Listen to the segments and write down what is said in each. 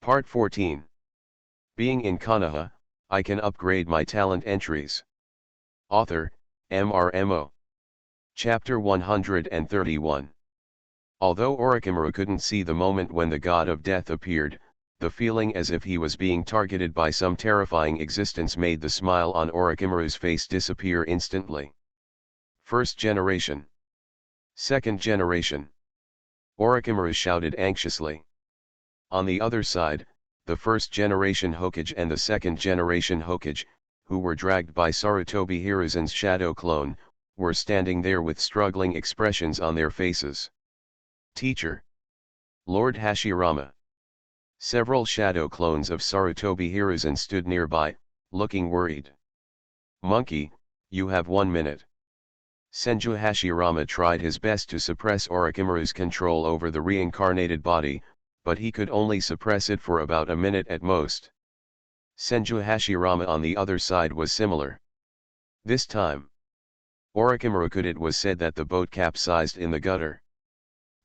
Part 14. Being in Konoha, I can upgrade my talent entries. Author, MRMO. Chapter 131. Although Orochimaru couldn't see the moment when the god of death appeared, the feeling as if he was being targeted by some terrifying existence made the smile on Orochimaru's face disappear instantly. First generation. Second generation. Orochimaru shouted anxiously. On the other side, the first generation Hokage and the second generation Hokage, who were dragged by Sarutobi Hiruzen's shadow clone, were standing there with struggling expressions on their faces. Teacher. Lord Hashirama. Several shadow clones of Sarutobi Hiruzen stood nearby, looking worried. Monkey, you have 1 minute. Senju Hashirama tried his best to suppress Orochimaru's control over the reincarnated body, but he could only suppress it for about a minute at most. Senju Hashirama on the other side was similar. This time, Orochimaru could. It was said that the boat capsized in the gutter.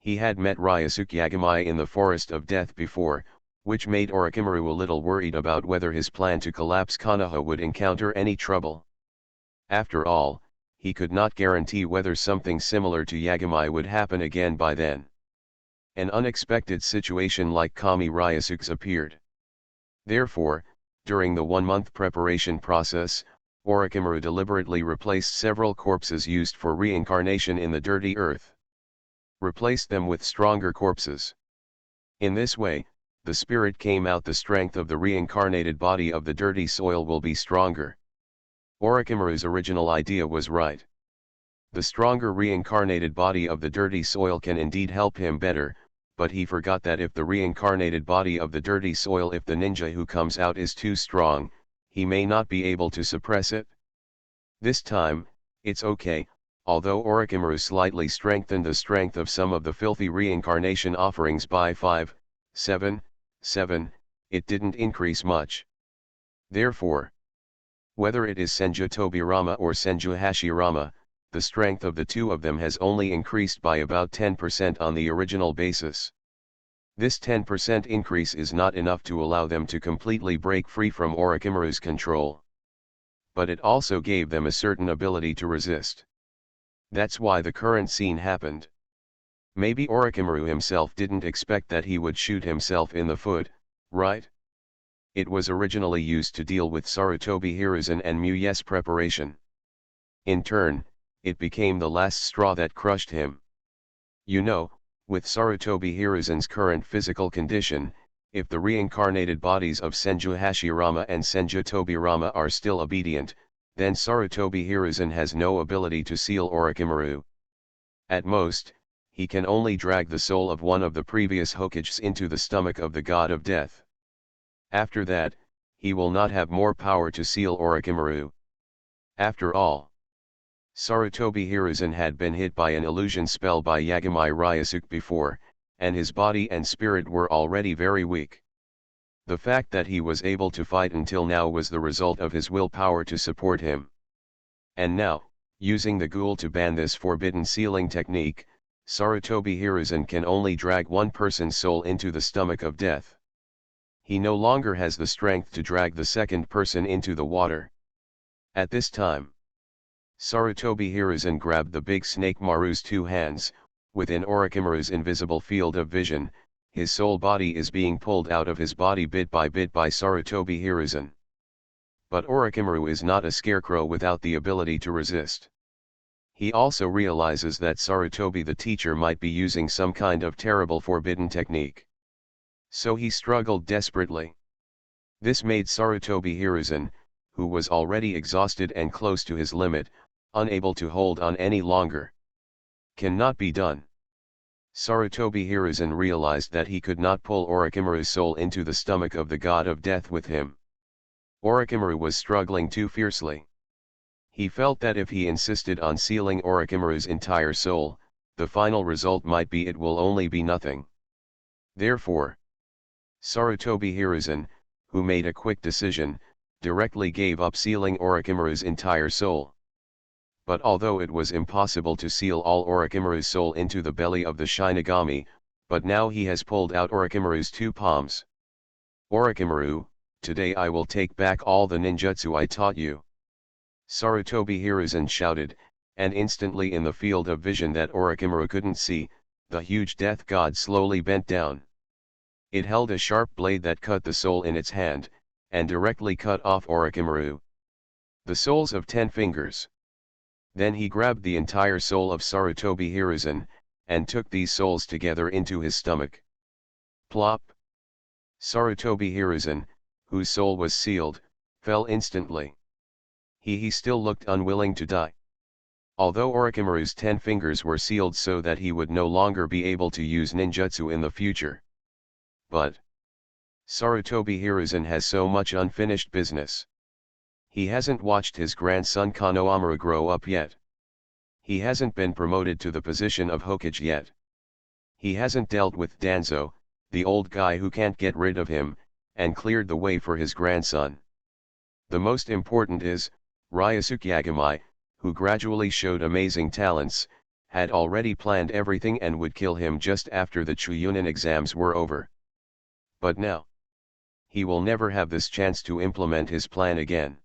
He had met Ryusuke Yagamai in the Forest of Death before, which made Orochimaru a little worried about whether his plan to collapse Konoha would encounter any trouble. After all, he could not guarantee whether something similar to Yagamai would happen again by then. An unexpected situation like Kami Ryusuke's appeared. Therefore, during the 1-month preparation process, Orochimaru deliberately replaced several corpses used for reincarnation in the dirty earth. Replaced them with stronger corpses. In this way, the spirit came out. The strength of the reincarnated body of the dirty soil will be stronger. Orochimaru's original idea was right. The stronger reincarnated body of the dirty soil can indeed help him better, but he forgot that if the reincarnated body of the dirty soil, if the ninja who comes out is too strong, he may not be able to suppress it. This time, it's okay. Although Orochimaru slightly strengthened the strength of some of the filthy reincarnation offerings by 5, 7, 7, it didn't increase much. Therefore, whether it is Senju Tobirama or Senju Hashirama, the strength of the two of them has only increased by about 10% on the original basis. This 10% increase is not enough to allow them to completely break free from Orochimaru's control. But it also gave them a certain ability to resist. That's why the current scene happened. Maybe Orochimaru himself didn't expect that he would shoot himself in the foot, right? It was originally used to deal with Sarutobi Hiruzen and Muyes preparation. In turn, it became the last straw that crushed him. You know, with Sarutobi Hiruzen's current physical condition, if the reincarnated bodies of Senju Hashirama and Senju Tobirama are still obedient, then Sarutobi Hiruzen has no ability to seal Orochimaru. At most, he can only drag the soul of one of the previous Hokages into the stomach of the god of death. After that, he will not have more power to seal Orochimaru. After all, Sarutobi Hiruzen had been hit by an illusion spell by Yagamai Ryusuke before, and his body and spirit were already very weak. The fact that he was able to fight until now was the result of his willpower to support him. And now, using the ghoul to ban this forbidden sealing technique, Sarutobi Hiruzen can only drag one person's soul into the stomach of death. He no longer has the strength to drag the second person into the water. At this time, Sarutobi Hiruzen grabbed the big snake Maru's 2 hands. Within Orochimaru's invisible field of vision, his soul body is being pulled out of his body bit by Sarutobi Hiruzen. But Orochimaru is not a scarecrow without the ability to resist. He also realizes that Sarutobi the teacher might be using some kind of terrible forbidden technique. So he struggled desperately. This made Sarutobi Hiruzen, who was already exhausted and close to his limit, unable to hold on any longer. Cannot be done. Sarutobi Hiruzen realized that he could not pull Orochimaru's soul into the stomach of the god of death with him. Orochimaru was struggling too fiercely. He felt that if he insisted on sealing Orochimaru's entire soul, the final result might be it will only be nothing. Therefore, Sarutobi Hiruzen, who made a quick decision, directly gave up sealing Orochimaru's entire soul. But although it was impossible to seal all Orochimaru's soul into the belly of the Shinigami, but now he has pulled out Orochimaru's 2 palms. Orochimaru, today I will take back all the ninjutsu I taught you. Sarutobi Hiruzen shouted, and instantly in the field of vision that Orochimaru couldn't see, the huge death god slowly bent down. It held a sharp blade that cut the soul in its hand, and directly cut off Orochimaru. The souls of 10 fingers. Then he grabbed the entire soul of Sarutobi Hiruzen, and took these souls together into his stomach. Plop! Sarutobi Hiruzen, whose soul was sealed, fell instantly. He still looked unwilling to die. Although Orochimaru's 10 fingers were sealed so that he would no longer be able to use ninjutsu in the future. But Sarutobi Hiruzen has so much unfinished business. He hasn't watched his grandson Konoha grow up yet. He hasn't been promoted to the position of Hokage yet. He hasn't dealt with Danzo, the old guy who can't get rid of him, and cleared the way for his grandson. The most important is, Ryosuke Yagami, who gradually showed amazing talents, had already planned everything and would kill him just after the Chuunin exams were over. But now, he will never have this chance to implement his plan again.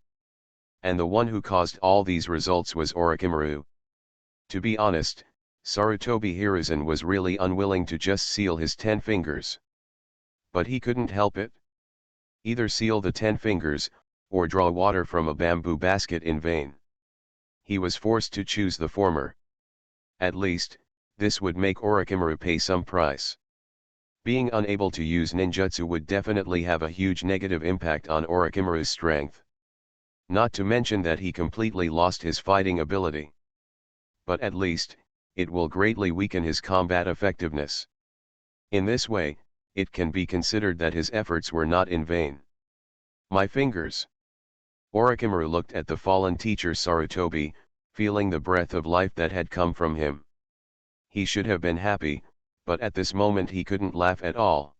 And the one who caused all these results was Orochimaru. To be honest, Sarutobi Hiruzen was really unwilling to just seal his 10 fingers. But he couldn't help it. Either seal the 10 fingers, or draw water from a bamboo basket in vain. He was forced to choose the former. At least, this would make Orochimaru pay some price. Being unable to use ninjutsu would definitely have a huge negative impact on Orochimaru's strength. Not to mention that he completely lost his fighting ability. But at least, it will greatly weaken his combat effectiveness. In this way, it can be considered that his efforts were not in vain. My fingers. Orochimaru looked at the fallen teacher Sarutobi, feeling the breath of life that had come from him. He should have been happy, but at this moment he couldn't laugh at all.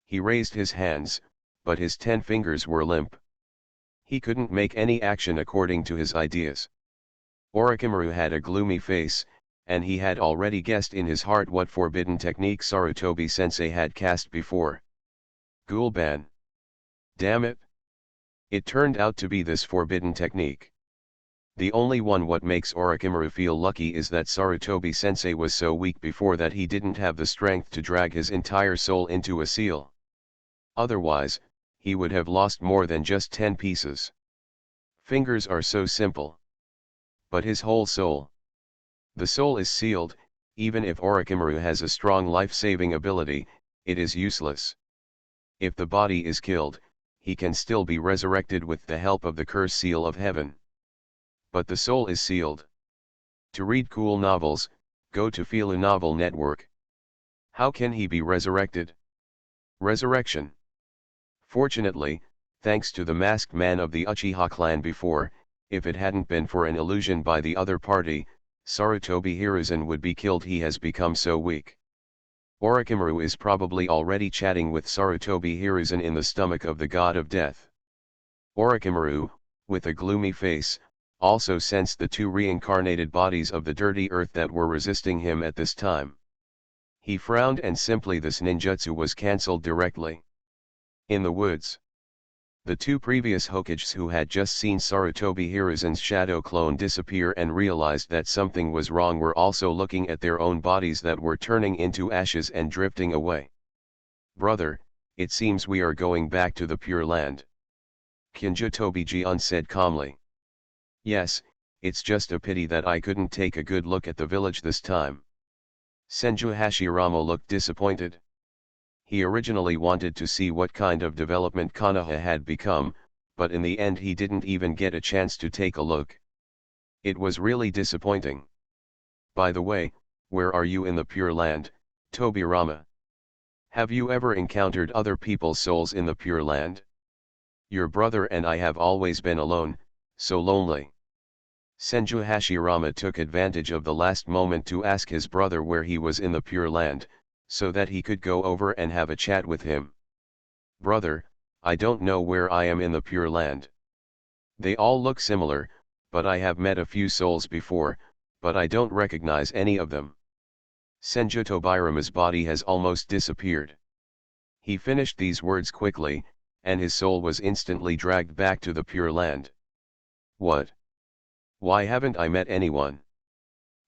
He raised his hands, but his 10 fingers were limp. He couldn't make any action according to his ideas. Orochimaru had a gloomy face, and he had already guessed in his heart what forbidden technique Sarutobi-sensei had cast before. Ghoulban. Damn it! It turned out to be this forbidden technique. The only one what makes Orochimaru feel lucky is that Sarutobi-sensei was so weak before that he didn't have the strength to drag his entire soul into a seal. Otherwise, he would have lost more than just 10 pieces. Fingers are so simple. But his whole soul. The soul is sealed. Even if Orochimaru has a strong life-saving ability, it is useless. If the body is killed, he can still be resurrected with the help of the curse seal of heaven. But the soul is sealed. To read cool novels, go to Philu Novel Network. How can he be resurrected? Resurrection. Fortunately, thanks to the masked man of the Uchiha clan before, if it hadn't been for an illusion by the other party, Sarutobi Hiruzen would be killed. He has become so weak. Orochimaru is probably already chatting with Sarutobi Hiruzen in the stomach of the god of death. Orochimaru, with a gloomy face, also sensed the 2 reincarnated bodies of the dirty earth that were resisting him at this time. He frowned and simply this ninjutsu was cancelled directly. In the woods, the 2 previous Hokages who had just seen Sarutobi Hiruzen's shadow clone disappear and realized that something was wrong were also looking at their own bodies that were turning into ashes and drifting away. Brother, it seems we are going back to the Pure Land. Kinja Tobijian said calmly. Yes, it's just a pity that I couldn't take a good look at the village this time. Senju Hashirama looked disappointed. He originally wanted to see what kind of development Konoha had become, but in the end he didn't even get a chance to take a look. It was really disappointing. By the way, where are you in the Pure Land, Tobirama? Have you ever encountered other people's souls in the Pure Land? Your brother and I have always been alone, so lonely. Senju Hashirama took advantage of the last moment to ask his brother where he was in the Pure Land, so that he could go over and have a chat with him. Brother, I don't know where I am in the Pure Land. They all look similar, but I have met a few souls before, but I don't recognize any of them. Senju Tobirama's body has almost disappeared. He finished these words quickly, and his soul was instantly dragged back to the Pure Land. What? Why haven't I met anyone?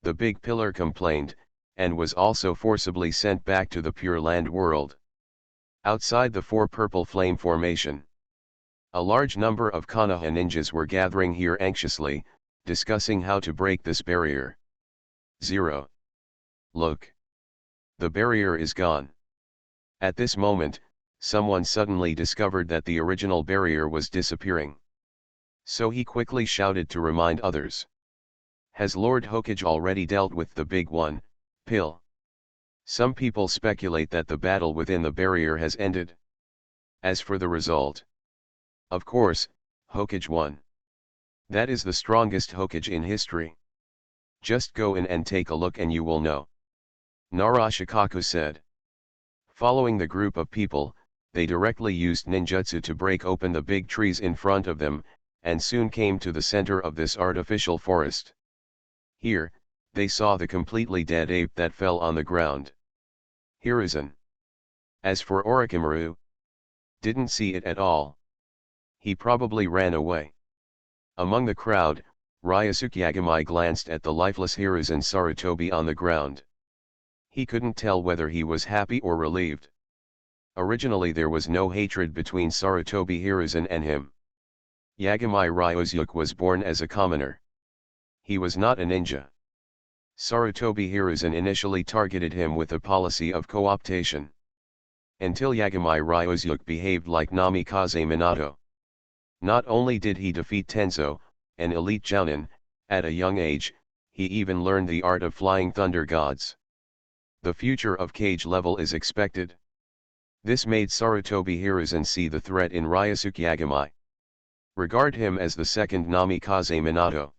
The big pillar complained, and was also forcibly sent back to the Pure Land world. Outside the four purple flame formation, a large number of Konoha ninjas were gathering here anxiously, discussing how to break this barrier. 0. Look. The barrier is gone. At this moment, someone suddenly discovered that the original barrier was disappearing. So he quickly shouted to remind others. Has Lord Hokage already dealt with the big one, Pill? Some people speculate that the battle within the barrier has ended. As for the result, of course, Hokage won. That is the strongest Hokage in history. Just go in and take a look and you will know. Narashikaku said. Following the group of people, they directly used ninjutsu to break open the big trees in front of them, and soon came to the center of this artificial forest. Here, they saw the completely dead ape that fell on the ground. Hiruzen. As for Orochimaru, didn't see it at all. He probably ran away. Among the crowd, Ryosuke Yagamai glanced at the lifeless Hiruzen Sarutobi on the ground. He couldn't tell whether he was happy or relieved. Originally there was no hatred between Sarutobi Hiruzen and him. Yagamai Ryosuke was born as a commoner. He was not a ninja. Sarutobi Hiruzen initially targeted him with a policy of co-optation. Until Yagamai Ryosuke behaved like Namikaze Minato. Not only did he defeat Tenzo, an elite Jounin, at a young age, he even learned the art of flying thunder gods. The future of Cage level is expected. This made Sarutobi Hiruzen see the threat in Ryosuke Yagamai. Regard him as the second Namikaze Minato.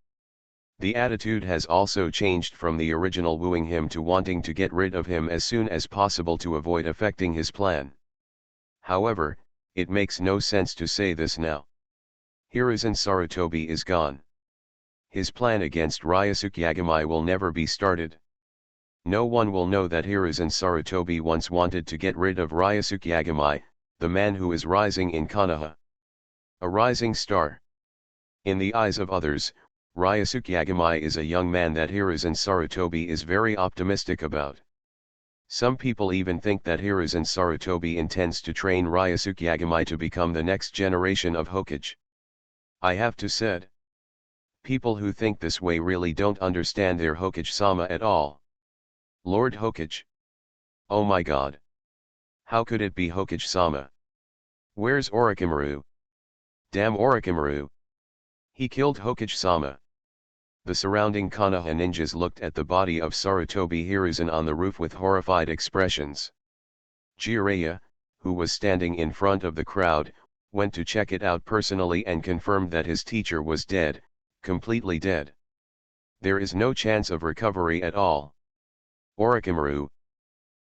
The attitude has also changed from the original wooing him to wanting to get rid of him as soon as possible to avoid affecting his plan. However, it makes no sense to say this now. Hiruzen Sarutobi is gone. His plan against Ryosuke Yagamai will never be started. No one will know that Hiruzen Sarutobi once wanted to get rid of Ryosuke Yagamai, the man who is rising in Konoha. A rising star. In the eyes of others, Ryosuke Yagamai is a young man that Hiruzen Sarutobi is very optimistic about. Some people even think that Hiruzen Sarutobi intends to train Ryosuke Yagamai to become the next generation of Hokage. I have to said, people who think this way really don't understand their Hokage-sama at all. Lord Hokage. Oh my god. How could it be Hokage-sama? Where's Orochimaru? Damn Orochimaru. He killed Hokage-sama. The surrounding Konoha ninjas looked at the body of Sarutobi Hiruzen on the roof with horrified expressions. Jiraiya, who was standing in front of the crowd, went to check it out personally and confirmed that his teacher was dead, completely dead. There is no chance of recovery at all. Orochimaru.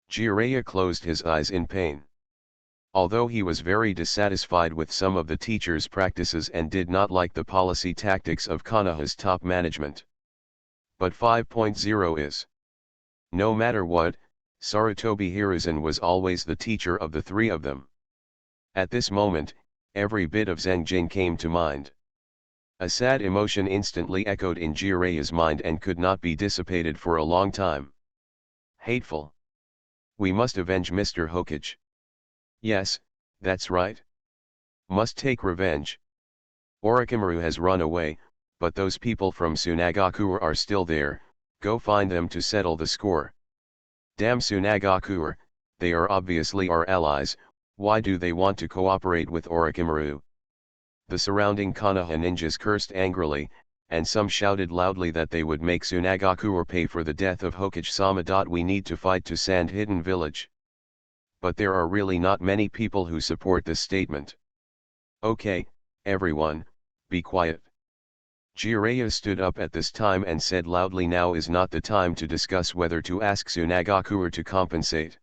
Jiraiya closed his eyes in pain. Although he was very dissatisfied with some of the teacher's practices and did not like the policy tactics of Konoha's top management. But 5.0 is. No matter what, Sarutobi Hiruzen was always the teacher of the three of them. At this moment, every bit of Zenjin came to mind. A sad emotion instantly echoed in Jiraiya's mind and could not be dissipated for a long time. Hateful. We must avenge Mr. Hokage. Yes, that's right. Must take revenge. Orochimaru has run away, but those people from Tsunagakuer are still there, go find them to settle the score. Damn Tsunagakuer, they are obviously our allies, why do they want to cooperate with Orochimaru? The surrounding Konoha ninjas cursed angrily, and some shouted loudly that they would make Tsunagakuer pay for the death of Hokage-sama. We need to fight to Sand Hidden Village. But there are really not many people who support this statement. Okay, everyone, be quiet. Jiraiya stood up at this time and said loudly, now is not the time to discuss whether to ask Tsunagakuer to compensate.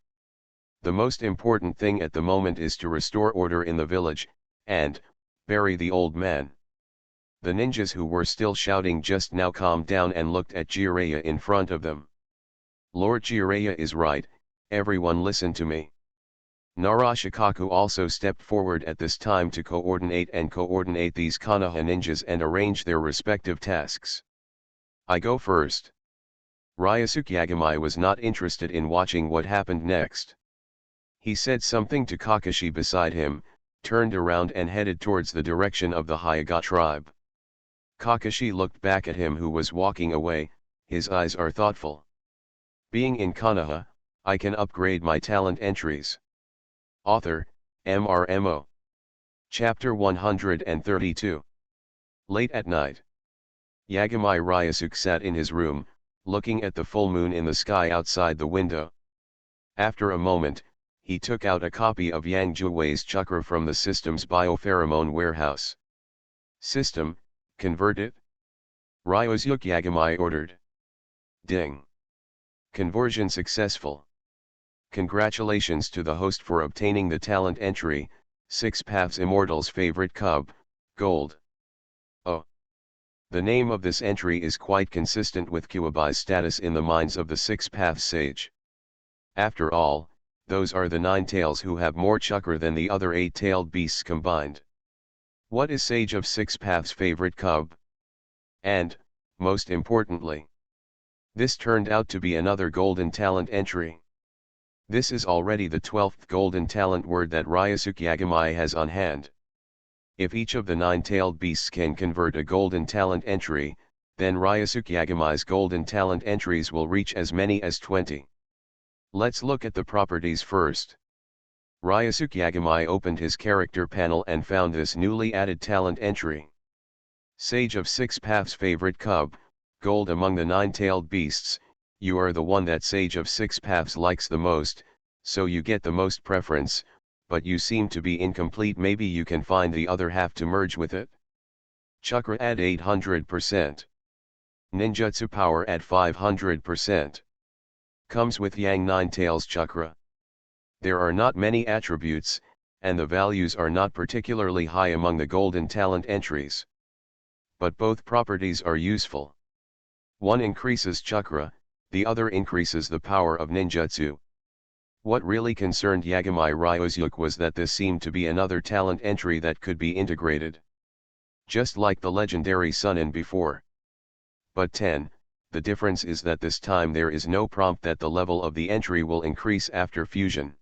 The most important thing at the moment is to restore order in the village, and bury the old man. The ninjas who were still shouting just now calmed down and looked at Jiraiya in front of them. Lord Jiraiya is right, everyone listen to me. Narashikaku also stepped forward at this time to coordinate these Konoha ninjas and arrange their respective tasks. I go first. Ryosuke Yagamai was not interested in watching what happened next. He said something to Kakashi beside him, turned around and headed towards the direction of the Hyuga tribe. Kakashi looked back at him who was walking away, his eyes are thoughtful. Being in Konoha, I can upgrade my talent entries. Author, MRMO. Chapter 132. Late at night. Yagamai Ryosuke sat in his room, looking at the full moon in the sky outside the window. After a moment, he took out a copy of Yang Juwei's chakra from the system's biopheromone warehouse. System, convert it. Ryosuke Yagamai ordered. Ding. Conversion successful. Congratulations to the host for obtaining the talent entry, Six Paths Immortal's favorite cub, gold. Oh. The name of this entry is quite consistent with Kyuubi's status in the minds of the Six Paths sage. After all, those are the nine tails who have more chakra than the other eight-tailed beasts combined. What is Sage of Six Paths' favorite cub? And, most importantly, this turned out to be another golden talent entry. This is already the 12th golden talent word that Ryosuke Yagamai has on hand. If each of the nine-tailed beasts can convert a golden talent entry, then Ryosuke Yagamai's golden talent entries will reach as many as 20. Let's look at the properties first. Ryosuke Yagamai opened his character panel and found this newly added talent entry. Sage of Six Paths' favorite cub, gold among the nine-tailed beasts. You are the one that Sage of Six Paths likes the most, so you get the most preference, but you seem to be incomplete. Maybe you can find the other half to merge with it. Chakra at 800%. Ninjutsu power at 500%. Comes with Yang Nine Tails chakra. There are not many attributes, and the values are not particularly high among the golden talent entries. But both properties are useful. One increases chakra, the other increases the power of ninjutsu. What really concerned Yagamai Ryosuke was that this seemed to be another talent entry that could be integrated. Just like the legendary Sunin before. But 10, the difference is that this time there is no prompt that the level of the entry will increase after fusion.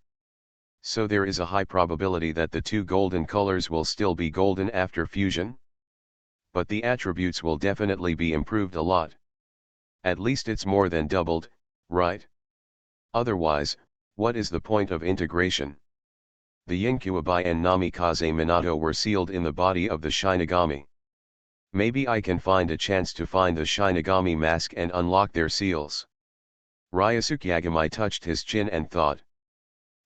So there is a high probability that the two golden colors will still be golden after fusion. But the attributes will definitely be improved a lot. At least it's more than doubled, right? Otherwise, what is the point of integration? The Yinkyuubi and Namikaze Minato were sealed in the body of the Shinigami. Maybe I can find a chance to find the Shinigami mask and unlock their seals. Ryosuke Yagamai touched his chin and thought.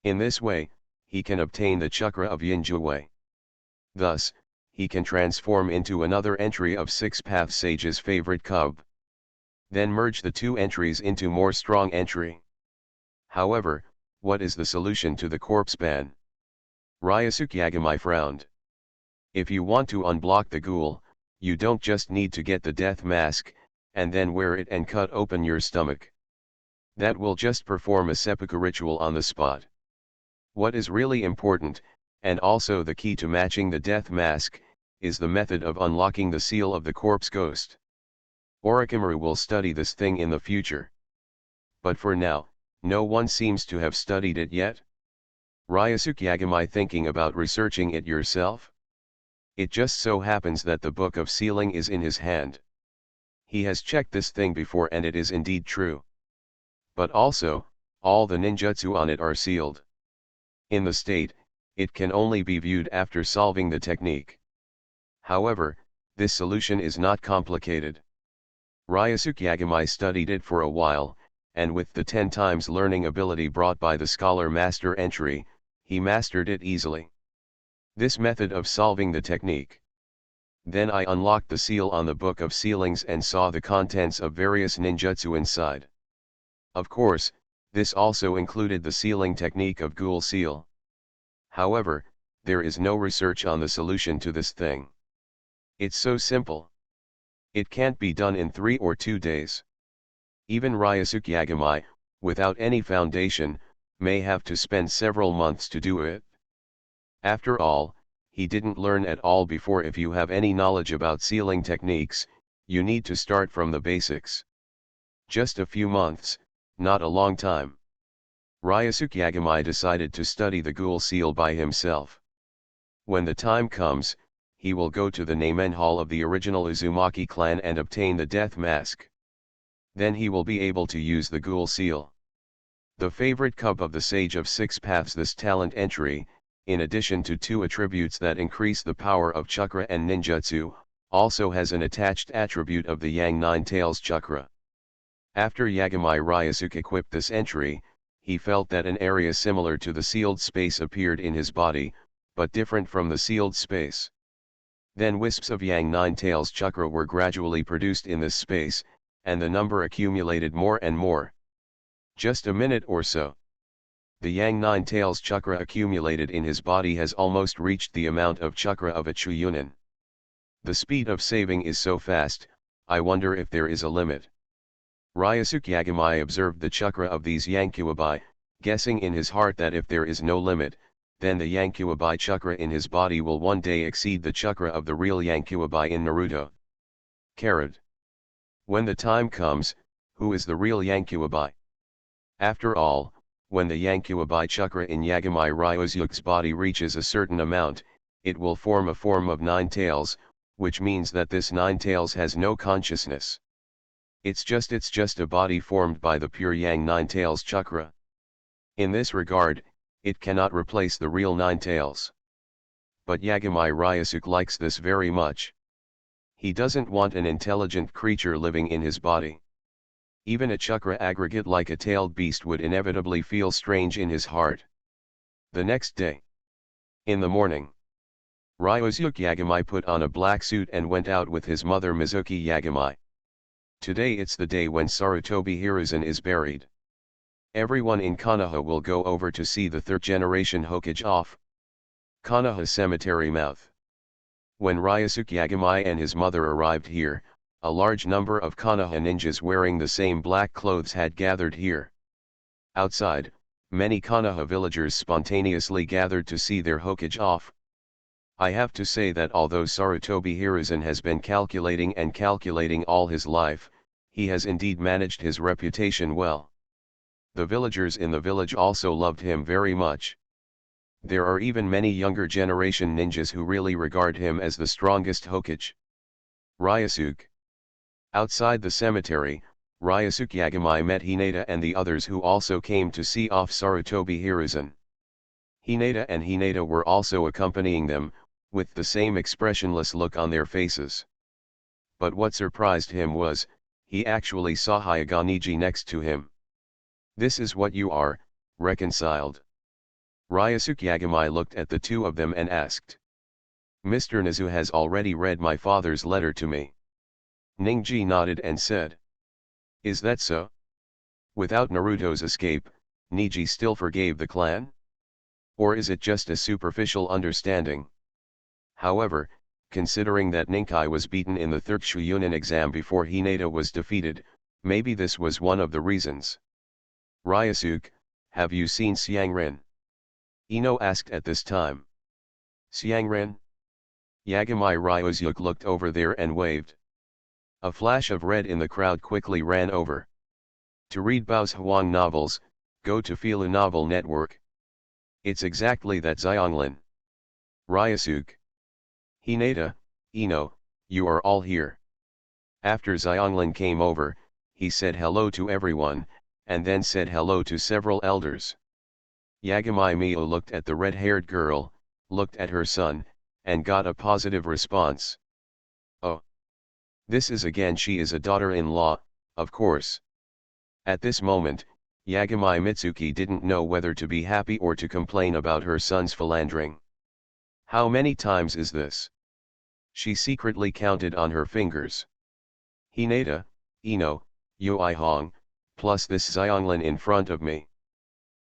In this way, he can obtain the chakra of Yinjuwei. Thus, he can transform into another entry of Six Paths Sage's favorite cub. Then merge the two entries into more strong entry. However, what is the solution to the corpse ban? Ryosuke Yagamai frowned. If you want to unblock the ghoul, you don't just need to get the death mask, and then wear it and cut open your stomach. That will just perform a seppuku ritual on the spot. What is really important, and also the key to matching the death mask, is the method of unlocking the seal of the corpse ghost. Orochimaru will study this thing in the future. But for now, no one seems to have studied it yet. Ryosuke Yagamai thinking about researching it yourself? It just so happens that the book of sealing is in his hand. He has checked this thing before and it is indeed true. But also, all the ninjutsu on it are sealed. In the state, it can only be viewed after solving the technique. However, this solution is not complicated. Ryosuke Yagamai studied it for a while, and with the 10 times learning ability brought by the Scholar Master entry, he mastered it easily. This method of solving the technique. Then I unlocked the seal on the Book of Sealings and saw the contents of various ninjutsu inside. Of course, this also included the sealing technique of Ghoul Seal. However, there is no research on the solution to this thing. It's so simple. It can't be done in 3 or 2 days. Even Ryosuke Yagamai, without any foundation, may have to spend several months to do it. After all, he didn't learn at all before. If you have any knowledge about sealing techniques, you need to start from the basics. Just a few months, not a long time. Ryosuke Yagami decided to study the ghoul seal by himself. When the time comes, he will go to the Namen Hall of the original Uzumaki clan and obtain the death mask. Then he will be able to use the ghoul seal. The favorite cup of the Sage of Six Paths. This talent entry, in addition to 2 attributes that increase the power of chakra and ninjutsu, also has an attached attribute of the Yang Nine Tails chakra. After Yagami Ryosuke equipped this entry, he felt that an area similar to the sealed space appeared in his body, but different from the sealed space. Then wisps of Yang Nine Tails chakra were gradually produced in this space, and the number accumulated more and more. Just a minute or so. The Yang Nine Tails chakra accumulated in his body has almost reached the amount of chakra of a Chuyunin. The speed of saving is so fast, I wonder if there is a limit. Ryosuke Yagami observed the chakra of these Yankuabai, guessing in his heart that if there is no limit, then the Yankuabai chakra in his body will one day exceed the chakra of the real Yankuabai in Naruto. Carrot. When the time comes, who is the real Yankuabai? After all, when the Yankuabai chakra in Yagami Ryosuke's body reaches a certain amount, it will form a form of 9 tails, which means that this 9 tails has no consciousness. It's just a body formed by the pure Yang Nine Tails chakra. In this regard, it cannot replace the real 9 tails. But Yagami Ryosuke likes this very much. He doesn't want an intelligent creature living in his body. Even a chakra aggregate like a tailed beast would inevitably feel strange in his heart. The next day. In the morning. Ryosuke Yagami put on a black suit and went out with his mother Mizuki Yagami. Today it's the day when Sarutobi Hiruzen is buried. Everyone in Konoha will go over to see the 3rd generation Hokage off. Konoha Cemetery Mouth. When Ryosuke Yagami and his mother arrived here, a large number of Konoha ninjas wearing the same black clothes had gathered here. Outside, many Konoha villagers spontaneously gathered to see their Hokage off. I have to say that although Sarutobi Hiruzen has been calculating all his life, he has indeed managed his reputation well. The villagers in the village also loved him very much. There are even many younger generation ninjas who really regard him as the strongest Hokage. Ryosuke. Outside the cemetery, Ryosuke Yagami met Hinata and the others who also came to see off Sarutobi Hiruzen. Hinata and Hinata were also accompanying them, with the same expressionless look on their faces. But what surprised him was, he actually saw Hyuga next to him. This is what you are, reconciled. Ryosuke Yagami looked at the two of them and asked. Mr. Nizu has already read my father's letter to me. Ningji nodded and said. Is that so? Without Naruto's escape, Niji still forgave the clan? Or is it just a superficial understanding? However, considering that Ninkai was beaten in the 3rd Shuunin exam before Hinata was defeated, maybe this was one of the reasons. Ryosuke, have you seen Xiangren? Ino asked at this time. Xiangren? Yagami Ryosuke looked over there and waved. A flash of red in the crowd quickly ran over. To read Bao's Huang novels, go to Filu Novel Network. It's exactly that Xianglin. Ryosuke. Hinata, Ino, you are all here. After Xianglin came over, he said hello to everyone, and then said hello to several elders. Yagami Mio looked at the red-haired girl, looked at her son, and got a positive response. Oh. This is again, she is a daughter-in-law, of course. At this moment, Yagami Mitsuki didn't know whether to be happy or to complain about her son's philandering. How many times is this? She secretly counted on her fingers. Hinata, Ino, Yui Hong, plus this Xianglin in front of me.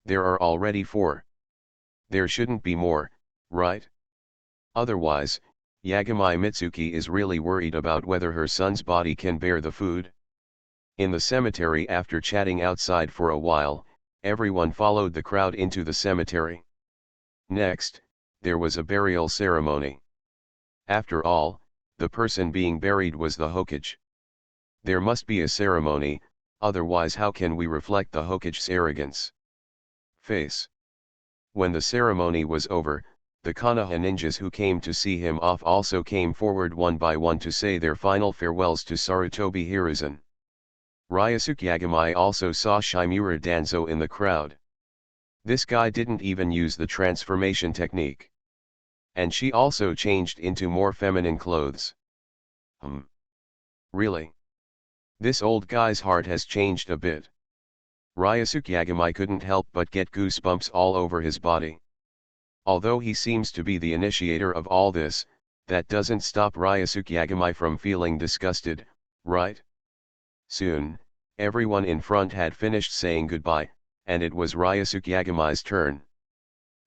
There are already 4. There shouldn't be more, right? Otherwise, Yagami Mitsuki is really worried about whether her son's body can bear the food. In the cemetery, after chatting outside for a while, everyone followed the crowd into the cemetery. Next, there was a burial ceremony. After all, the person being buried was the Hokage. There must be a ceremony, otherwise how can we reflect the Hokage's arrogance? Face. When the ceremony was over, the Konoha ninjas who came to see him off also came forward one by one to say their final farewells to Sarutobi Hiruzen. Ryosuke Yagami also saw Shimura Danzo in the crowd. This guy didn't even use the transformation technique. And she also changed into more feminine clothes. Really? This old guy's heart has changed a bit. Ryosuke Yagami couldn't help but get goosebumps all over his body. Although he seems to be the initiator of all this, that doesn't stop Ryosuke Yagami from feeling disgusted, right? Soon, everyone in front had finished saying goodbye, and it was Ryosuke Yagami's turn.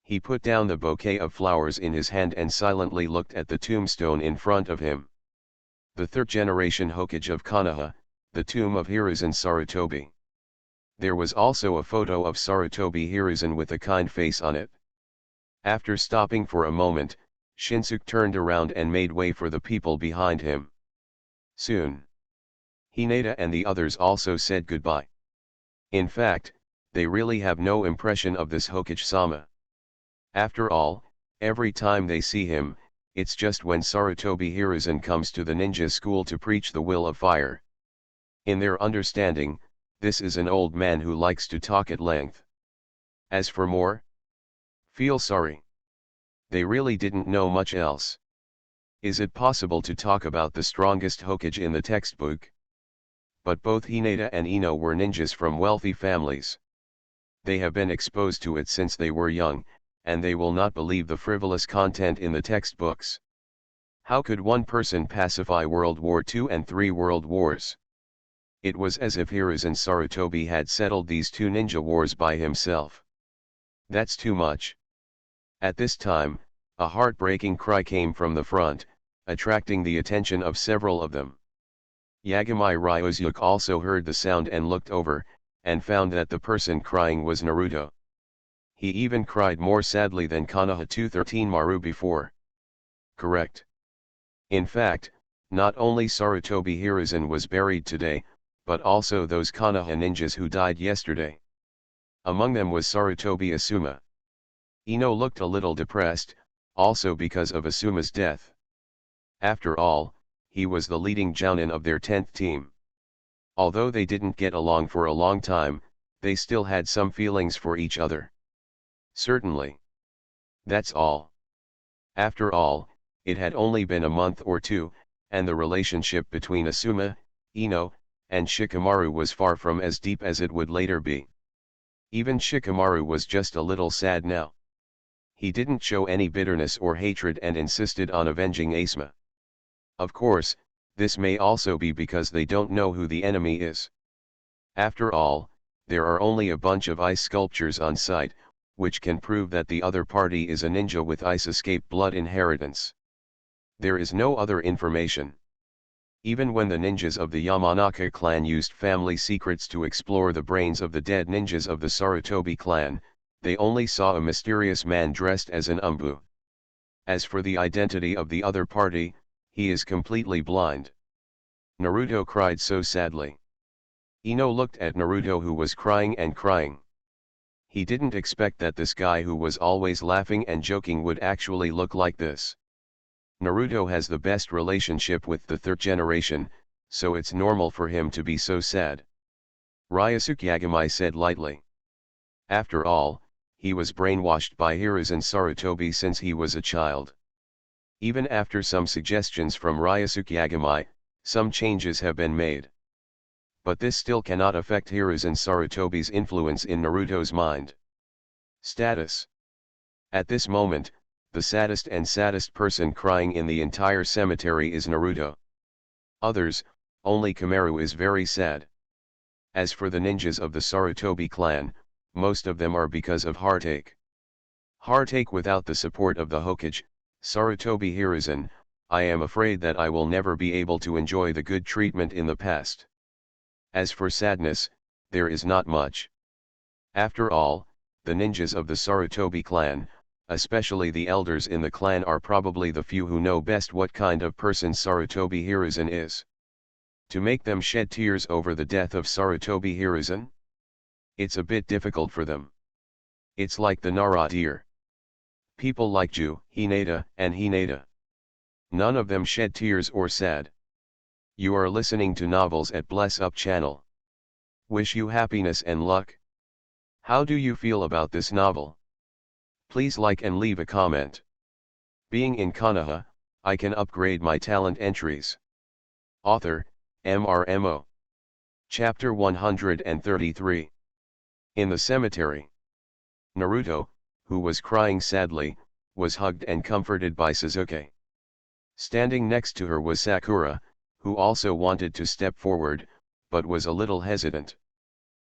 He put down the bouquet of flowers in his hand and silently looked at the tombstone in front of him. The third-generation Hokage of Konoha, the tomb of Hiruzen Sarutobi. There was also a photo of Sarutobi Hiruzen with a kind face on it. After stopping for a moment, Shinsuke turned around and made way for the people behind him. Soon, Hinata and the others also said goodbye. In fact, they really have no impression of this Hokage-sama. After all, every time they see him, it's just when Sarutobi Hiruzen comes to the ninja school to preach the will of fire. In their understanding, this is an old man who likes to talk at length. As for more, feel sorry. They really didn't know much else. Is it possible to talk about the strongest Hokage in the textbook? But both Hinata and Ino were ninjas from wealthy families. They have been exposed to it since they were young, and they will not believe the frivolous content in the textbooks. How could one person pacify World War II and 3 world wars? It was as if Hiruzen Sarutobi had settled these 2 ninja wars by himself. That's too much. At this time, a heartbreaking cry came from the front, attracting the attention of several of them. Yagami Ryosuke also heard the sound and looked over, and found that the person crying was Naruto. He even cried more sadly than Konoha 213 Maru before. Correct. In fact, not only Sarutobi Hiruzen was buried today, but also those Konoha ninjas who died yesterday. Among them was Sarutobi Asuma. Ino looked a little depressed, also because of Asuma's death. After all, he was the leading jounin of their 10th team. Although they didn't get along for a long time, they still had some feelings for each other. Certainly. That's all. After all, it had only been a month or two, and the relationship between Asuma, Ino, and Shikamaru was far from as deep as it would later be. Even Shikamaru was just a little sad now. He didn't show any bitterness or hatred and insisted on avenging Asuma. Of course, this may also be because they don't know who the enemy is. After all, there are only a bunch of ice sculptures on site, which can prove that the other party is a ninja with ice escape blood inheritance. There is no other information. Even when the ninjas of the Yamanaka clan used family secrets to explore the brains of the dead ninjas of the Sarutobi clan, they only saw a mysterious man dressed as an umbu. As for the identity of the other party, he is completely blind. Naruto cried so sadly. Ino looked at Naruto, who was crying and crying. He didn't expect that this guy who was always laughing and joking would actually look like this. Naruto has the best relationship with the 3rd generation, so it's normal for him to be so sad. Ryosuke Yagami said lightly. After all, he was brainwashed by Hiruzen Sarutobi since he was a child. Even after some suggestions from Ryosuke Yagami, some changes have been made. But this still cannot affect Hiruzen Sarutobi's influence in Naruto's mind. Status. At this moment, the saddest and saddest person crying in the entire cemetery is Naruto. Others, only Kamaru is very sad. As for the ninjas of the Sarutobi clan, most of them are because of heartache. Heartache without the support of the Hokage, Sarutobi Hiruzen. I am afraid that I will never be able to enjoy the good treatment in the past. As for sadness, there is not much. After all, the ninjas of the Sarutobi clan, especially the elders in the clan, are probably the few who know best what kind of person Sarutobi Hiruzen is. To make them shed tears over the death of Sarutobi Hiruzen? It's a bit difficult for them. It's like the Naratir. People like Ju, Hinata, and Hinata. None of them shed tears or sad. You are listening to Novels at Bless Up channel. Wish you happiness and luck. How do you feel about this novel? Please like and leave a comment. Being in Konoha, I can upgrade my talent entries. Author, MRMO. Chapter 133. In the cemetery. Naruto, who was crying sadly, was hugged and comforted by Sasuke. Standing next to her was Sakura, who also wanted to step forward, but was a little hesitant.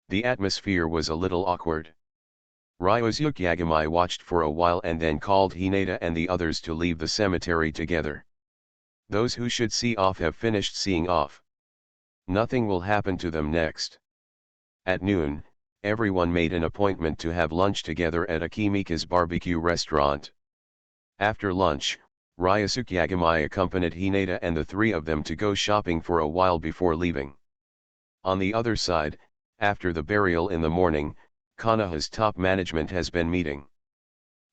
The atmosphere was a little awkward. Ryosuke Yagami watched for a while and then called Hinata and the others to leave the cemetery together. Those who should see off have finished seeing off. Nothing will happen to them next. At noon, everyone made an appointment to have lunch together at Akimika's barbecue restaurant. After lunch, Ryosuke Yagami accompanied Hinata and the three of them to go shopping for a while before leaving. On the other side, after the burial in the morning, Konoha's top management has been meeting.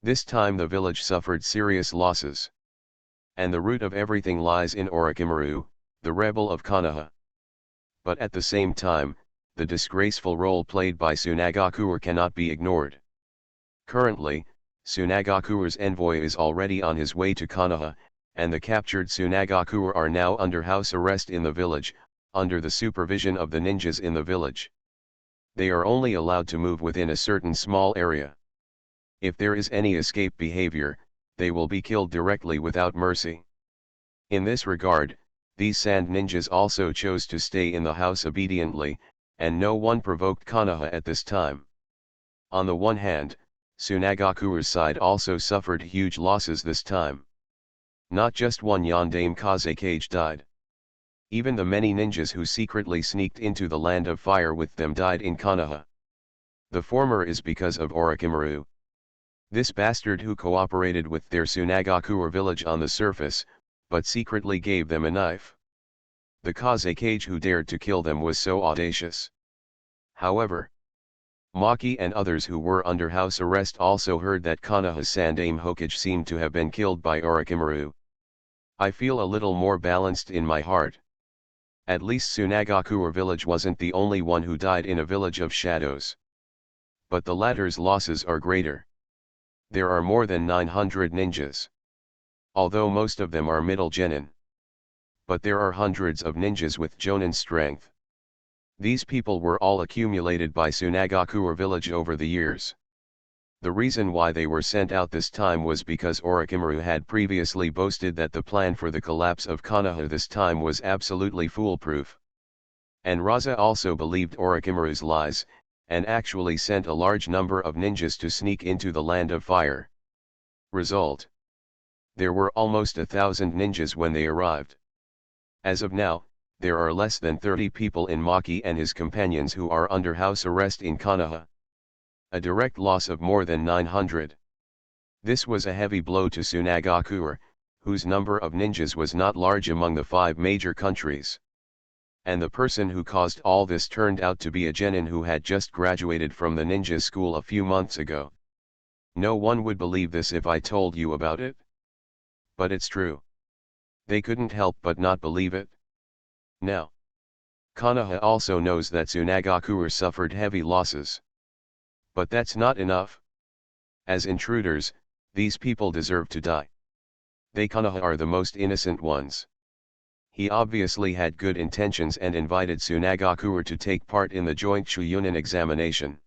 This time the village suffered serious losses. And the root of everything lies in Orochimaru, the rebel of Konoha. But at the same time, the disgraceful role played by Tsunagakure cannot be ignored. Currently, Tsunagakure's envoy is already on his way to Konoha, and the captured Tsunagakure are now under house arrest in the village, under the supervision of the ninjas in the village. They are only allowed to move within a certain small area. If there is any escape behavior, they will be killed directly without mercy. In this regard, these sand ninjas also chose to stay in the house obediently, and no one provoked Konoha at this time. On the one hand, Tsunagakure's side also suffered huge losses this time. Not just one Yondaime Kazekage died. Even the many ninjas who secretly sneaked into the land of fire with them died in Konoha. The former is because of Orochimaru. This bastard who cooperated with their Tsunagakure village on the surface, but secretly gave them a knife. The Kazekage who dared to kill them was so audacious. However, Maki and others who were under house arrest also heard that Konoha's Sandaime Hokage seemed to have been killed by Orochimaru. I feel a little more balanced in my heart. At least Tsunagakure village wasn't the only one who died in a village of shadows. But the latter's losses are greater. There are more than 900 ninjas. Although most of them are middle genin. But there are hundreds of ninjas with jonin strength. These people were all accumulated by Tsunagakure village over the years. The reason why they were sent out this time was because Orochimaru had previously boasted that the plan for the collapse of Konoha this time was absolutely foolproof. And Raza also believed Orochimaru's lies, and actually sent a large number of ninjas to sneak into the land of fire. Result: there were almost 1,000 ninjas when they arrived. As of now, there are less than 30 people in Maki and his companions who are under house arrest in Konoha. A direct loss of more than 900. This was a heavy blow to Tsunagakure, whose number of ninjas was not large among the 5 major countries. And the person who caused all this turned out to be a genin who had just graduated from the ninja school a few months ago. No one would believe this if I told you about it. But it's true. They couldn't help but not believe it. Now, Konoha also knows that Tsunagakure suffered heavy losses. But that's not enough. As intruders, these people deserve to die. They Konoha are the most innocent ones. He obviously had good intentions and invited Tsunagakure to take part in the joint Shuyunin examination.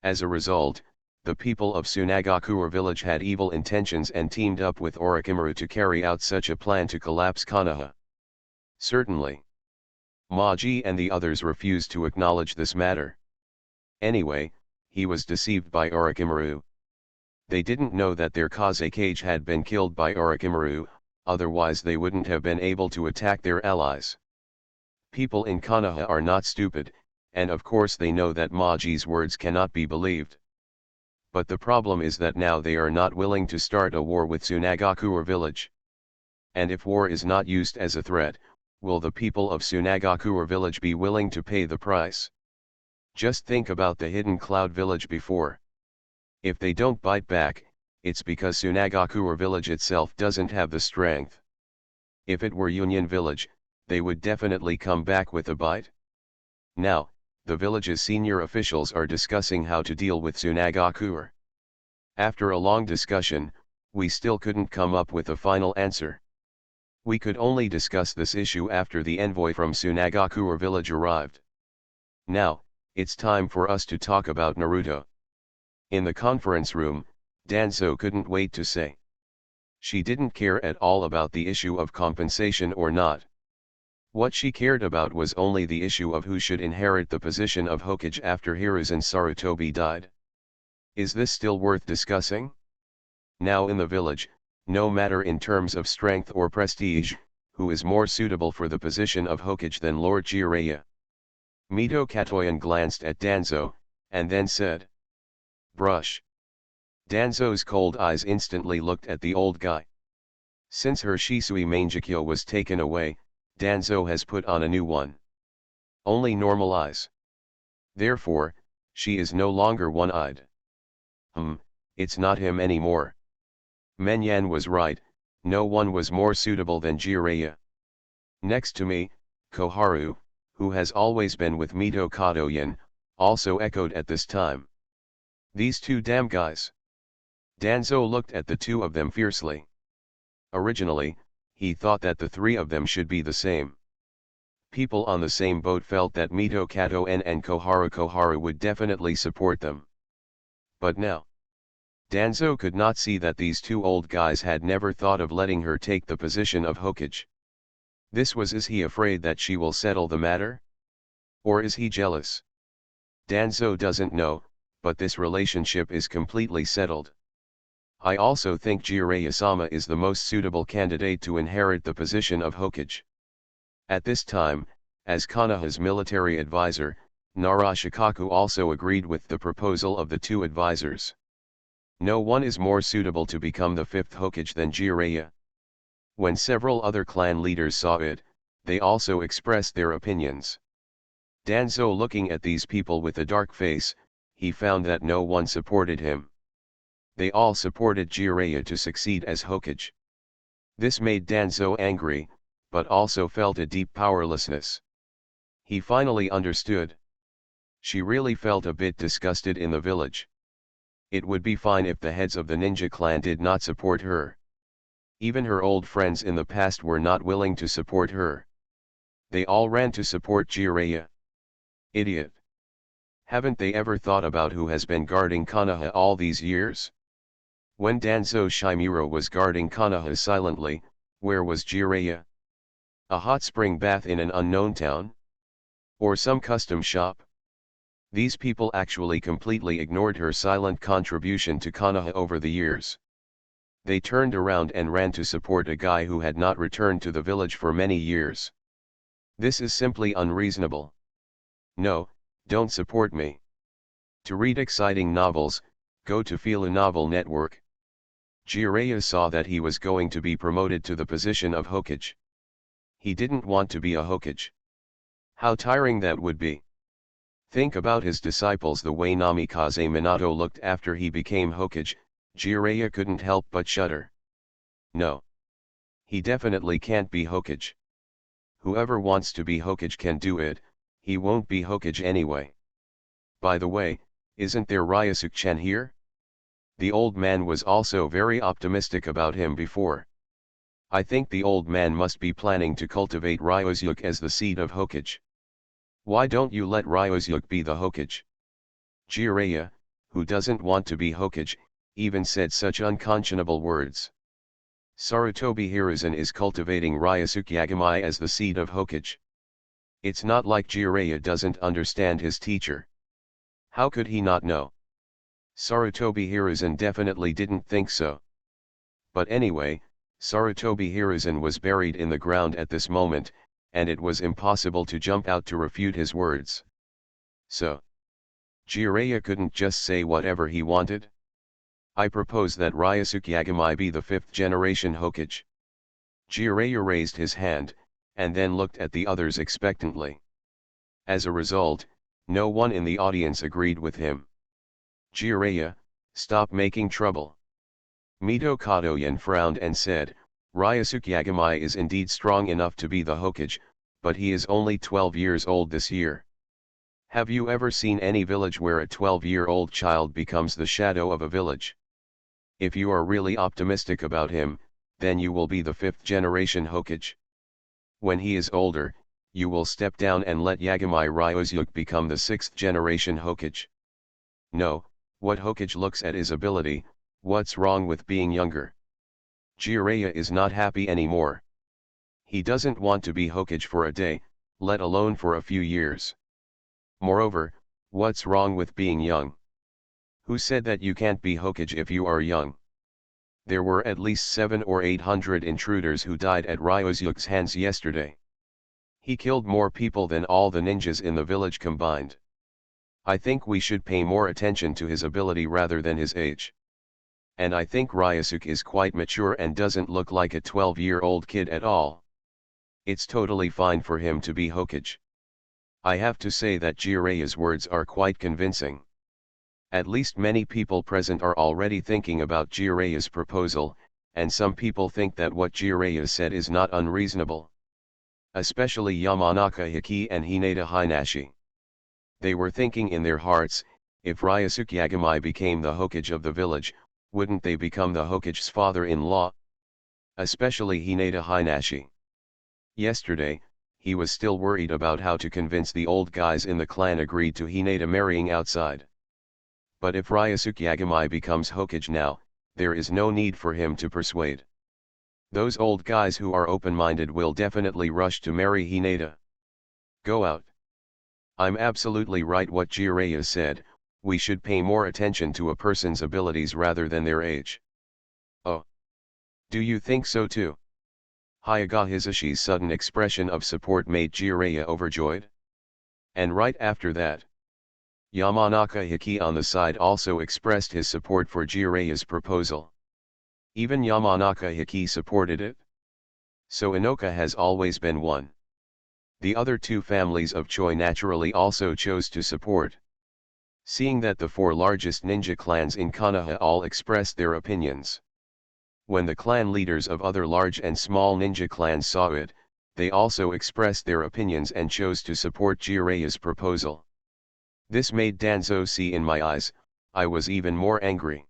As a result, the people of Tsunagakure village had evil intentions and teamed up with Orochimaru to carry out such a plan to collapse Konoha. Certainly. Maji and the others refused to acknowledge this matter. Anyway, he was deceived by Orochimaru. They didn't know that their Kazekage had been killed by Orochimaru, otherwise they wouldn't have been able to attack their allies. People in Konoha are not stupid, and of course they know that Maji's words cannot be believed. But the problem is that now they are not willing to start a war with Tsunagakure village. And if war is not used as a threat, will the people of Tsunagakure village be willing to pay the price? Just think about the hidden cloud village before. If they don't bite back, it's because Tsunagakure village itself doesn't have the strength. If it were Union village, they would definitely come back with a bite. Now, the village's senior officials are discussing how to deal with Tsunagakure. After a long discussion, we still couldn't come up with a final answer. We could only discuss this issue after the envoy from Tsunagakure village arrived. Now, it's time for us to talk about Naruto. In the conference room, Danzo couldn't wait to say. She didn't care at all about the issue of compensation or not. What she cared about was only the issue of who should inherit the position of Hokage after Hiruzen Sarutobi died. Is this still worth discussing? Now in the village, no matter in terms of strength or prestige, who is more suitable for the position of Hokage than Lord Jiraiya? Mito Katoyan glanced at Danzo, and then said, "Brush." Danzo's cold eyes instantly looked at the old guy. Since her Shisui Mangekyo was taken away, Danzo has put on a new one. Only normal eyes. Therefore, she is no longer one-eyed. It's not him anymore. Menyan was right, no one was more suitable than Jiraiya. Next to me, Koharu, who has always been with Mito Katoyan, also echoed at this time. These two damn guys. Danzo looked at the two of them fiercely. Originally, he thought that the three of them should be the same. People on the same boat felt that Mito Katoyan and Koharu would definitely support them. But now, Danzo could not see that these two old guys had never thought of letting her take the position of Hokage. Is he afraid that she will settle the matter? Or is he jealous? Danzo doesn't know, but this relationship is completely settled. I also think Jiraiya-sama is the most suitable candidate to inherit the position of Hokage. At this time, as Konoha's military advisor, Narashikaku also agreed with the proposal of the two advisors. No one is more suitable to become the fifth Hokage than Jiraiya. When several other clan leaders saw it, they also expressed their opinions. Danzo looking at these people with a dark face, he found that no one supported him. They all supported Jiraiya to succeed as Hokage. This made Danzo angry, but also felt a deep powerlessness. He finally understood. She really felt a bit disgusted in the village. It would be fine if the heads of the ninja clan did not support her. Even her old friends in the past were not willing to support her. They all ran to support Jiraiya. Idiot. Haven't they ever thought about who has been guarding Konoha all these years? When Danzo Shimura was guarding Konoha silently, where was Jiraiya? A hot spring bath in an unknown town? Or some custom shop? These people actually completely ignored her silent contribution to Konoha over the years. They turned around and ran to support a guy who had not returned to the village for many years. This is simply unreasonable. No, don't support me. To read exciting novels, go to Fila Novel Network. Jiraiya saw that he was going to be promoted to the position of Hokage. He didn't want to be a Hokage. How tiring that would be. Think about his disciples, the way Namikaze Minato looked after he became Hokage. Jiraiya couldn't help but shudder. No. He definitely can't be Hokage. Whoever wants to be Hokage can do it, he won't be Hokage anyway. By the way, isn't there Ryusuke-chan here? The old man was also very optimistic about him before. I think the old man must be planning to cultivate Ryusuke as the seed of Hokage. Why don't you let Ryusuke be the Hokage? Jiraiya, who doesn't want to be Hokage, even said such unconscionable words. Sarutobi Hiruzen is cultivating Ryusuke Yagamai as the seed of Hokage. It's not like Jiraiya doesn't understand his teacher. How could he not know? Sarutobi Hiruzen definitely didn't think so. But anyway, Sarutobi Hiruzen was buried in the ground at this moment, and it was impossible to jump out to refute his words. So, Jiraiya couldn't just say whatever he wanted? I propose that Ryusuke Yagamai be the 5th generation Hokage. Jiraiya raised his hand, and then looked at the others expectantly. As a result, no one in the audience agreed with him. Jiraiya, stop making trouble. Mito Kadoyan frowned and said, Ryusuke Yagamai is indeed strong enough to be the Hokage, but he is only 12 years old this year. Have you ever seen any village where a 12-year-old child becomes the shadow of a village? If you are really optimistic about him, then you will be the 5th generation Hokage. When he is older, you will step down and let Yagamai Ryusuke become the 6th generation Hokage. No, what Hokage looks at is ability. What's wrong with being younger? Jiraiya is not happy anymore. He doesn't want to be Hokage for a day, let alone for a few years. Moreover, what's wrong with being young? Who said that you can't be Hokage if you are young? There were at least 700 or 800 intruders who died at Ryusuke's hands yesterday. He killed more people than all the ninjas in the village combined. I think we should pay more attention to his ability rather than his age. And I think Ryusuke is quite mature and doesn't look like a 12-year-old kid at all. It's totally fine for him to be Hokage. I have to say that Jiraiya's words are quite convincing. At least many people present are already thinking about Jiraiya's proposal, and some people think that what Jiraiya said is not unreasonable. Especially Yamanaka Hiki and Hinata Hinashi. They were thinking in their hearts, if Ryusuke Yagamai became the Hokage of the village, wouldn't they become the Hokage's father-in-law? Especially Hinata Hinashi. Yesterday, he was still worried about how to convince the old guys in the clan agreed to Hinata marrying outside. But if Ryusuke Yagamai becomes Hokage now, there is no need for him to persuade. Those old guys who are open-minded will definitely rush to marry Hinata. Go out. I'm absolutely right what Jiraiya said, we should pay more attention to a person's abilities rather than their age. Oh. Do you think so too? Hyuga Hisashi's sudden expression of support made Jiraiya overjoyed. And right after that, Yamanaka Hiki on the side also expressed his support for Jiraiya's proposal. Even Yamanaka Hiki supported it. So Inoka has always been one. The other two families of Choi naturally also chose to support. Seeing that the 4 largest ninja clans in Konoha all expressed their opinions. When the clan leaders of other large and small ninja clans saw it, they also expressed their opinions and chose to support Jiraiya's proposal. This made Danzo see in my eyes, I was even more angry.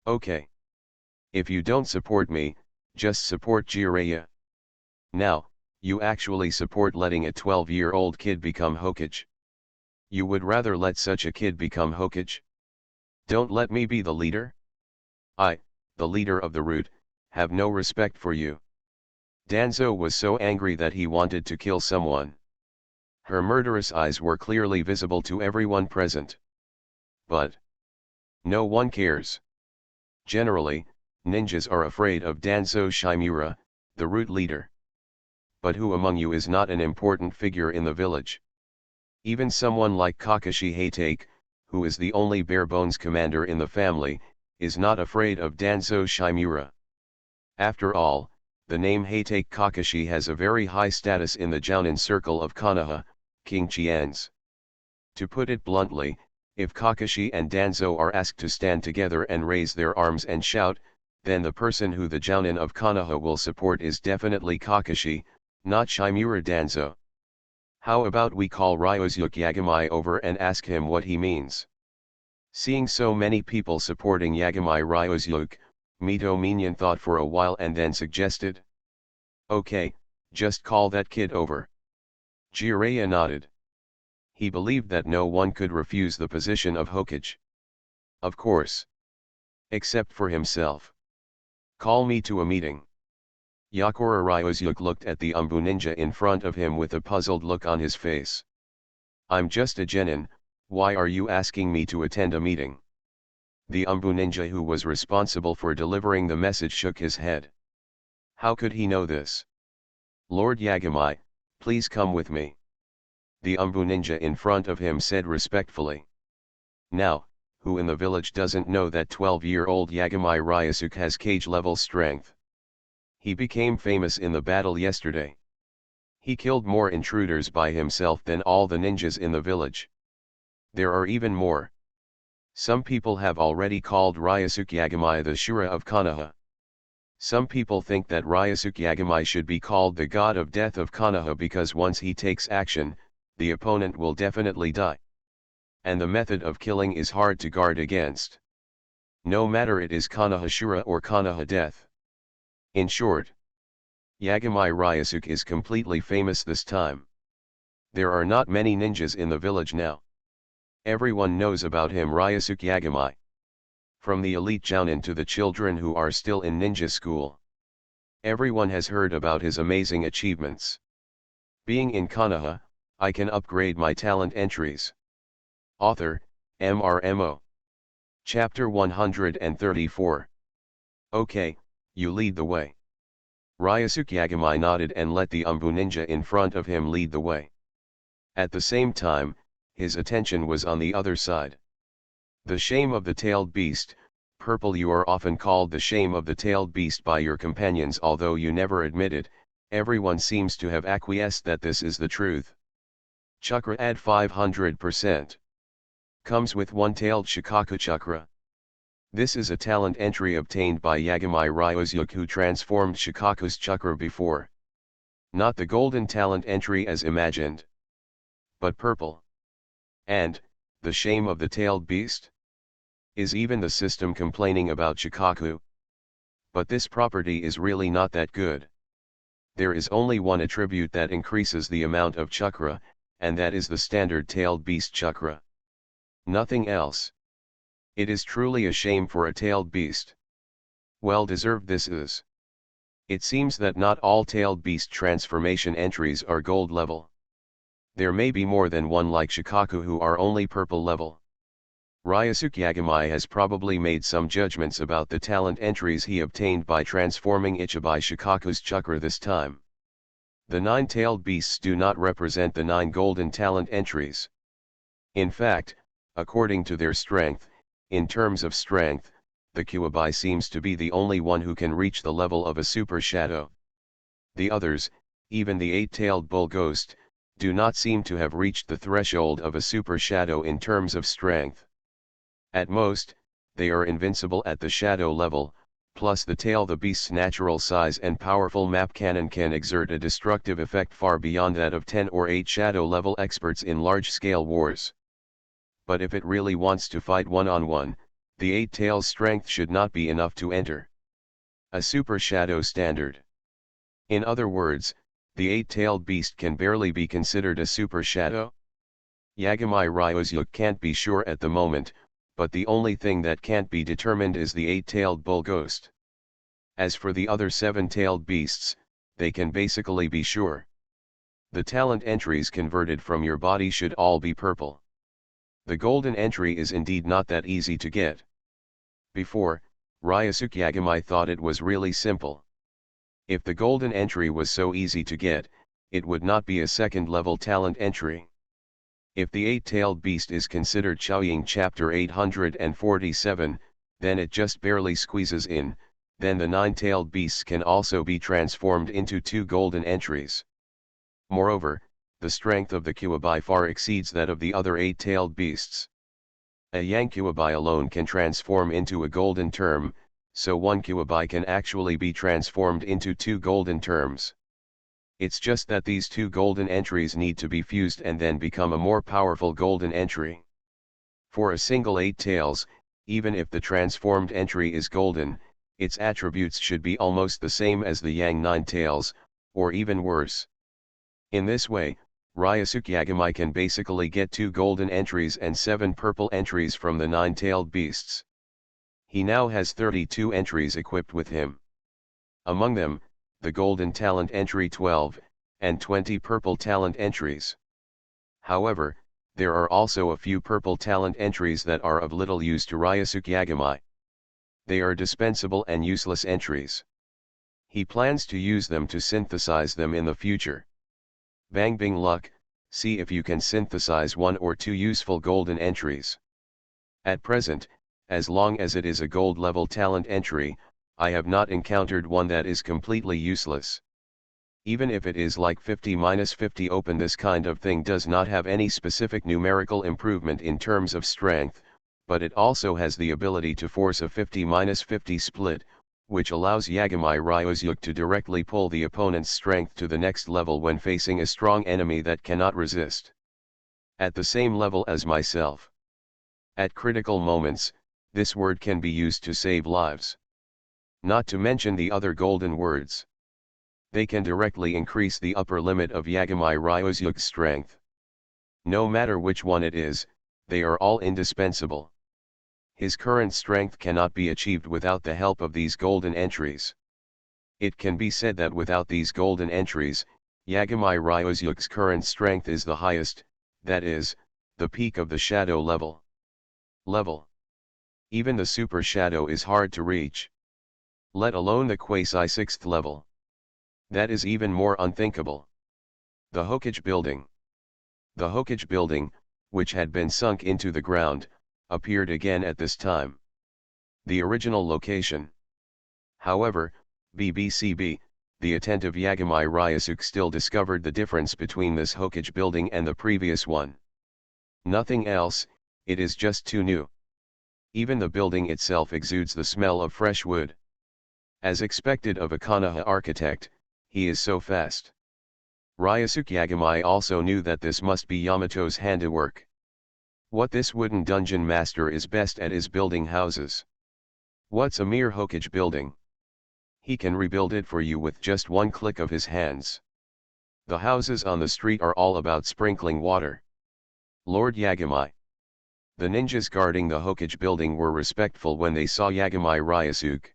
Okay. If you don't support me, just support Jiraiya. Now, you actually support letting a 12-year-old kid become Hokage. You would rather let such a kid become Hokage? Don't let me be the leader? I, the leader of the root, have no respect for you. Danzo was so angry that he wanted to kill someone. Her murderous eyes were clearly visible to everyone present. But no one cares. Generally, ninjas are afraid of Danzo Shimura, the root leader. But who among you is not an important figure in the village? Even someone like Kakashi Hatake, who is the only bare-bones commander in the family, is not afraid of Danzo Shimura. After all, the name Hatake Kakashi has a very high status in the Jounin circle of Konoha, King Qian's. To put it bluntly, if Kakashi and Danzo are asked to stand together and raise their arms and shout, then the person who the Jounin of Konoha will support is definitely Kakashi, not Shimura Danzo. How about we call Ryusuke Yagamai over and ask him what he means? Seeing so many people supporting Yagamai Ryusuke, Mito Minion thought for a while and then suggested. Okay, just call that kid over. Jiraiya nodded. He believed that no one could refuse the position of Hokage. Of course. Except for himself. Call me to a meeting. Yakura Ryusuke looked at the Umbu ninja in front of him with a puzzled look on his face. I'm just a genin, why are you asking me to attend a meeting? The Umbu ninja who was responsible for delivering the message shook his head. How could he know this? Lord Yagamai, please come with me. The Umbu ninja in front of him said respectfully. Now, who in the village doesn't know that 12-year-old Yagami Ryusuke has cage-level strength? He became famous in the battle yesterday. He killed more intruders by himself than all the ninjas in the village. There are even more. Some people have already called Ryusuke Yagami the Shura of Konoha. Some people think that Ryusuke Yagami should be called the god of death of Konoha because once he takes action, the opponent will definitely die. And the method of killing is hard to guard against. No matter it is Konoha Shura or Konoha death. In short, Yagami Ryusuke is completely famous this time. There are not many ninjas in the village now. Everyone knows about him, Ryusuke Yagami. From the elite jounin to the children who are still in ninja school. Everyone has heard about his amazing achievements. Being in Konoha, I can upgrade my talent entries. Author, MRMO. Chapter 134. Okay, you lead the way. Ryusuke Yagami nodded and let the Umbu ninja in front of him lead the way. At the same time, his attention was on the other side. The shame of the tailed beast, purple. You are often called the shame of the tailed beast by your companions, although you never admit it. Everyone seems to have acquiesced that this is the truth. Chakra add 500%. Comes with one-tailed Shikaku chakra. This is a talent entry obtained by Yagami Ryusuke, who transformed Shikaku's chakra before. Not the golden talent entry as imagined, but purple. And, the shame of the tailed beast? Is even the system complaining about Shikaku? But this property is really not that good. There is only one attribute that increases the amount of chakra, and that is the standard tailed beast chakra. Nothing else. It is truly a shame for a tailed beast. Well deserved this is. It seems that not all tailed beast transformation entries are gold level. There may be more than one like Shikaku who are only purple level. Ryusuke Yagami has probably made some judgments about the talent entries he obtained by transforming Ichibai Shikaku's chakra this time. The 9-tailed beasts do not represent the 9 golden talent entries. In fact, according to their strength, in terms of strength, the Kyuubi seems to be the only one who can reach the level of a super shadow. The others, even the 8-tailed bull ghost, do not seem to have reached the threshold of a super shadow in terms of strength. At most, they are invincible at the shadow level, plus the tail. The beast's natural size and powerful map cannon can exert a destructive effect far beyond that of 10 or 8 shadow level experts in large-scale wars. But if it really wants to fight one-on-one, the 8 tails' strength should not be enough to enter a super shadow standard. In other words, the 8-tailed beast can barely be considered a super shadow. Yagami Ryusuke can't be sure at the moment, but the only thing that can't be determined is the 8-tailed bull ghost. As for the other 7-tailed beasts, they can basically be sure. The talent entries converted from your body should all be purple. The golden entry is indeed not that easy to get. Before, Ryusuke Yagami thought it was really simple. If the golden entry was so easy to get, it would not be a second-level talent entry. If the 8-tailed beast is considered Chaoying chapter 847, then it just barely squeezes in. Then the 9-tailed beasts can also be transformed into 2 golden entries. Moreover, the strength of the Kyuubi far exceeds that of the other 8-tailed beasts. A Yang Kyuubi alone can transform into a golden term, so one Kyuubi can actually be transformed into 2 golden terms. It's just that these 2 golden entries need to be fused and then become a more powerful golden entry. For a single 8 tails, even if the transformed entry is golden, its attributes should be almost the same as the Yang 9 tails, or even worse. In this way, Ryusuke Yagami can basically get 2 golden entries and 7 purple entries from the 9-tailed beasts. He now has 32 entries equipped with him. Among them, the golden talent entry 12, and 20 purple talent entries. However, there are also a few purple talent entries that are of little use to Ryusuke Yagami. They are dispensable and useless entries. He plans to use them to synthesize them in the future. Bang Bing Luck, See if you can synthesize one or two useful golden entries. At present, as long as it is a gold level talent entry, I have not encountered one that is completely useless. Even if it is like 50-50 open, this kind of thing does not have any specific numerical improvement in terms of strength, but it also has the ability to force a 50-50 split, which allows Yagami Ryuzyuk to directly pull the opponent's strength to the next level when facing a strong enemy that cannot resist. At the same level as myself. At critical moments, this word can be used to save lives. Not to mention the other golden words. They can directly increase the upper limit of Yagami Ryuzyuk's strength. No matter which one it is, they are all indispensable. His current strength cannot be achieved without the help of these golden entries. It can be said that without these golden entries, Yagami Ryuzyuk's current strength is the highest, that is, the peak of the shadow level. Even the super shadow is hard to reach. Let alone the quasi 6th level. That is even more unthinkable. The Hokage building. The Hokage building, which had been sunk into the ground, appeared again at this time. The original location. However, BBCB, the attentive Yagami Ryuzyuk still discovered the difference between this Hokage building and the previous one. Nothing else, it is just too new. Even the building itself exudes the smell of fresh wood. As expected of a Konoha architect, he is so fast. Ryuzyuk Yagami also knew that this must be Yamato's handiwork. What this wooden dungeon master is best at is building houses. What's a mere Hokage building? He can rebuild it for you with just one click of his hands. The houses on the street are all about sprinkling water. Lord Yagami. The ninjas guarding the Hokage building were respectful when they saw Yagami Ryuzyuk.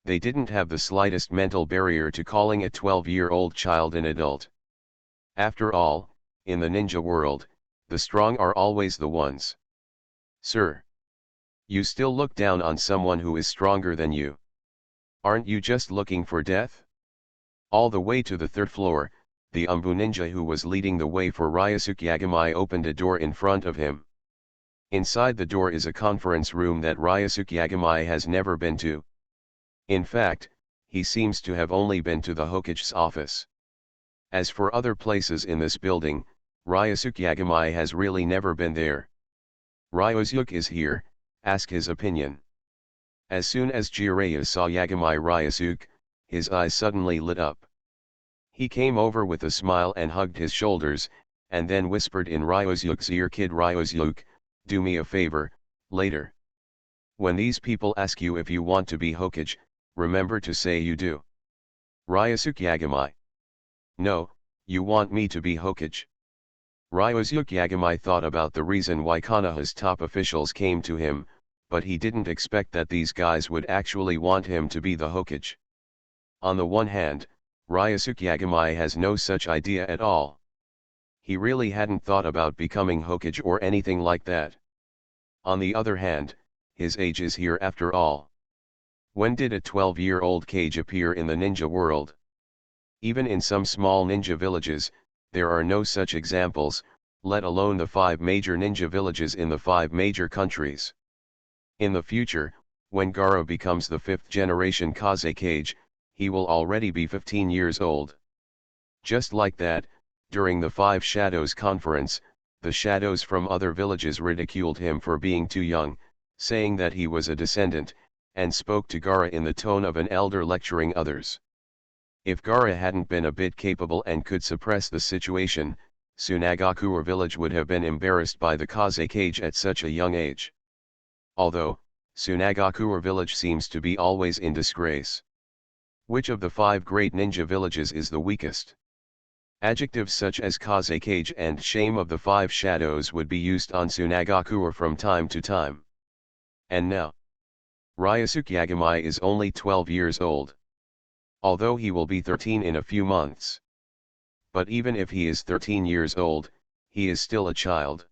They didn't have the slightest mental barrier to calling a 12-year-old child an adult. After all, in the ninja world, the strong are always the ones. Sir. You still look down on someone who is stronger than you. Aren't you just looking for death? All the way to the 3rd floor, the Umbu ninja who was leading the way for Ryuzyuk Yagami opened a door in front of him. Inside the door is a conference room that Ryuzyuk Yagami has never been to. In fact, he seems to have only been to the Hokage's office. As for other places in this building, Ryuzyuk Yagami has really never been there. Ryuzyuk is here, ask his opinion. As soon as Jiraiya saw Yagami Ryuzyuk, his eyes suddenly lit up. He came over with a smile and hugged his shoulders, and then whispered in Ryuzyuk's ear, "Kid Ryuzyuk, do me a favor, later. When these people ask you if you want to be Hokage, remember to say you do." Ryuzyuk Yagami. No, you want me to be Hokage. Ryuzyuk Yagami thought about the reason why Konoha's top officials came to him, but he didn't expect that these guys would actually want him to be the Hokage. On the one hand, Ryuzyuk Yagami has no such idea at all. He really hadn't thought about becoming Hokage or anything like that. On the other hand, his age is here after all. When did a 12-year-old Kage appear in the ninja world? Even in some small ninja villages, there are no such examples, let alone the 5 major ninja villages in the 5 major countries. In the future, when Gaara becomes the 5th generation Kazekage, he will already be 15 years old. Just like that, during the 5 Shadows conference, the shadows from other villages ridiculed him for being too young, saying that he was a descendant, and spoke to Gaara in the tone of an elder lecturing others. If Gaara hadn't been a bit capable and could suppress the situation, Tsunagakura village would have been embarrassed by the Kazekage at such a young age. Although, Tsunagakura village seems to be always in disgrace. Which of the 5 great ninja villages is the weakest? Adjectives such as Kazekage and shame of the 5 shadows would be used on Tsunagakura from time to time. And now, Ryuzyuk Yagami is only 12 years old. Although he will be 13 in a few months. But even if he is 13 years old, he is still a child.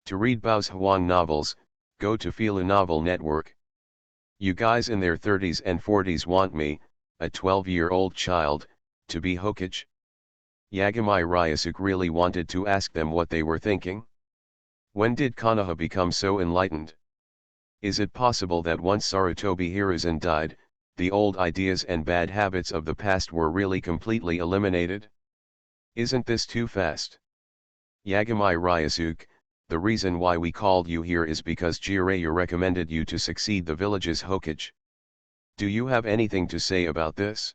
To read Bao's Huang novels, go to Fila Novel Network. You guys in their 30s and 40s want me, a 12-year-old child, to be Hokage? Yagami Ryusuke really wanted to ask them what they were thinking. When did Konoha become so enlightened? Is it possible that once Sarutobi Hiruzen died, the old ideas and bad habits of the past were really completely eliminated? Isn't this too fast? Yagami Ryusuke, the reason why we called you here is because Jiraiya recommended you to succeed the village's Hokage. Do you have anything to say about this?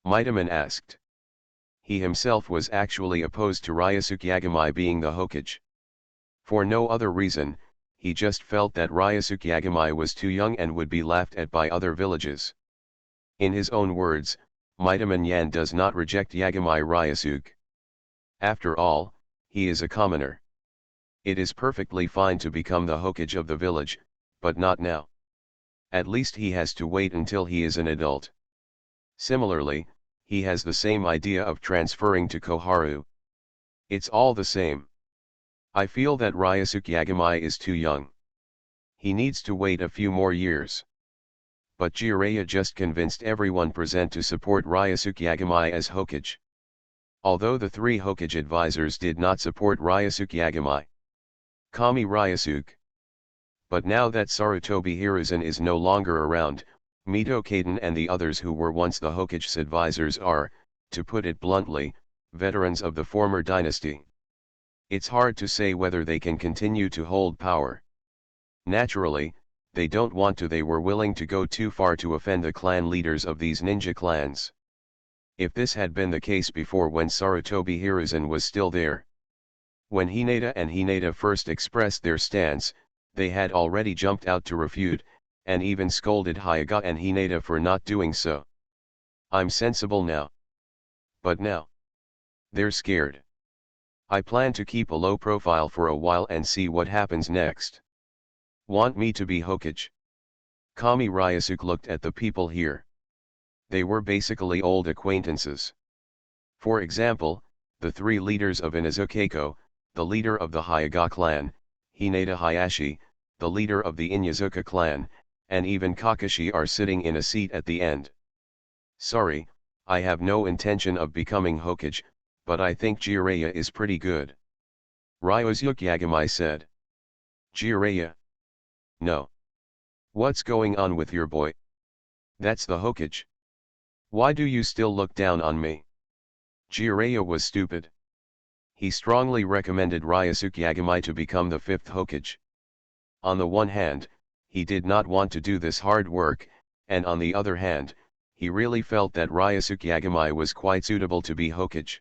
Midaman asked. He himself was actually opposed to Ryusuke Yagami being the Hokage. For no other reason, he just felt that Ryusuke Yagami was too young and would be laughed at by other villages. In his own words, Midaman Yan does not reject Yagami Ryusuke. After all, he is a commoner. It is perfectly fine to become the Hokage of the village, but not now. At least he has to wait until he is an adult. Similarly, he has the same idea of transferring to Koharu. It's all the same. I feel that Ryusuke Yagami is too young. He needs to wait a few more years. But Jiraiya just convinced everyone present to support Ryusuke Yagami as Hokage. Although the three Hokage advisors did not support Ryusuke Yagami. Kami Ryusuke. But now that Sarutobi Hiruzen is no longer around, Mito Kaden and the others who were once the Hokage's advisors are, to put it bluntly, veterans of the former dynasty. It's hard to say whether they can continue to hold power. Naturally, they don't want to. They were willing to go too far to offend the clan leaders of these ninja clans. If this had been the case before when Sarutobi Hiruzen was still there. When Hinata and Hinata first expressed their stance, they had already jumped out to refute, and even scolded Hyuga and Hinata for not doing so. I'm sensible now. But now, they're scared. I plan to keep a low profile for a while and see what happens next. Want me to be Hokage? Kami Ryusuke looked at the people here. They were basically old acquaintances. For example, the three leaders of Inazukeiko, the leader of the Hyuga clan, Hinata Hayashi, the leader of the Inyazuka clan, and even Kakashi are sitting in a seat at the end. Sorry, I have no intention of becoming Hokage, but I think Jiraiya is pretty good. Ryusuke Yagami said. Jiraiya? No. What's going on with your boy? That's the Hokage. Why do you still look down on me? Jiraiya was stupid. He strongly recommended Ryusuke Yagami to become the fifth Hokage. On the one hand, he did not want to do this hard work, and on the other hand, he really felt that Ryusuke Yagami was quite suitable to be Hokage.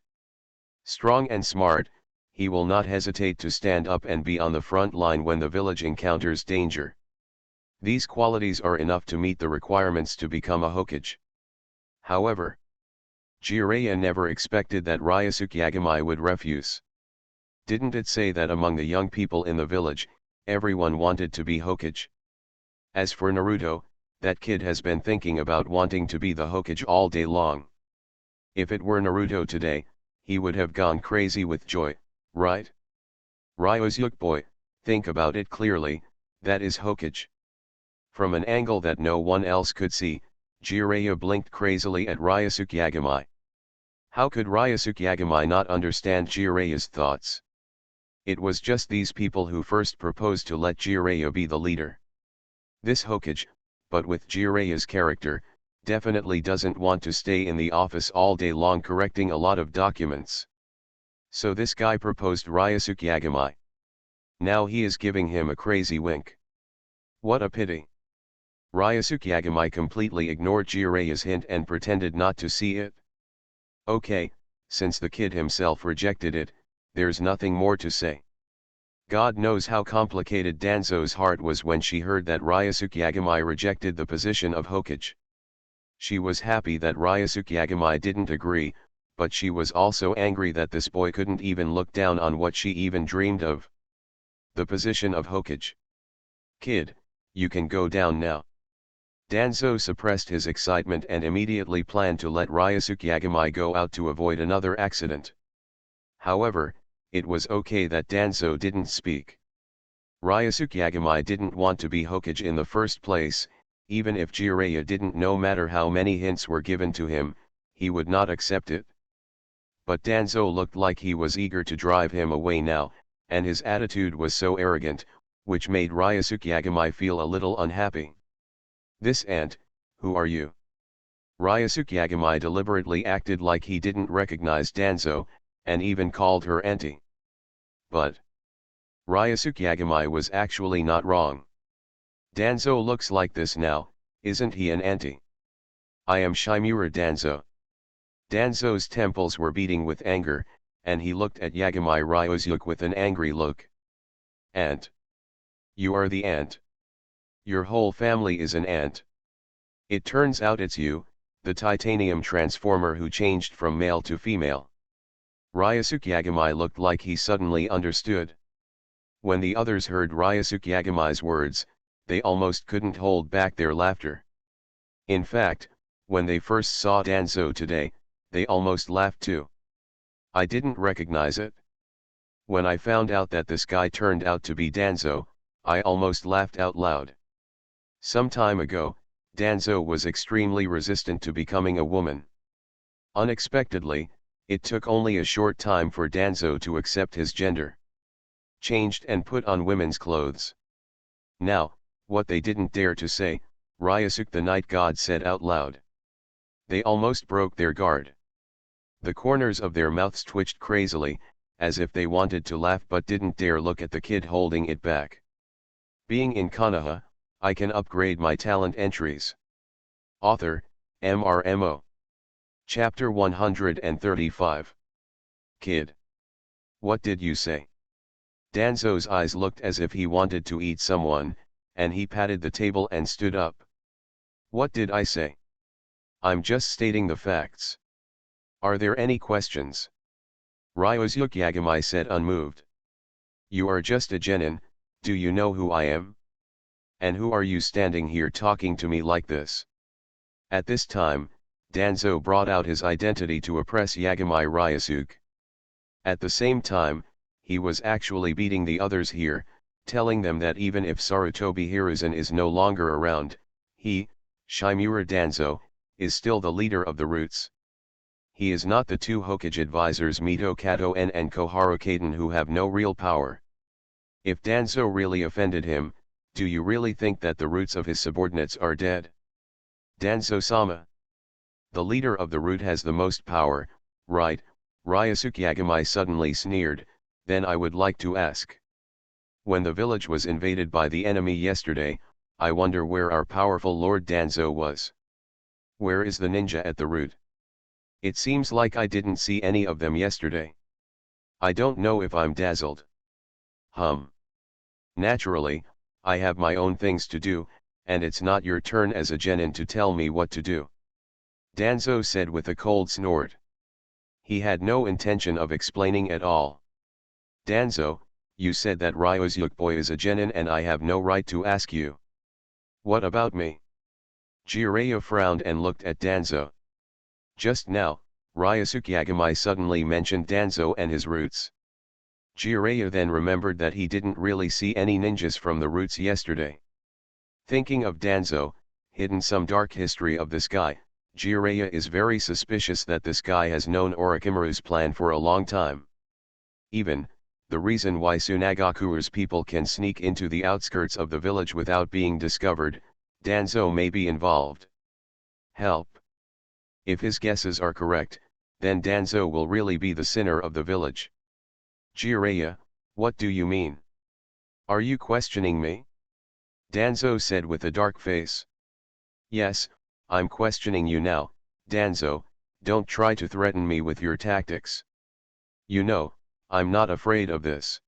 Strong and smart, he will not hesitate to stand up and be on the front line when the village encounters danger. These qualities are enough to meet the requirements to become a Hokage. However, Jiraiya never expected that Ryusuke Yagami would refuse. Didn't it say that among the young people in the village, everyone wanted to be Hokage? As for Naruto, that kid has been thinking about wanting to be the Hokage all day long. If it were Naruto today, he would have gone crazy with joy, right? Ryusuke boy, think about it clearly, that is Hokage. From an angle that no one else could see, Jiraiya blinked crazily at Ryusuke Yagami. How could Ryusuke Yagami not understand Jiraiya's thoughts? It was just these people who first proposed to let Jiraiya be the leader. This Hokage, but with Jiraiya's character, definitely doesn't want to stay in the office all day long correcting a lot of documents. So this guy proposed Ryusuke Yagami. Now he is giving him a crazy wink. What a pity. Ryusuke Yagami completely ignored Jiraiya's hint and pretended not to see it. Okay, since the kid himself rejected it, there's nothing more to say. God knows how complicated Danzo's heart was when she heard that Ryusuke Yagami rejected the position of Hokage. She was happy that Ryusuke Yagami didn't agree, but she was also angry that this boy couldn't even look down on what she even dreamed of. The position of Hokage. Kid, you can go down now. Danzo suppressed his excitement and immediately planned to let Ryusuke Yagami go out to avoid another accident. However, it was okay that Danzo didn't speak. Ryusuke Yagami didn't want to be Hokage in the first place, even if Jiraiya didn't. No matter how many hints were given to him, he would not accept it. But Danzo looked like he was eager to drive him away now, and his attitude was so arrogant, which made Ryusuke Yagamai feel a little unhappy. "This aunt, who are you?" Ryusuke Yagamai deliberately acted like he didn't recognize Danzo, and even called her auntie. But Ryusuke Yagamai was actually not wrong. Danzo looks like this now, isn't he an auntie? "I am Shimura Danzo." Danzo's temples were beating with anger, and he looked at Yagamai Ryusuke with an angry look. "Aunt? You are the aunt? Your whole family is an aunt? It turns out it's you, the titanium transformer who changed from male to female." Ryusuke Yagamai looked like he suddenly understood. When the others heard Ryusuke Yagamai's words, they almost couldn't hold back their laughter. In fact, when they first saw Danzo today, they almost laughed too. "I didn't recognize it. When I found out that this guy turned out to be Danzo, I almost laughed out loud. Some time ago, Danzo was extremely resistant to becoming a woman. Unexpectedly, it took only a short time for Danzo to accept his gender. Changed and put on women's clothes. Now, what they didn't dare to say, Ryusuke the night god said out loud. They almost broke their guard. The corners of their mouths twitched crazily, as if they wanted to laugh but didn't dare look at the kid holding it back. Being in Konoha, I can upgrade my talent entries. Author, MRMO. Chapter 135. Kid. What did you say? Danzo's eyes looked as if he wanted to eat someone, and he patted the table and stood up. What did I say? I'm just stating the facts. Are there any questions? Ryusuke Yagamai said unmoved. You are just a genin, do you know who I am? And who are you standing here talking to me like this? At this time, Danzo brought out his identity to oppress Yagamai Ryusuke. At the same time, he was actually beating the others here, telling them that even if Sarutobi Hiruzen is no longer around, he, Shimura Danzo, is still the leader of the Roots. He is not the two Hokage advisors Mito Kato-en and Koharu Kaden who have no real power. If Danzo really offended him, do you really think that the Roots of his subordinates are dead? Danzo-sama. The leader of the Root has the most power, right? Ryusuke Yagamai suddenly sneered. Then I would like to ask. When the village was invaded by the enemy yesterday, I wonder where our powerful Lord Danzo was. Where is the ninja at the Root? It seems like I didn't see any of them yesterday. I don't know if I'm dazzled. Naturally, I have my own things to do, and it's not your turn as a genin to tell me what to do. Danzo said with a cold snort. He had no intention of explaining at all. Danzo, you said that Ryusuke boy is a genin and I have no right to ask you. What about me? Jiraiya frowned and looked at Danzo. Just now, Ryusuke Yagamai suddenly mentioned Danzo and his roots. Jiraiya then remembered that he didn't really see any ninjas from the Roots yesterday. Thinking of Danzo, hidden some dark history of this guy, Jiraiya is very suspicious that this guy has known Orochimaru's plan for a long time. Even, the reason why Tsunagakuru's people can sneak into the outskirts of the village without being discovered, Danzo may be involved. Help. If his guesses are correct, then Danzo will really be the sinner of the village. Jiraiya, what do you mean? Are you questioning me? Danzo said with a dark face. Yes, I'm questioning you now, Danzo, don't try to threaten me with your tactics. You know, I'm not afraid of this.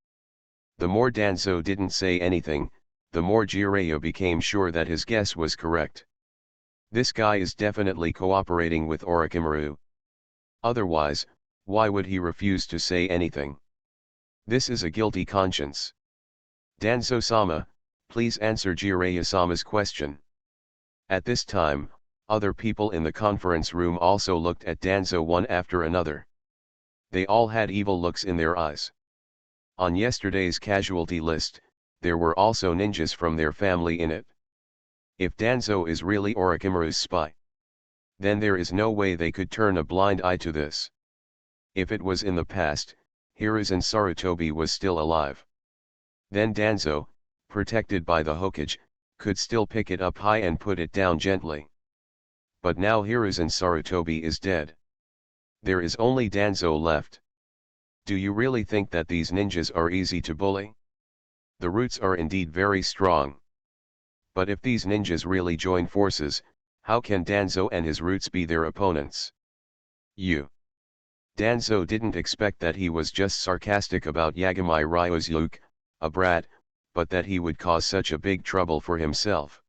The more Danzo didn't say anything, the more Jiraiya became sure that his guess was correct. This guy is definitely cooperating with Orochimaru. Otherwise, why would he refuse to say anything? This is a guilty conscience. Danzo-sama, please answer Jiraiya-sama's question. At this time, other people in the conference room also looked at Danzo one after another. They all had evil looks in their eyes. On yesterday's casualty list, there were also ninjas from their family in it. If Danzo is really Orochimaru's spy, then there is no way they could turn a blind eye to this. If it was in the past, Hiruzen Sarutobi was still alive. Then Danzo, protected by the Hokage, could still pick it up high and put it down gently. But now Hiruzen Sarutobi is dead. There is only Danzo left. Do you really think that these ninjas are easy to bully? The roots are indeed very strong. But if these ninjas really join forces, how can Danzo and his roots be their opponents? Danzo didn't expect that he was just sarcastic about Yagami Ryuzuke, a brat, but that he would cause such a big trouble for himself.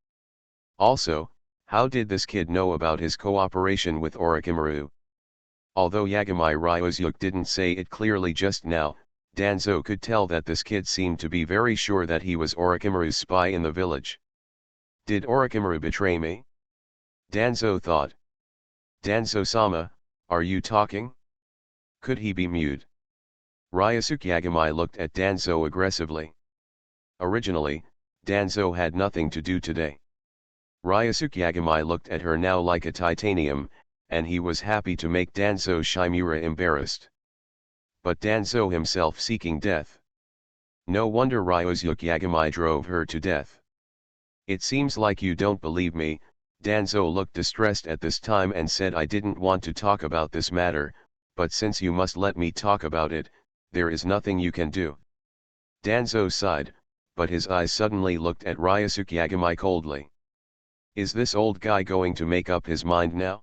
Also, how did this kid know about his cooperation with Orochimaru? Although Yagami Ryuzuke didn't say it clearly just now, Danzo could tell that this kid seemed to be very sure that he was Orochimaru's spy in the village. Did Orochimaru betray me? Danzo thought. Danzo-sama, are you talking? Could he be mute? Ryusuke Yagami looked at Danzo aggressively. Originally, Danzo had nothing to do today. Ryusuke Yagami looked at her now like a titanium, and he was happy to make Danzo Shimura embarrassed. But Danzo himself seeking death. No wonder Ryusuke Yagami drove her to death. It seems like you don't believe me. Danzo looked distressed at this time and said, I didn't want to talk about this matter, but since you must let me talk about it, there is nothing you can do. Danzo sighed, but his eyes suddenly looked at Ryusuke Yagami coldly. Is this old guy going to make up his mind now?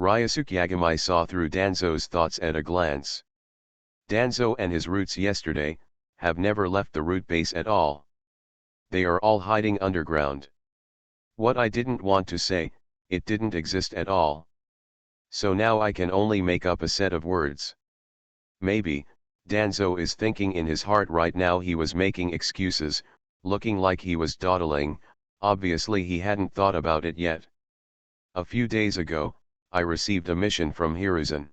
Ryusuke Yagami saw through Danzo's thoughts at a glance. Danzo and his roots yesterday have never left the root base at all. They are all hiding underground. What I didn't want to say, it didn't exist at all. So now I can only make up a set of words. Maybe, Danzo is thinking in his heart right now he was making excuses, looking like he was dawdling, obviously he hadn't thought about it yet. A few days ago, I received a mission from Hiruzen.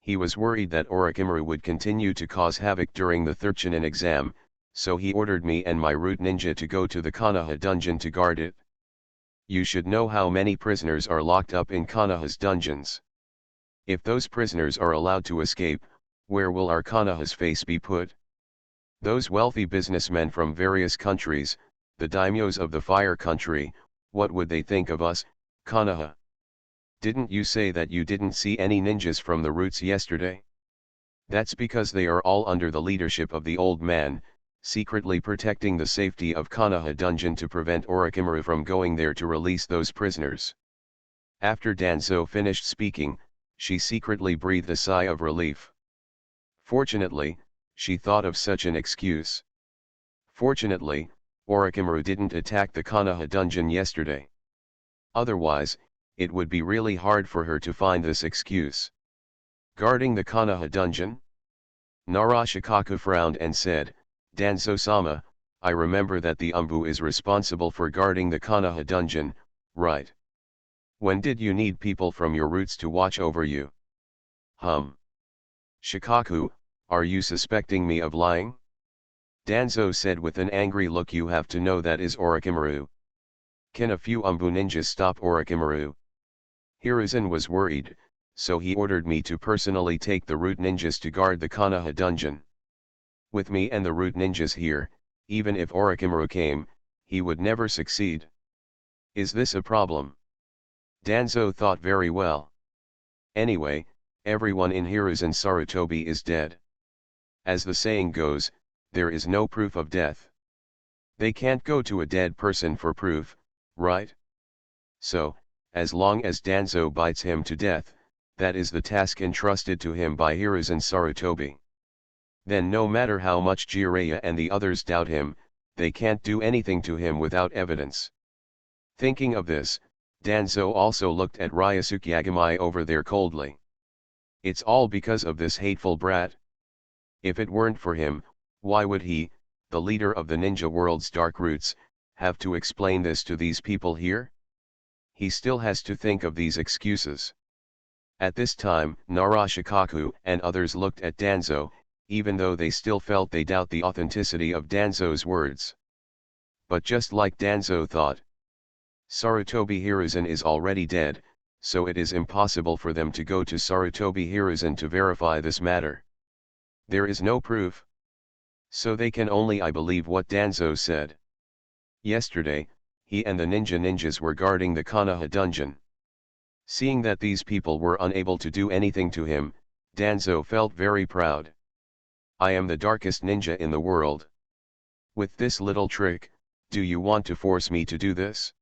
He was worried that Orochimaru would continue to cause havoc during the 3rd Chunin exam, so he ordered me and my root ninja to go to the Konoha dungeon to guard it. You should know how many prisoners are locked up in Konoha's dungeons. If those prisoners are allowed to escape, where will our Konoha's face be put? Those wealthy businessmen from various countries, the daimyos of the Fire Country, what would they think of us, Konoha? Didn't you say that you didn't see any ninjas from the roots yesterday? That's because they are all under the leadership of the old man, secretly protecting the safety of Konoha dungeon to prevent Orochimaru from going there to release those prisoners. After Danzo finished speaking, she secretly breathed a sigh of relief. Fortunately, she thought of such an excuse. Fortunately, Orochimaru didn't attack the Konoha dungeon yesterday. Otherwise, it would be really hard for her to find this excuse. Guarding the Konoha dungeon? Narashikaku frowned and said, Danzo-sama, I remember that the Umbu is responsible for guarding the Konoha dungeon, right? When did you need people from your roots to watch over you? Shikaku, are you suspecting me of lying? Danzo said with an angry look, you have to know that is Orochimaru. Can a few Umbu ninjas stop Orochimaru? Hiruzen was worried, so he ordered me to personally take the root ninjas to guard the Konoha dungeon. With me and the root ninjas here, even if Orochimaru came, he would never succeed. Is this a problem? Danzo thought very well. Anyway, everyone in Hiruzen Sarutobi is dead. As the saying goes, there is no proof of death. They can't go to a dead person for proof, right? So, as long as Danzo bites him to death, that is the task entrusted to him by Hiruzen Sarutobi. Then no matter how much Jiraiya and the others doubt him, they can't do anything to him without evidence. Thinking of this, Danzo also looked at Ryusuke Yagami over there coldly. It's all because of this hateful brat. If it weren't for him, why would he, the leader of the ninja world's dark roots, have to explain this to these people here? He still has to think of these excuses. At this time, Narashikaku and others looked at Danzo, even though they still felt they doubt the authenticity of Danzo's words. But just like Danzo thought, Sarutobi Hiruzen is already dead, so it is impossible for them to go to Sarutobi Hiruzen to verify this matter. There is no proof. So they can only I believe what Danzo said. Yesterday, he and the ninjas were guarding the Konoha dungeon. Seeing that these people were unable to do anything to him, Danzo felt very proud. I am the darkest ninja in the world. With this little trick, do you want to force me to do this?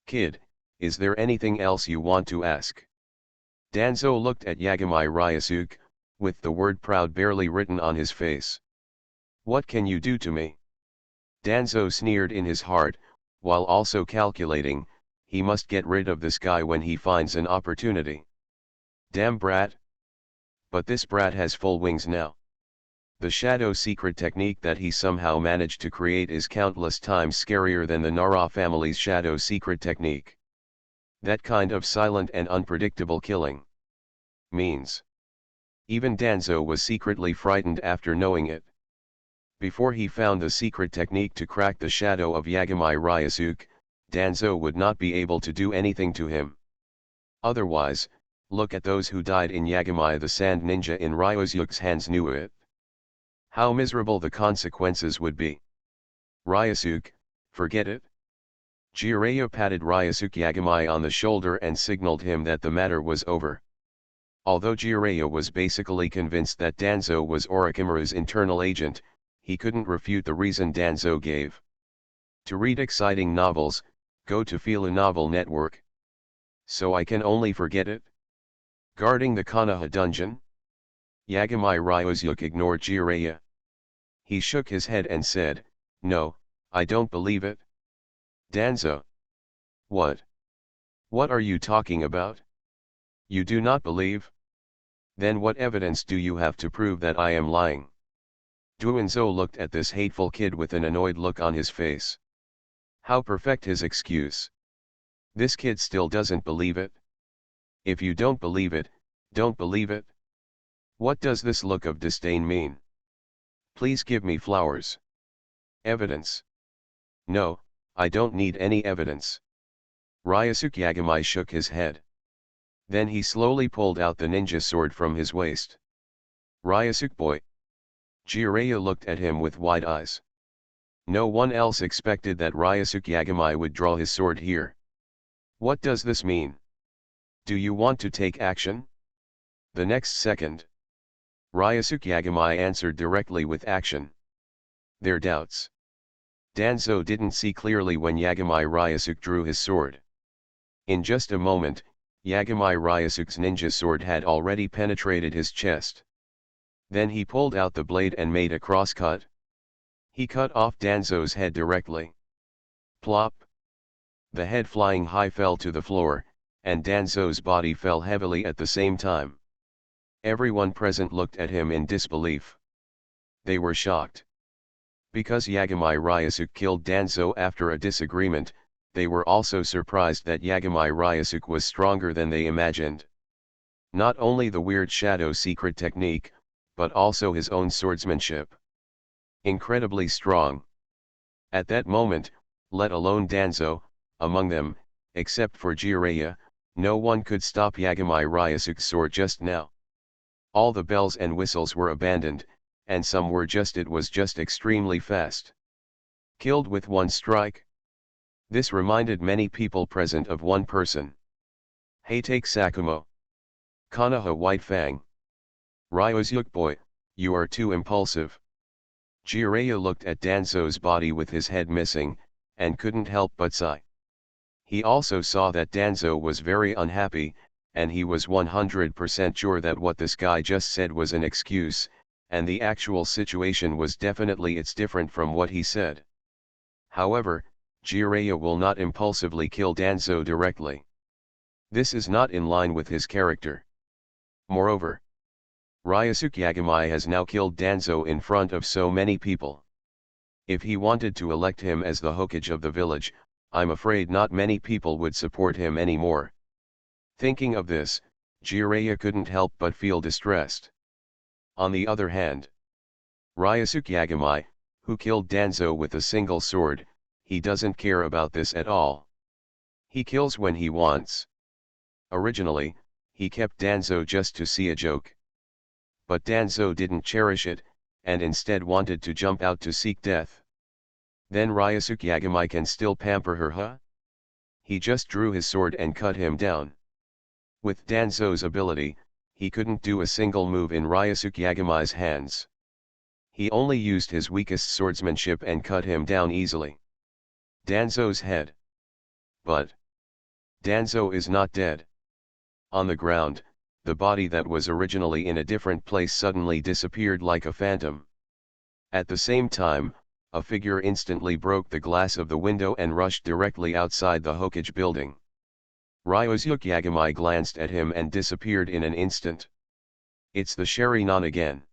Kid, is there anything else you want to ask? Danzo looked at Yagami Ryusuke, with the word proud barely written on his face. What can you do to me? Danzo sneered in his heart, while also calculating, he must get rid of this guy when he finds an opportunity. Damn brat. But this brat has full wings now. The shadow secret technique that he somehow managed to create is countless times scarier than the Nara family's shadow secret technique. That kind of silent and unpredictable killing means. Even Danzo was secretly frightened after knowing it. Before he found the secret technique to crack the shadow of Yagami Ryusuke, Danzo would not be able to do anything to him. Otherwise, look at those who died in Yagami the Sand Ninja in Ryusuke's hands knew it. How miserable the consequences would be. Ryusuke, forget it. Jiraiya patted Ryusuke Yagami on the shoulder and signaled him that the matter was over. Although Jiraiya was basically convinced that Danzo was Orochimaru's internal agent, he couldn't refute the reason Danzo gave. To read exciting novels, go to Fila Novel Network. So I can only forget it? Guarding the Konoha dungeon? Yagami Ryusuke ignored Jiraiya. He shook his head and said, no, I don't believe it. Danzo. What? What are you talking about? You do not believe? Then what evidence do you have to prove that I am lying? Duanzo looked at this hateful kid with an annoyed look on his face. How perfect his excuse. This kid still doesn't believe it. If you don't believe it, don't believe it. What does this look of disdain mean? Please give me flowers. Evidence. No, I don't need any evidence. Ryusuke Yagami shook his head. Then he slowly pulled out the ninja sword from his waist. Ryusuke boy. Jiraiya looked at him with wide eyes. No one else expected that Ryusuke Yagami would draw his sword here. What does this mean? Do you want to take action? The next second, Ryusuke Yagami answered directly with action. Their doubts. Danzo didn't see clearly when Yagami Ryusuke drew his sword. In just a moment, Yagami Ryusuke's ninja sword had already penetrated his chest. Then he pulled out the blade and made a cross-cut. He cut off Danzo's head directly. Plop! The head flying high fell to the floor, and Danzo's body fell heavily at the same time. Everyone present looked at him in disbelief. They were shocked. Because Yagami Ryusuke killed Danzo after a disagreement, they were also surprised that Yagami Ryusuke was stronger than they imagined. Not only the weird shadow secret technique, but also his own swordsmanship. Incredibly strong. At that moment, let alone Danzo, among them, except for Jiraiya, no one could stop Yagami Ryusuke's sword just now. All the bells and whistles were abandoned, and some were it was just extremely fast. Killed with one strike? This reminded many people present of one person. Heitake Sakumo. Konoha White Fang. Ryusuke boy, you are too impulsive. Jiraiya looked at Danzo's body with his head missing, and couldn't help but sigh. He also saw that Danzo was very unhappy, and he was 100% sure that what this guy just said was an excuse, and the actual situation was definitely it's different from what he said. However, Jiraiya will not impulsively kill Danzo directly. This is not in line with his character. Moreover, Ryusuke Yagami has now killed Danzo in front of so many people. If he wanted to elect him as the Hokage of the village, I'm afraid not many people would support him anymore. Thinking of this, Jiraiya couldn't help but feel distressed. On the other hand, Ryusuke Yagami, who killed Danzo with a single sword, he doesn't care about this at all. He kills when he wants. Originally, he kept Danzo just to see a joke. But Danzo didn't cherish it, and instead wanted to jump out to seek death. Then Ryosuke Yagami can still pamper her, huh? He just drew his sword and cut him down. With Danzo's ability, he couldn't do a single move in Ryosuke Yagami's hands. He only used his weakest swordsmanship and cut him down easily. Danzo's head. But Danzo is not dead. On the ground, the body that was originally in a different place suddenly disappeared like a phantom. At the same time, a figure instantly broke the glass of the window and rushed directly outside the Hokage building. Ryosuke Yagami glanced at him and disappeared in an instant. It's the Sharingan again.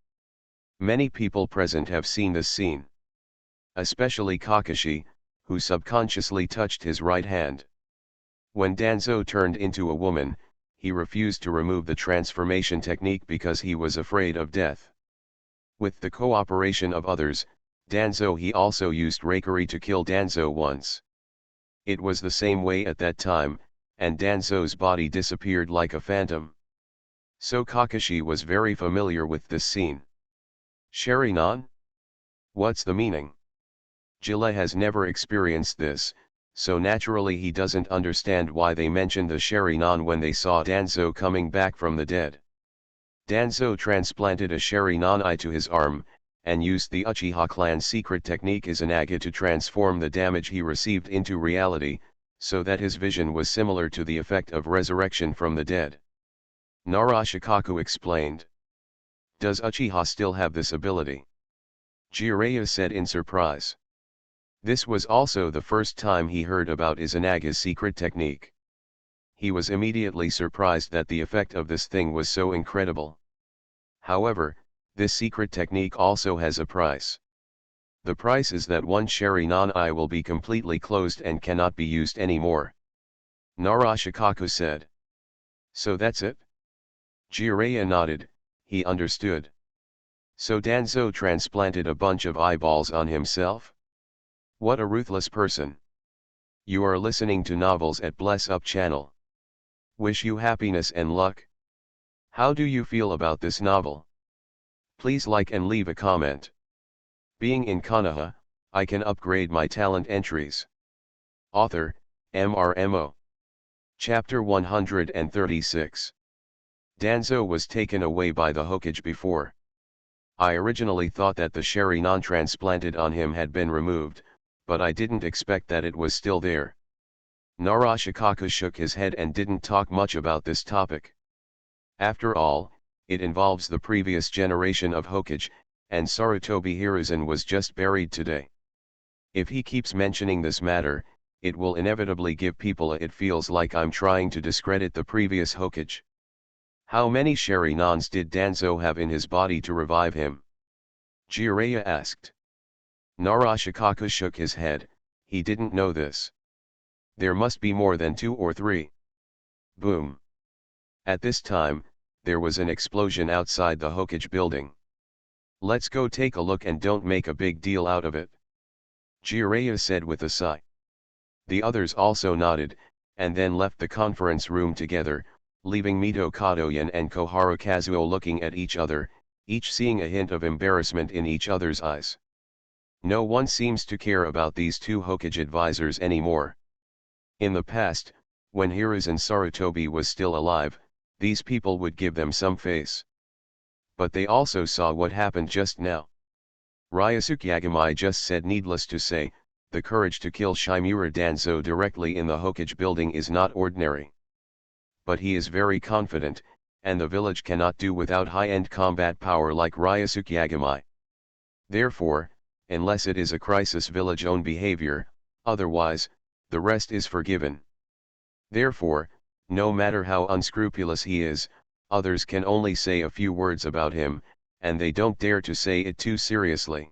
Many people present have seen this scene. Especially Kakashi, who subconsciously touched his right hand. When Danzo turned into a woman, he refused to remove the transformation technique because he was afraid of death. With the cooperation of others, he also used Reikari to kill Danzo once. It was the same way at that time, and Danzo's body disappeared like a phantom. So Kakashi was very familiar with this scene. Sharingan? What's the meaning? Jile has never experienced this, so naturally he doesn't understand why they mentioned the Sharingan when they saw Danzo coming back from the dead. Danzo transplanted a Sharingan eye to his arm, and used the Uchiha clan's secret technique Izanaga to transform the damage he received into reality, so that his vision was similar to the effect of resurrection from the dead. Narashikaku explained. Does Uchiha still have this ability? Jiraiya said in surprise. This was also the first time he heard about Izanaga's secret technique. He was immediately surprised that the effect of this thing was so incredible. However, this secret technique also has a price. The price is that one Sharingan eye will be completely closed and cannot be used anymore. Narashikaku said. So that's it? Jiraiya nodded, he understood. So Danzo transplanted a bunch of eyeballs on himself? What a ruthless person. You are listening to Novels at Bless Up channel. Wish you happiness and luck. How do you feel about this novel? Please like and leave a comment. Being in Konoha, I can upgrade my talent entries. Author, MRMO. Chapter 136. Danzo was taken away by the Hokage before. I originally thought that the Sharingan transplanted on him had been removed, but I didn't expect that it was still there. Narashikaku shook his head and didn't talk much about this topic. After all, it involves the previous generation of Hokage, and Sarutobi Hiruzen was just buried today. If he keeps mentioning this matter, it will inevitably give people it feels like I'm trying to discredit the previous Hokage. How many Sharinans did Danzo have in his body to revive him? Jiraiya asked. Narashikaku shook his head, he didn't know this. There must be more than 2 or 3. Boom. At this time, there was an explosion outside the Hokage building. Let's go take a look and don't make a big deal out of it. Jiraiya said with a sigh. The others also nodded, and then left the conference room together, leaving Mito Kadoyan and Koharu Kazuo looking at each other, each seeing a hint of embarrassment in each other's eyes. No one seems to care about these two Hokage advisors anymore. In the past, when Hiruzen Sarutobi was still alive, these people would give them some face. But they also saw what happened just now. Ryosuke Yagami just said, needless to say, the courage to kill Shimura Danzo directly in the Hokage building is not ordinary. But he is very confident, and the village cannot do without high-end combat power like Ryosuke Yagami. Therefore, unless it is a crisis village-own behavior, otherwise, the rest is forgiven. Therefore, no matter how unscrupulous he is, others can only say a few words about him, and they don't dare to say it too seriously.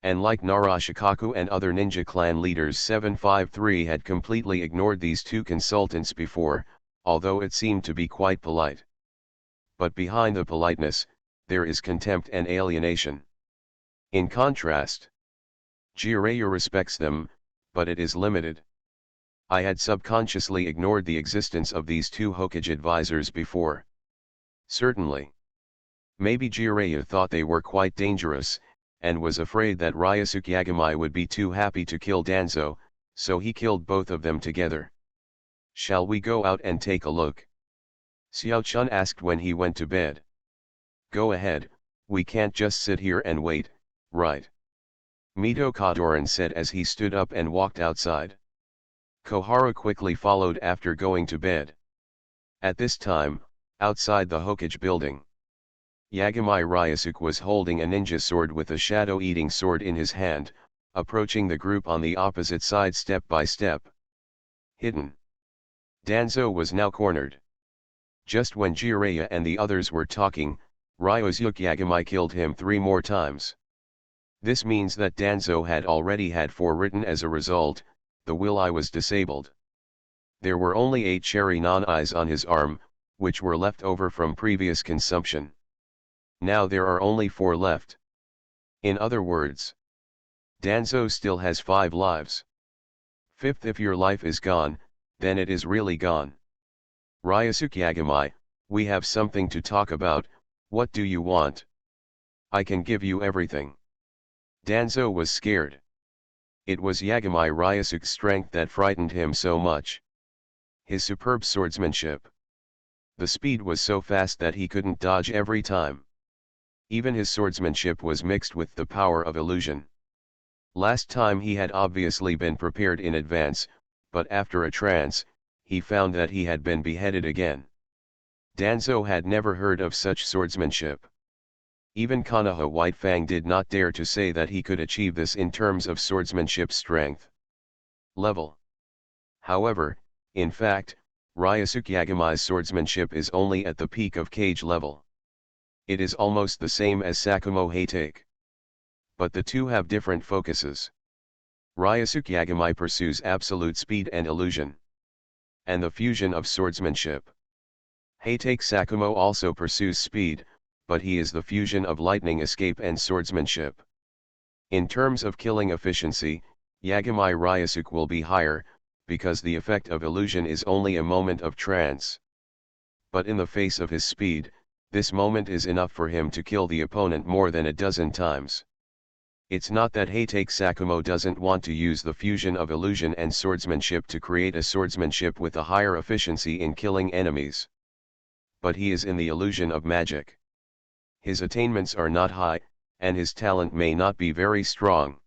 And like Narashikaku and other ninja clan leaders, 753 had completely ignored these two consultants before, although it seemed to be quite polite. But behind the politeness, there is contempt and alienation. In contrast, Jiraiya respects them, but it is limited. I had subconsciously ignored the existence of these two Hokage advisors before. Certainly. Maybe Jiraiya thought they were quite dangerous, and was afraid that Ryusuke Yagamai would be too happy to kill Danzo, so he killed both of them together. Shall we go out and take a look? Xiao Chun asked when he went to bed. Go ahead, we can't just sit here and wait, right? Mito Kodoran said as he stood up and walked outside. Koharu quickly followed after going to bed. At this time, outside the Hokage building, Yagamai Ryusuke was holding a ninja sword with a shadow-eating sword in his hand, approaching the group on the opposite side step by step. Hidden. Danzo was now cornered. Just when Jiraiya and the others were talking, Ryusuke Yagamai killed him 3 more times. This means that Danzo had already had 4 written. As a result, the will eye was disabled. There were only 8 cherry non-eyes on his arm, which were left over from previous consumption. Now there are only 4 left. In other words, Danzo still has 5 lives. 5th, if your life is gone, then it is really gone. Ryusuke Yagamai, we have something to talk about. What do you want? I can give you everything. Danzo was scared. It was Yagamai Ryusuke's strength that frightened him so much. His superb swordsmanship. The speed was so fast that he couldn't dodge every time. Even his swordsmanship was mixed with the power of illusion. Last time he had obviously been prepared in advance, but after a trance, he found that he had been beheaded again. Danzo had never heard of such swordsmanship. Even Konoha White Fang did not dare to say that he could achieve this in terms of swordsmanship strength. Level. However, in fact, Ryusuke Yagamai's swordsmanship is only at the peak of Kage level. It is almost the same as Sakumo Heitake. But the two have different focuses. Ryusuke Yagamai pursues absolute speed and illusion, and the fusion of swordsmanship. Heitake Sakumo also pursues speed, but he is the fusion of lightning escape and swordsmanship. In terms of killing efficiency, Yagamai Ryusuke will be higher, because the effect of illusion is only a moment of trance. But in the face of his speed, this moment is enough for him to kill the opponent more than a dozen times. It's not that Heitake Sakumo doesn't want to use the fusion of illusion and swordsmanship to create a swordsmanship with a higher efficiency in killing enemies. But he is in the illusion of magic. His attainments are not high, and his talent may not be very strong.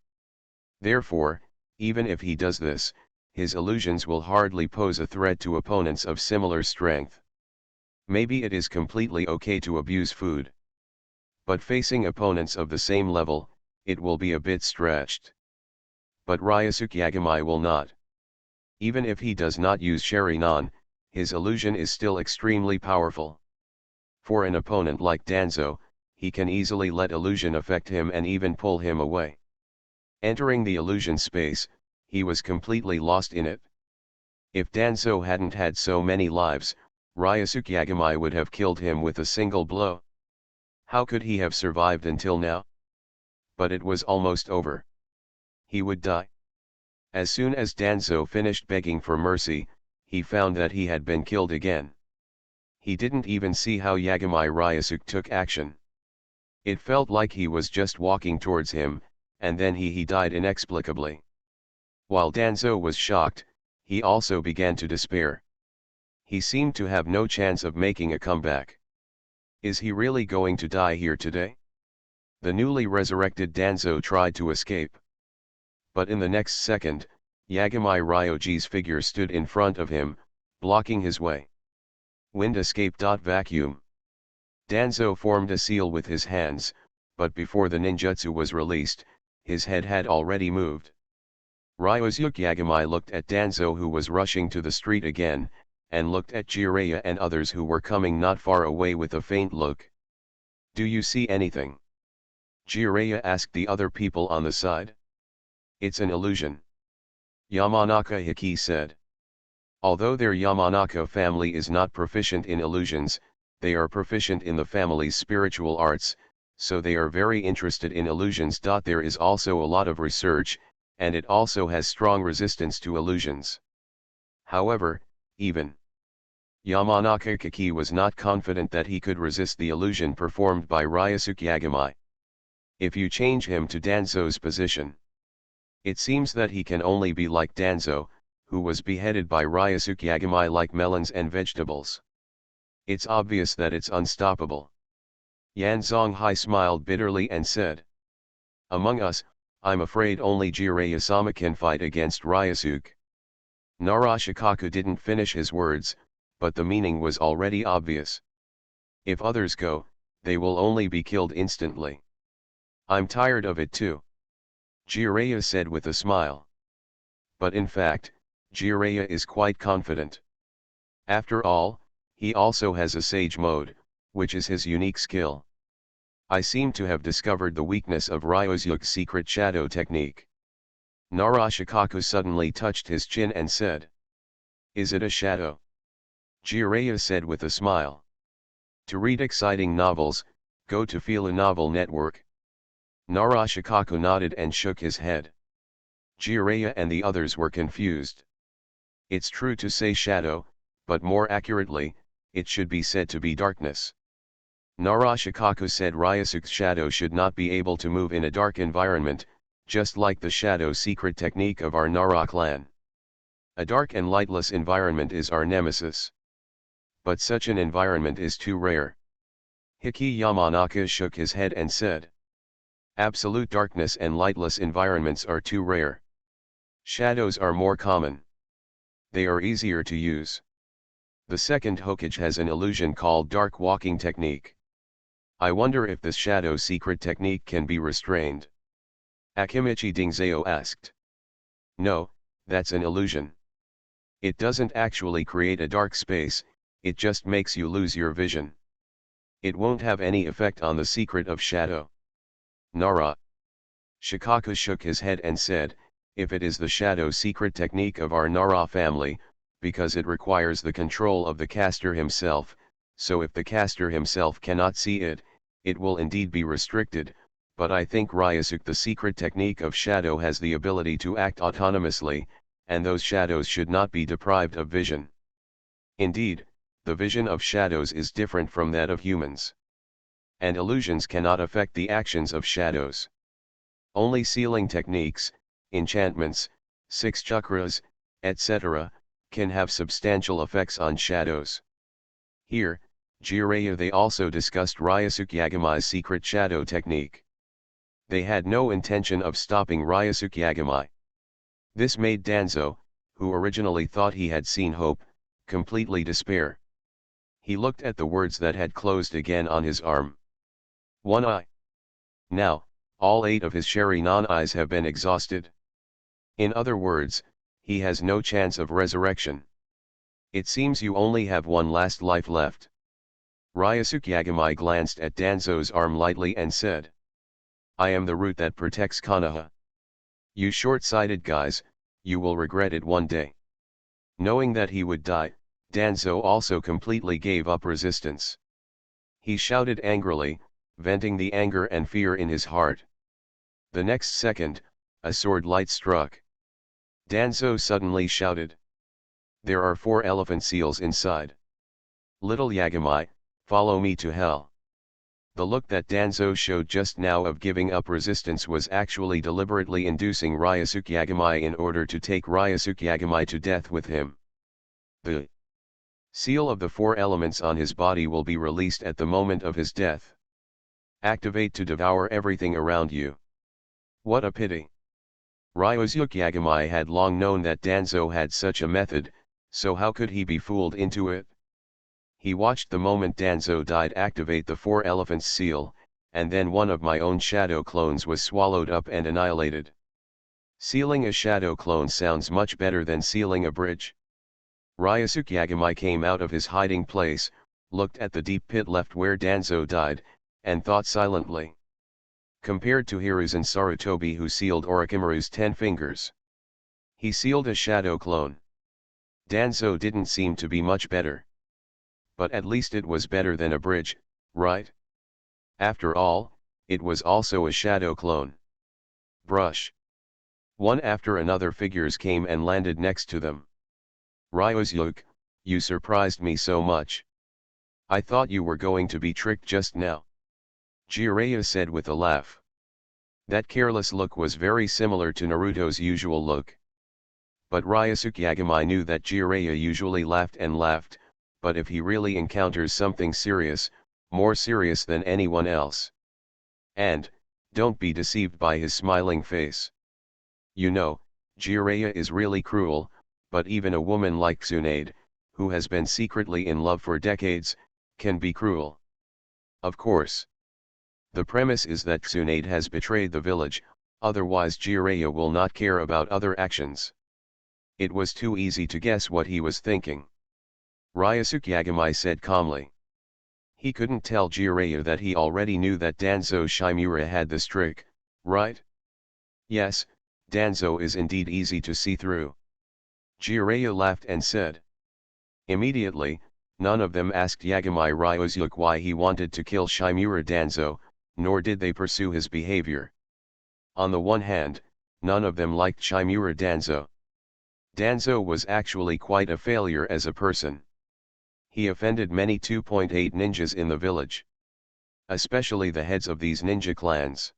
Therefore, even if he does this, his illusions will hardly pose a threat to opponents of similar strength. Maybe it is completely okay to abuse food. But facing opponents of the same level, it will be a bit stretched. But Ryusuke Yagamai will not. Even if he does not use Sharingan, his illusion is still extremely powerful. For an opponent like Danzo, he can easily let illusion affect him and even pull him away. Entering the illusion space, he was completely lost in it. If Danzo hadn't had so many lives, Ryusuke Yagamai would have killed him with a single blow. How could he have survived until now? But it was almost over. He would die. As soon as Danzo finished begging for mercy, he found that he had been killed again. He didn't even see how Yagamai Ryusuke took action. It felt like he was just walking towards him, and then he died inexplicably. While Danzo was shocked, he also began to despair. He seemed to have no chance of making a comeback. Is he really going to die here today? The newly resurrected Danzo tried to escape. But in the next second, Yagamai Ryuji's figure stood in front of him, blocking his way. Wind escape. Vacuum. Danzo formed a seal with his hands, but before the ninjutsu was released, his head had already moved. Ryusuke Yagamai looked at Danzo, who was rushing to the street again, and looked at Jiraiya and others who were coming not far away with a faint look. Do you see anything? Jiraiya asked the other people on the side. It's an illusion. Yamanaka Hiki said. Although their Yamanaka family is not proficient in illusions, they are proficient in the family's spiritual arts, so they are very interested in illusions. There is also a lot of research, and it also has strong resistance to illusions. However, even Yamanaka Kiki was not confident that he could resist the illusion performed by Ryusuke Yagamai. If you change him to Danzo's position, it seems that he can only be like Danzo, who was beheaded by Ryusuke Yagamai like melons and vegetables. It's obvious that it's unstoppable. Yan Zonghai smiled bitterly and said, "Among us, I'm afraid only Jiraiya-sama can fight against Ryusuke." Narashikaku didn't finish his words, but the meaning was already obvious. If others go, they will only be killed instantly. I'm tired of it too, Jiraiya said with a smile. But in fact, Jiraiya is quite confident. After all, he also has a Sage mode, which is his unique skill. I seem to have discovered the weakness of Ryusuke's secret shadow technique. Narashikaku suddenly touched his chin and said, "Is it a shadow?" Jiraiya said with a smile. To read exciting novels, go to Fila Novel Network. Narashikaku nodded and shook his head. Jiraiya and the others were confused. It's true to say shadow, but more accurately, it should be said to be darkness. Narashikaku said Ryusuke's shadow should not be able to move in a dark environment, just like the shadow secret technique of our Nara clan. A dark and lightless environment is our nemesis. But such an environment is too rare. Hiki Yamanaka shook his head and said, "Absolute darkness and lightless environments are too rare. Shadows are more common. They are easier to use. The second Hokage has an illusion called dark walking technique. I wonder if this shadow secret technique can be restrained." Akimichi Dingzao asked. "No, that's an illusion. It doesn't actually create a dark space, it just makes you lose your vision. It won't have any effect on the secret of shadow." Nara Shikaku shook his head and said, "If it is the shadow secret technique of our Nara family, because it requires the control of the caster himself, so if the caster himself cannot see it, it will indeed be restricted, but I think Ryusuke the secret technique of shadow has the ability to act autonomously, and those shadows should not be deprived of vision. Indeed, the vision of shadows is different from that of humans. And illusions cannot affect the actions of shadows. Only sealing techniques, enchantments, 6 chakras, etc., can have substantial effects on shadows." Here, Jiraiya they also discussed Ryusuke Yagamai's secret shadow technique. They had no intention of stopping Ryusuke Yagamai. This made Danzo, who originally thought he had seen hope, completely despair. He looked at the words that had closed again on his arm. One eye. Now, all 8 of his Sharingan eyes have been exhausted. In other words, he has no chance of resurrection. It seems you only have one last life left. Ryusuke Yagamai glanced at Danzo's arm lightly and said, "I am the root that protects Konoha. You short-sighted guys, you will regret it one day." Knowing that he would die, Danzo also completely gave up resistance. He shouted angrily, venting the anger and fear in his heart. The next second, a sword light struck. Danzo suddenly shouted, "There are 4 elephant seals inside. Little Yagamai, follow me to hell." The look that Danzo showed just now of giving up resistance was actually deliberately inducing Ryusuke Yagamai in order to take Ryusuke Yagamai to death with him. The seal of the 4 elements on his body will be released at the moment of his death. Activate to devour everything around you. What a pity. Ryusuke Yagamai had long known that Danzo had such a method, so how could he be fooled into it? He watched the moment Danzo died activate the 4 elephants seal, and then one of my own shadow clones was swallowed up and annihilated. Sealing a shadow clone sounds much better than sealing a bridge. Ryusuke Yagamai came out of his hiding place, looked at the deep pit left where Danzo died, and thought silently. Compared to Hiruzen Sarutobi who sealed Orochimaru's 10 fingers, he sealed a shadow clone. Danzo didn't seem to be much better. But at least it was better than a bridge, right? After all, it was also a shadow clone. Brush. One after another figures came and landed next to them. Ryosuke, you surprised me so much. I thought you were going to be tricked just now. Jiraiya said with a laugh. That careless look was very similar to Naruto's usual look. But Ryosuke Yagamai knew that Jiraiya usually laughed and laughed, but if he really encounters something serious, more serious than anyone else. And, don't be deceived by his smiling face. You know, Jiraiya is really cruel, but even a woman like Tsunade, who has been secretly in love for decades, can be cruel. Of course. The premise is that Tsunade has betrayed the village, otherwise Jiraiya will not care about other actions. It was too easy to guess what he was thinking. Ryosuke Yagamai said calmly. He couldn't tell Jiraiya that he already knew that Danzo Shimura had this trick, right? Yes, Danzo is indeed easy to see through. Jiraiya laughed and said. Immediately, none of them asked Yagamai Ryosuke why he wanted to kill Shimura Danzo, nor did they pursue his behavior. On the one hand, none of them liked Shimura Danzo. Danzo was actually quite a failure as a person. He offended many 2.8 ninjas in the village. Especially the heads of these ninja clans.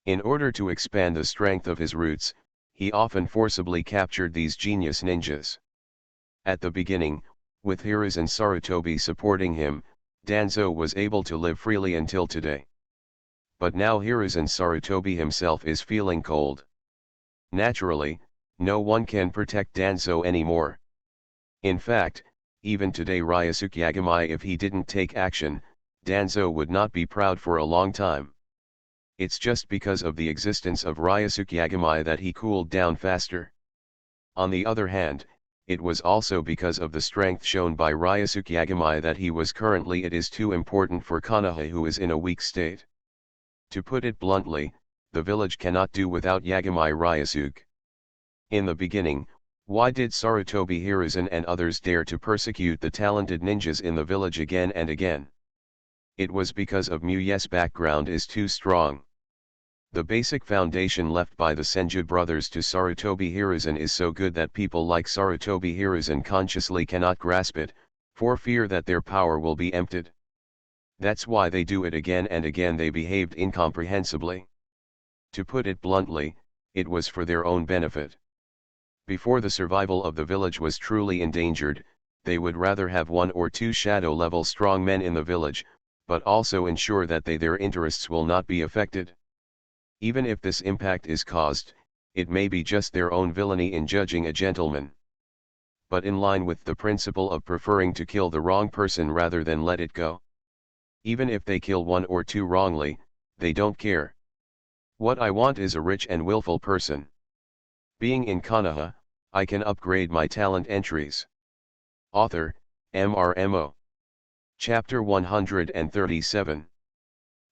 In order to expand the strength of his roots, he often forcibly captured these genius ninjas. At the beginning, with Hiruzen Sarutobi supporting him, Danzo was able to live freely until today. But now Hiruzen Sarutobi himself is feeling cold. Naturally, no one can protect Danzo anymore. In fact, even today Ryosuke Yagamai, if he didn't take action, Danzo would not be proud for a long time. It's just because of the existence of Ryosuke Yagamai that he cooled down faster. On the other hand, it was also because of the strength shown by Ryosuke Yagamai that he was currently it is too important for Konoha, who is in a weak state. To put it bluntly, the village cannot do without Yagamai Ryosuke. In the beginning, why did Sarutobi Hiruzen and others dare to persecute the talented ninjas in the village again and again? It was because of Muyu's background is too strong. The basic foundation left by the Senju brothers to Sarutobi Hiruzen is so good that people like Sarutobi Hiruzen consciously cannot grasp it, for fear that their power will be emptied. That's why they do it again and again. They behaved incomprehensibly. To put it bluntly, it was for their own benefit. Before the survival of the village was truly endangered, they would rather have 1 or 2 shadow-level strong men in the village, but also ensure that their interests will not be affected. Even if this impact is caused, it may be just their own villainy in judging a gentleman. But in line with the principle of preferring to kill the wrong person rather than let it go. Even if they kill 1 or 2 wrongly, they don't care. What I want is a rich and willful person. Being in Konoha, I can upgrade my talent entries. Author, MRMO. Chapter 137.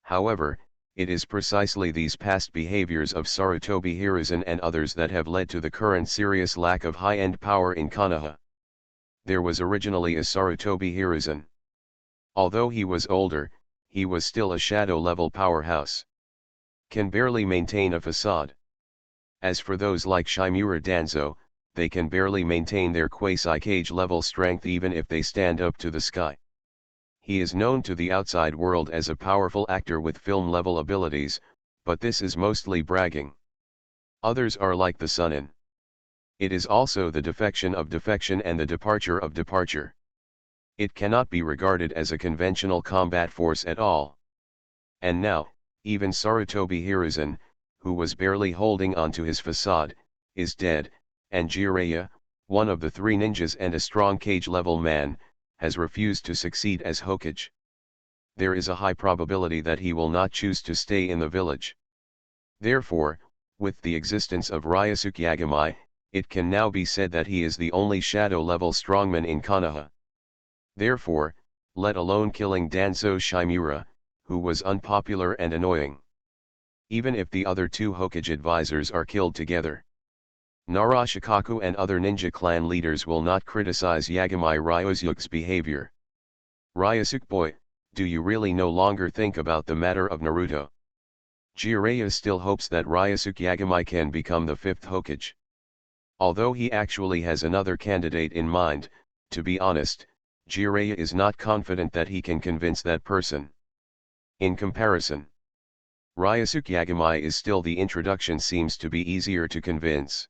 However, it is precisely these past behaviors of Sarutobi Hiruzen and others that have led to the current serious lack of high-end power in Konoha. There was originally a Sarutobi Hiruzen. Although he was older, he was still a shadow-level powerhouse. Can barely maintain a facade. As for those like Shimura Danzo, they can barely maintain their quasi-cage level strength even if they stand up to the sky. He is known to the outside world as a powerful actor with film-level abilities, but this is mostly bragging. Others are like the Sunin. It is also the defection of defection and the departure of departure. It cannot be regarded as a conventional combat force at all. And now, even Sarutobi Hiruzen, who was barely holding on to his facade, is dead, and Jiraiya, one of the 3 ninjas and a strong cage-level man, has refused to succeed as Hokage. There is a high probability that he will not choose to stay in the village. Therefore, with the existence of Ryosuke Yagamai, it can now be said that he is the only shadow-level strongman in Konoha. Therefore, let alone killing Danzo Shimura, who was unpopular and annoying. Even if the other 2 Hokage advisors are killed together, Narashikaku and other ninja clan leaders will not criticize Yagamai Ryosuke's behavior. Ryosuke boy, do you really no longer think about the matter of Naruto? Jiraiya still hopes that Ryosuke Yagamai can become the 5th Hokage. Although he actually has another candidate in mind, to be honest, Jiraiya is not confident that he can convince that person. In comparison, Ryosuke Yagamai is still the introduction seems to be easier to convince.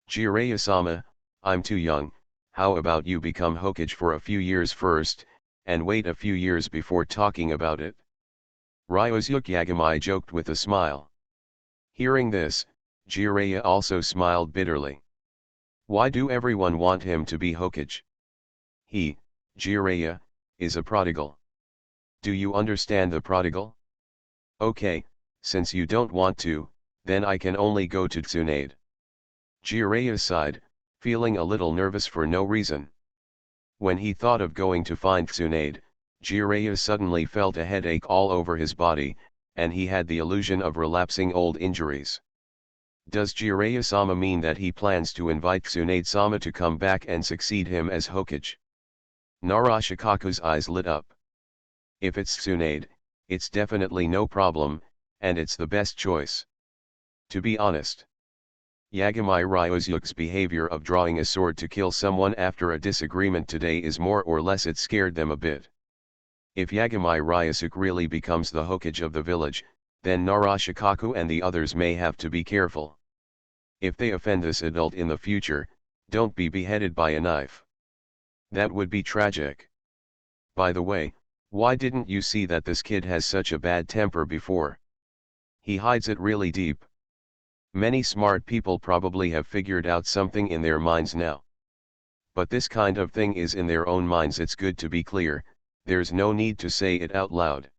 Jiraiya-sama, I'm too young, how about you become Hokage for a few years first, and wait a few years before talking about it? Ryosuke Yagamai joked with a smile. Hearing this, Jiraiya also smiled bitterly. Why do everyone want him to be Hokage? He, Jiraiya, is a prodigal. Do you understand the prodigal? Okay, since you don't want to, then I can only go to Tsunade. Jiraiya sighed, feeling a little nervous for no reason. When he thought of going to find Tsunade, Jiraiya suddenly felt a headache all over his body, and he had the illusion of relapsing old injuries. Does Jiraiya-sama mean that he plans to invite Tsunade-sama to come back and succeed him as Hokage? Narashikaku's eyes lit up. If it's Tsunade, it's definitely no problem, and it's the best choice. To be honest, Yagamai Ryosuke's behavior of drawing a sword to kill someone after a disagreement today is more or less it scared them a bit. If Yagamai Ryosuke really becomes the Hokage of the village, then Narashikaku and the others may have to be careful. If they offend this adult in the future, don't be beheaded by a knife. That would be tragic. By the way, why didn't you see that this kid has such a bad temper before? He hides it really deep. Many smart people probably have figured out something in their minds now. But this kind of thing is in their own minds. It's good to be clear, there's no need to say it out loud.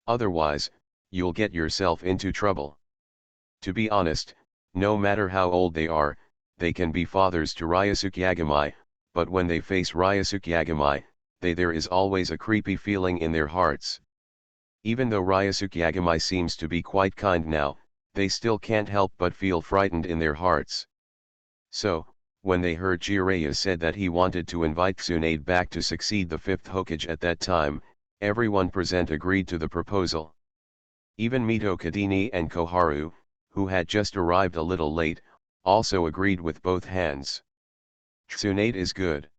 Otherwise, you'll get yourself into trouble. To be honest, no matter how old they are, they can be fathers to Ryosuke Yagamai, but when they face Ryosuke Yagamai, there is always a creepy feeling in their hearts. Even though Ryosuke Yagamai seems to be quite kind now, they still can't help but feel frightened in their hearts. So, when they heard Jiraiya said that he wanted to invite Tsunade back to succeed the 5th Hokage at that time, everyone present agreed to the proposal. Even Mito Kadini and Koharu, who had just arrived a little late, also agreed with both hands. Tsunade is good.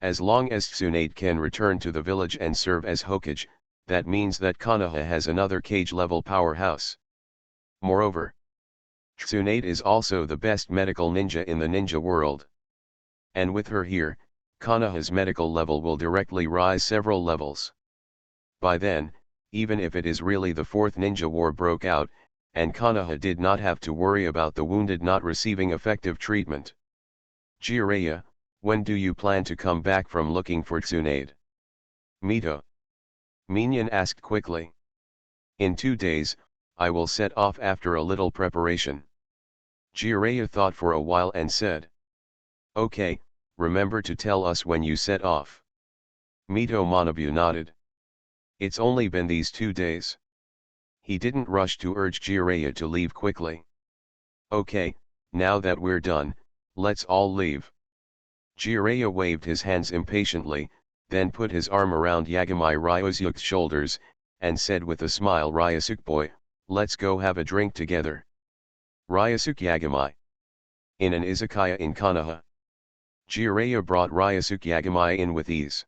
As long as Tsunade can return to the village and serve as Hokage, that means that Konoha has another cage-level powerhouse. Moreover, Tsunade is also the best medical ninja in the ninja world. And with her here, Konoha's medical level will directly rise several levels. By then, even if it is really the 4th ninja war broke out, and Konoha did not have to worry about the wounded not receiving effective treatment. Jiraiya, when do you plan to come back from looking for Tsunade? Mito Minion asked quickly. In 2 days, I will set off after a little preparation. Jiraiya thought for a while and said. Okay, remember to tell us when you set off. Mito Manabu nodded. It's only been these 2 days. He didn't rush to urge Jiraiya to leave quickly. Okay, now that we're done, let's all leave. Jiraiya waved his hands impatiently, then put his arm around Yagamai Ryosuke's shoulders, and said with a smile, Ryosuke boy, let's go have a drink together. Ryosuke Yagamai. In an izakaya in Konoha. Jiraiya brought Ryosuke Yagamai in with ease.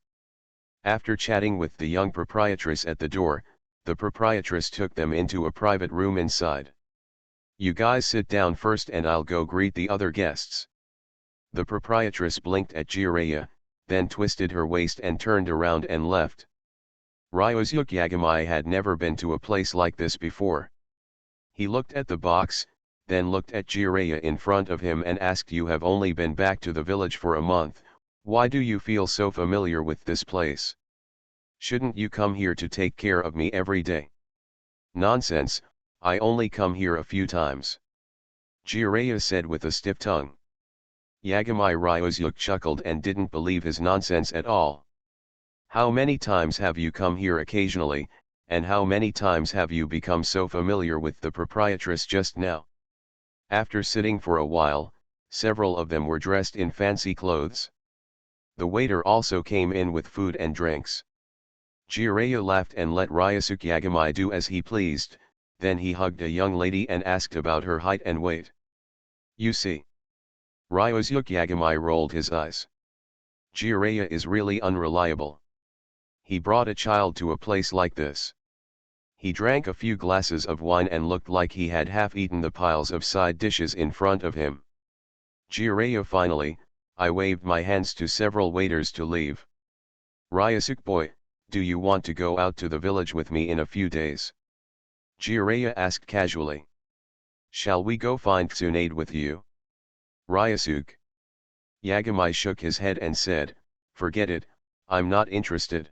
After chatting with the young proprietress at the door, the proprietress took them into a private room inside. You guys sit down first and I'll go greet the other guests. The proprietress blinked at Jiraiya, then twisted her waist and turned around and left. Ryosuke Yagamai had never been to a place like this before. He looked at the box, then looked at Jiraiya in front of him and asked, you have only been back to the village for a month, why do you feel so familiar with this place? Shouldn't you come here to take care of me every day? Nonsense, I only come here a few times. Jiraiya said with a stiff tongue. Yagamai Ryosuke chuckled and didn't believe his nonsense at all. How many times have you come here occasionally, and how many times have you become so familiar with the proprietress just now? After sitting for a while, several of them were dressed in fancy clothes. The waiter also came in with food and drinks. Jiraiya laughed and let Ryosuke Yagamai do as he pleased, then he hugged a young lady and asked about her height and weight. You see. Ryosuke Yagami rolled his eyes. Jiraiya is really unreliable. He brought a child to a place like this. He drank a few glasses of wine and looked like he had half eaten the piles of side dishes in front of him. Jiraiya finally, I waved my hands to several waiters to leave. Ryosuke boy, do you want to go out to the village with me in a few days? Jiraiya asked casually. Shall we go find Tsunade with you? Ryosuke Yagami shook his head and said, forget it, I'm not interested.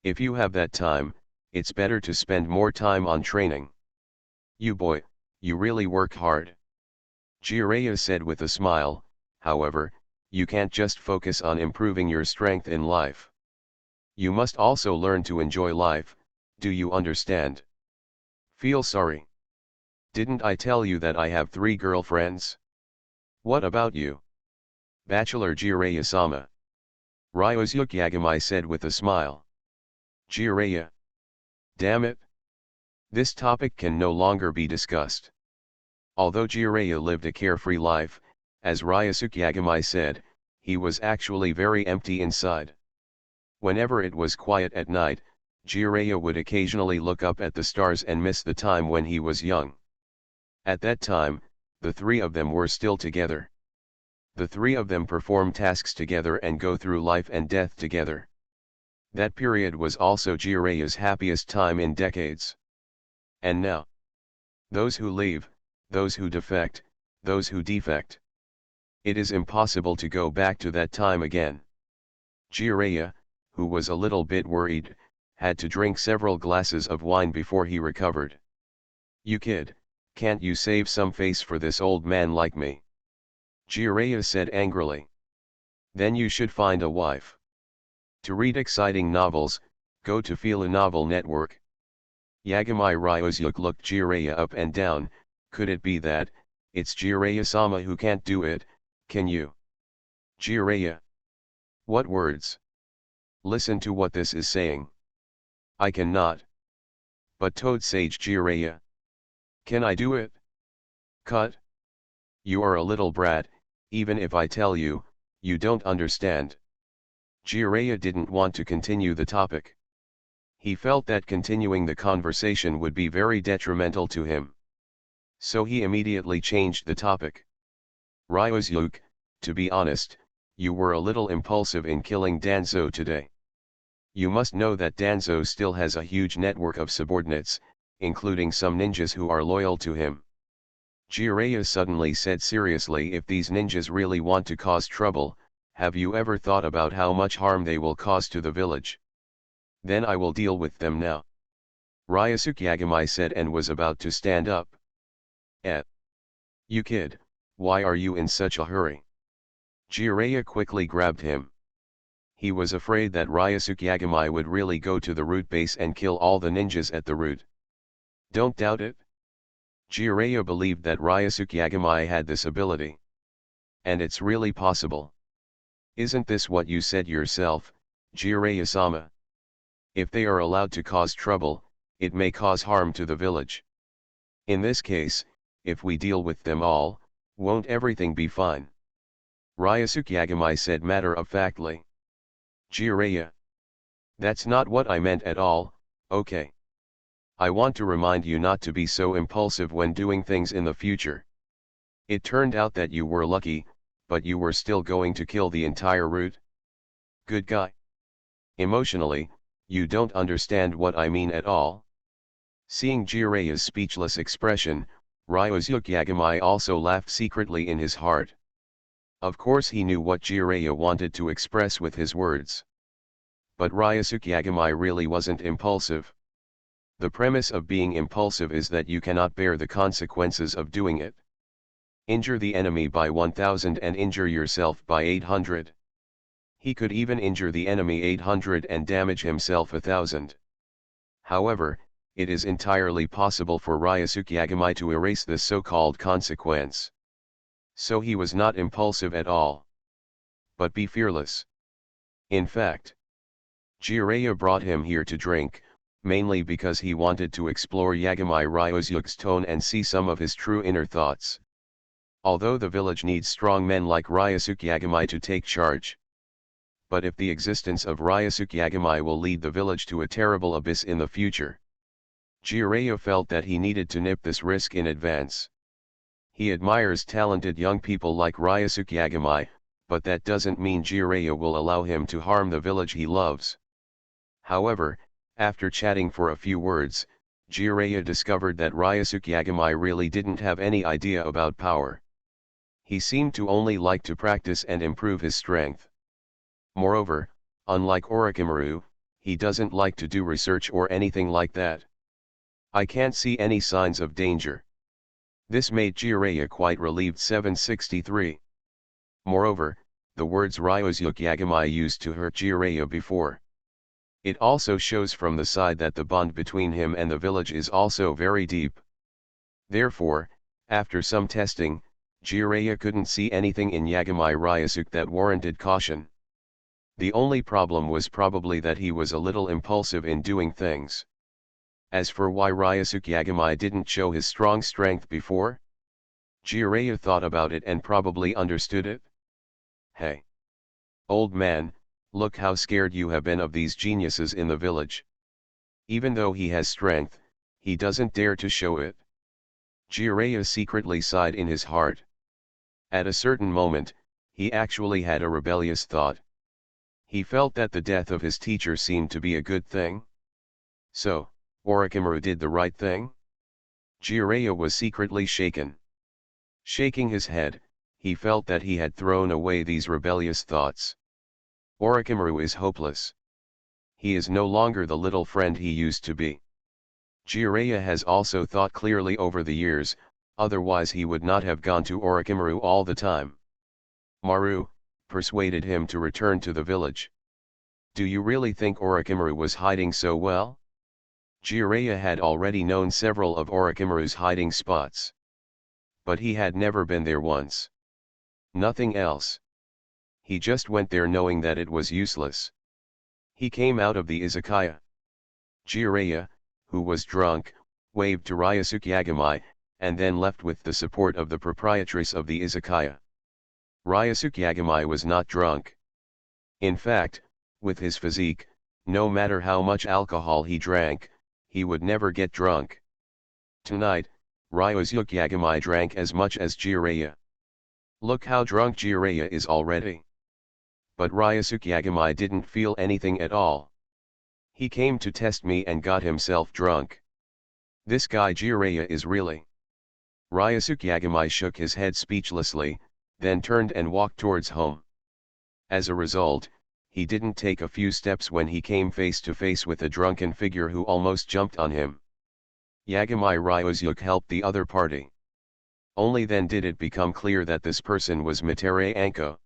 If you have that time, it's better to spend more time on training. You boy, you really work hard. Jiraiya said with a smile, however, you can't just focus on improving your strength in life. You must also learn to enjoy life, do you understand? Feel sorry. Didn't I tell you that I have 3 girlfriends? What about you? Bachelor Jiraiya-sama. Ryosuke Yagami said with a smile. Jiraiya. Damn it. This topic can no longer be discussed. Although Jiraiya lived a carefree life, as Ryosuke Yagami said, he was actually very empty inside. Whenever it was quiet at night, Jiraiya would occasionally look up at the stars and miss the time when he was young. At that time, the 3 of them were still together. The 3 of them perform tasks together and go through life and death together. That period was also Jiraiya's happiest time in decades. And now, those who leave, those who defect, those who defect. It is impossible to go back to that time again. Jiraiya, who was a little bit worried, had to drink several glasses of wine before he recovered. You kid, can't you save some face for this old man like me? Jiraiya said angrily. Then you should find a wife. To read exciting novels, go to Fila Novel Network. Yagami Ryosuke looked Jiraiya up and down, could it be that, it's Jiraiya-sama who can't do it, can you? Jiraiya. What words? Listen to what this is saying. I cannot. But Toad Sage Jiraiya. Can I do it? Cut. You are a little brat, even if I tell you, you don't understand. Jiraiya didn't want to continue the topic. He felt that continuing the conversation would be very detrimental to him. So he immediately changed the topic. Ryosuke, to be honest, you were a little impulsive in killing Danzo today. You must know that Danzo still has a huge network of subordinates, including some ninjas who are loyal to him. Jiraiya suddenly said seriously, if these ninjas really want to cause trouble, have you ever thought about how much harm they will cause to the village? Then I will deal with them now. Ryosuke Yagami said and was about to stand up. You kid, why are you in such a hurry? Jiraiya quickly grabbed him. He was afraid that Ryosuke Yagami would really go to the root base and kill all the ninjas at the root. Don't doubt it. Jiraiya believed that Ryosuke Yagami had this ability. And it's really possible. Isn't this what you said yourself, Jiraiya-sama? If they are allowed to cause trouble, it may cause harm to the village. In this case, if we deal with them all, won't everything be fine? Ryosuke Yagami said matter-of-factly. Jiraiya. That's not what I meant at all, okay. I want to remind you not to be so impulsive when doing things in the future. It turned out that you were lucky, but you were still going to kill the entire root. Good guy. Emotionally, you don't understand what I mean at all. Seeing Jiraiya's speechless expression, Ryosuke Yagami also laughed secretly in his heart. Of course he knew what Jiraiya wanted to express with his words. But Ryosuke Yagami really wasn't impulsive. The premise of being impulsive is that you cannot bear the consequences of doing it. Injure the enemy by 1000 and injure yourself by 800. He could even injure the enemy 800 and damage himself 1000. However, it is entirely possible for Ryosuke Yagami to erase this so-called consequence. So he was not impulsive at all. But be fearless. In fact, Jiraiya brought him here to drink, mainly because he wanted to explore Yagami Ryosuke's tone and see some of his true inner thoughts. Although the village needs strong men like Ryusuke Yagamai to take charge. But if the existence of Ryusuke Yagamai will lead the village to a terrible abyss in the future. Jiraiya felt that he needed to nip this risk in advance. He admires talented young people like Ryusuke Yagamai, but that doesn't mean Jiraiya will allow him to harm the village he loves. However, after chatting for a few words, Jiraiya discovered that Ryusuke Yagamai really didn't have any idea about power. He seemed to only like to practice and improve his strength. Moreover, unlike Orochimaru, he doesn't like to do research or anything like that. I can't see any signs of danger. This made Jiraiya quite relieved. 763. Moreover, the words Ryusuke Yagamai used to hurt Jiraiya before. It also shows from the side that the bond between him and the village is also very deep. Therefore, after some testing, Jiraiya couldn't see anything in Yagamai Ryusuke that warranted caution. The only problem was probably that he was a little impulsive in doing things. As for why Ryusuke Yagamai didn't show his strong strength before, Jiraiya thought about it and probably understood it. Hey! Old man, look how scared you have been of these geniuses in the village. Even though he has strength, he doesn't dare to show it. Jiraiya secretly sighed in his heart. At a certain moment, he actually had a rebellious thought. He felt that the death of his teacher seemed to be a good thing. So, Orochimaru did the right thing? Jiraiya was secretly shaken. Shaking his head, he felt that he had thrown away these rebellious thoughts. Orochimaru is hopeless. He is no longer the little friend he used to be. Jiraiya has also thought clearly over the years, otherwise he would not have gone to Orochimaru all the time. Maru persuaded him to return to the village. Do you really think Orochimaru was hiding so well? Jiraiya had already known several of Orochimaru's hiding spots. But he had never been there once. Nothing else. He just went there knowing that it was useless. He came out of the izakaya. Jiraiya, who was drunk, waved to Ryusuke Yagamai, and then left with the support of the proprietress of the izakaya. Ryusuke Yagamai was not drunk. In fact, with his physique, no matter how much alcohol he drank, he would never get drunk. Tonight, Ryusuke Yagamai drank as much as Jiraiya. Look how drunk Jiraiya is already. But Ryusuke Yagamai didn't feel anything at all. He came to test me and got himself drunk. This guy Jiraiya is really. Ryusuke Yagamai shook his head speechlessly, then turned and walked towards home. As a result, he didn't take a few steps when he came face to face with a drunken figure who almost jumped on him. Yagamai Ryusuke helped the other party. Only then did it become clear that this person was Mitere Anko.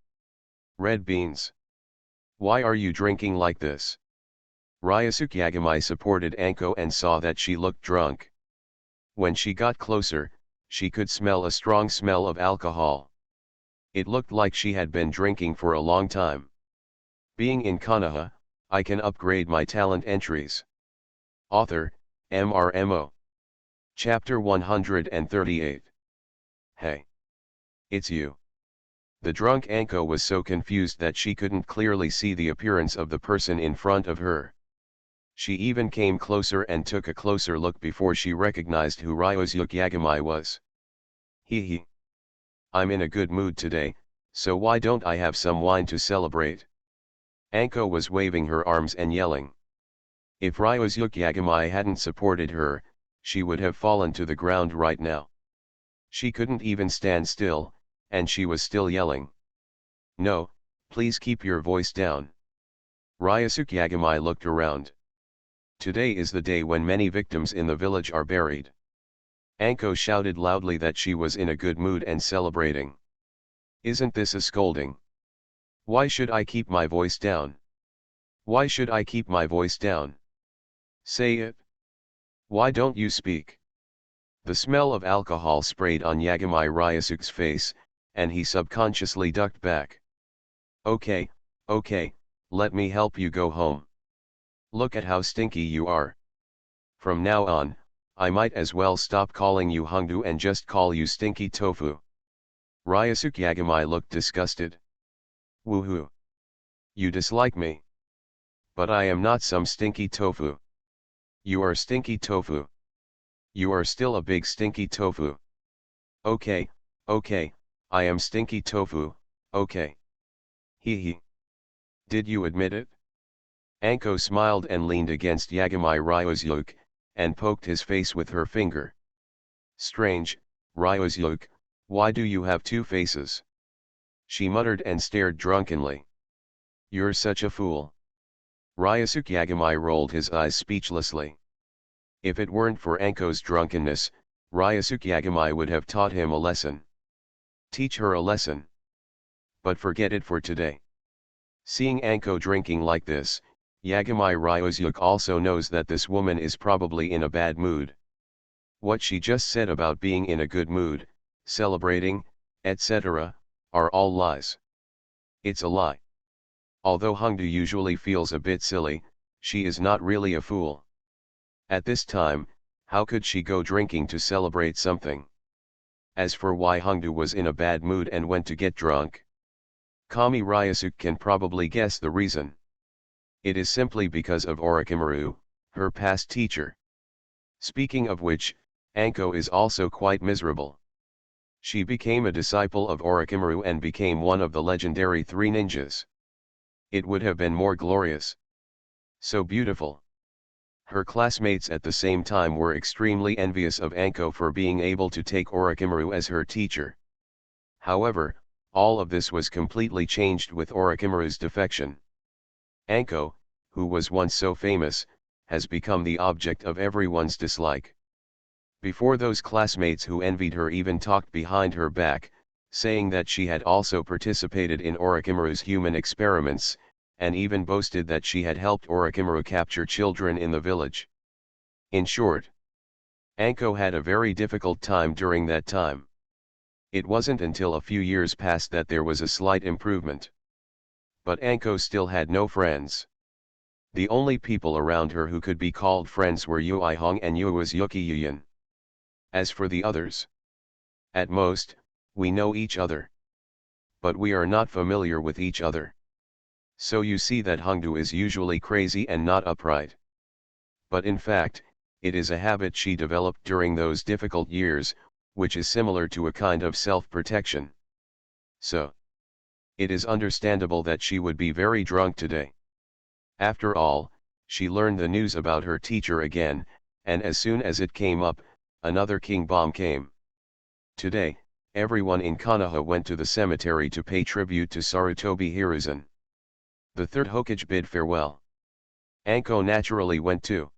Red beans. Why are you drinking like this? Ryusuke Yagamai supported Anko and saw that she looked drunk. When she got closer, she could smell a strong smell of alcohol. It looked like she had been drinking for a long time. Being in Konoha, I can upgrade my talent entries. Author, MRMO. Chapter 138. Hey! It's you. The drunk Anko was so confused that she couldn't clearly see the appearance of the person in front of her. She even came closer and took a closer look before she recognized who Ryusuke Yagamai was. Hee. I'm in a good mood today, so why don't I have some wine to celebrate? Anko was waving her arms and yelling. If Ryusuke Yagamai hadn't supported her, she would have fallen to the ground right now. She couldn't even stand still, and she was still yelling. No, please keep your voice down. Ryusuke Yagamai looked around. Today is the day when many victims in the village are buried. Anko shouted loudly that she was in a good mood and celebrating. Isn't this a scolding? Why should I keep my voice down? Why should I keep my voice down? Say it. Why don't you speak? The smell of alcohol sprayed on Yagamai Ryusuke's face, and he subconsciously ducked back. Okay, let me help you go home. Look at how stinky you are. From now on, I might as well stop calling you Hongdu and just call you Stinky Tofu. Ryosuke Yagamai looked disgusted. Woohoo! You dislike me. But I am not some stinky tofu. You are stinky tofu. You are still a big stinky tofu. Okay, okay, I am stinky tofu, okay. Hee hee. Did you admit it? Anko smiled and leaned against Yagamai Ryosuke, and poked his face with her finger. Strange, Ryosuke, why do you have two faces? She muttered and stared drunkenly. You're such a fool. Ryosuke Yagamai rolled his eyes speechlessly. If it weren't for Anko's drunkenness, Ryosuke Yagamai would have taught him a lesson. Teach her a lesson. But forget it for today. Seeing Anko drinking like this, Yagamai Ryosuke also knows that this woman is probably in a bad mood. What she just said about being in a good mood, celebrating, etc., are all lies. It's a lie. Although Hongdu usually feels a bit silly, she is not really a fool. At this time, how could she go drinking to celebrate something? As for why Hongdu was in a bad mood and went to get drunk, Kami Ryosuke can probably guess the reason. It is simply because of Orochimaru, her past teacher. Speaking of which, Anko is also quite miserable. She became a disciple of Orochimaru and became one of the legendary three ninjas. It would have been more glorious. So beautiful. Her classmates at the same time were extremely envious of Anko for being able to take Orochimaru as her teacher. However, all of this was completely changed with Orochimaru's defection. Anko, who was once so famous, has become the object of everyone's dislike. Before, those classmates who envied her even talked behind her back, saying that she had also participated in Orochimaru's human experiments, and even boasted that she had helped Orochimaru capture children in the village. In short, Anko had a very difficult time during that time. It wasn't until a few years passed that there was a slight improvement. But Anko still had no friends. The only people around her who could be called friends were Yui Hong and Yuki Yuyan. As for the others, at most, we know each other. But we are not familiar with each other. So you see that Hongdu is usually crazy and not upright. But in fact, it is a habit she developed during those difficult years, which is similar to a kind of self-protection. So, it is understandable that she would be very drunk today. After all, she learned the news about her teacher again, and as soon as it came up, another king bomb came. Today, everyone in Konoha went to the cemetery to pay tribute to Sarutobi Hiruzen. The third Hokage bid farewell. Anko naturally went too.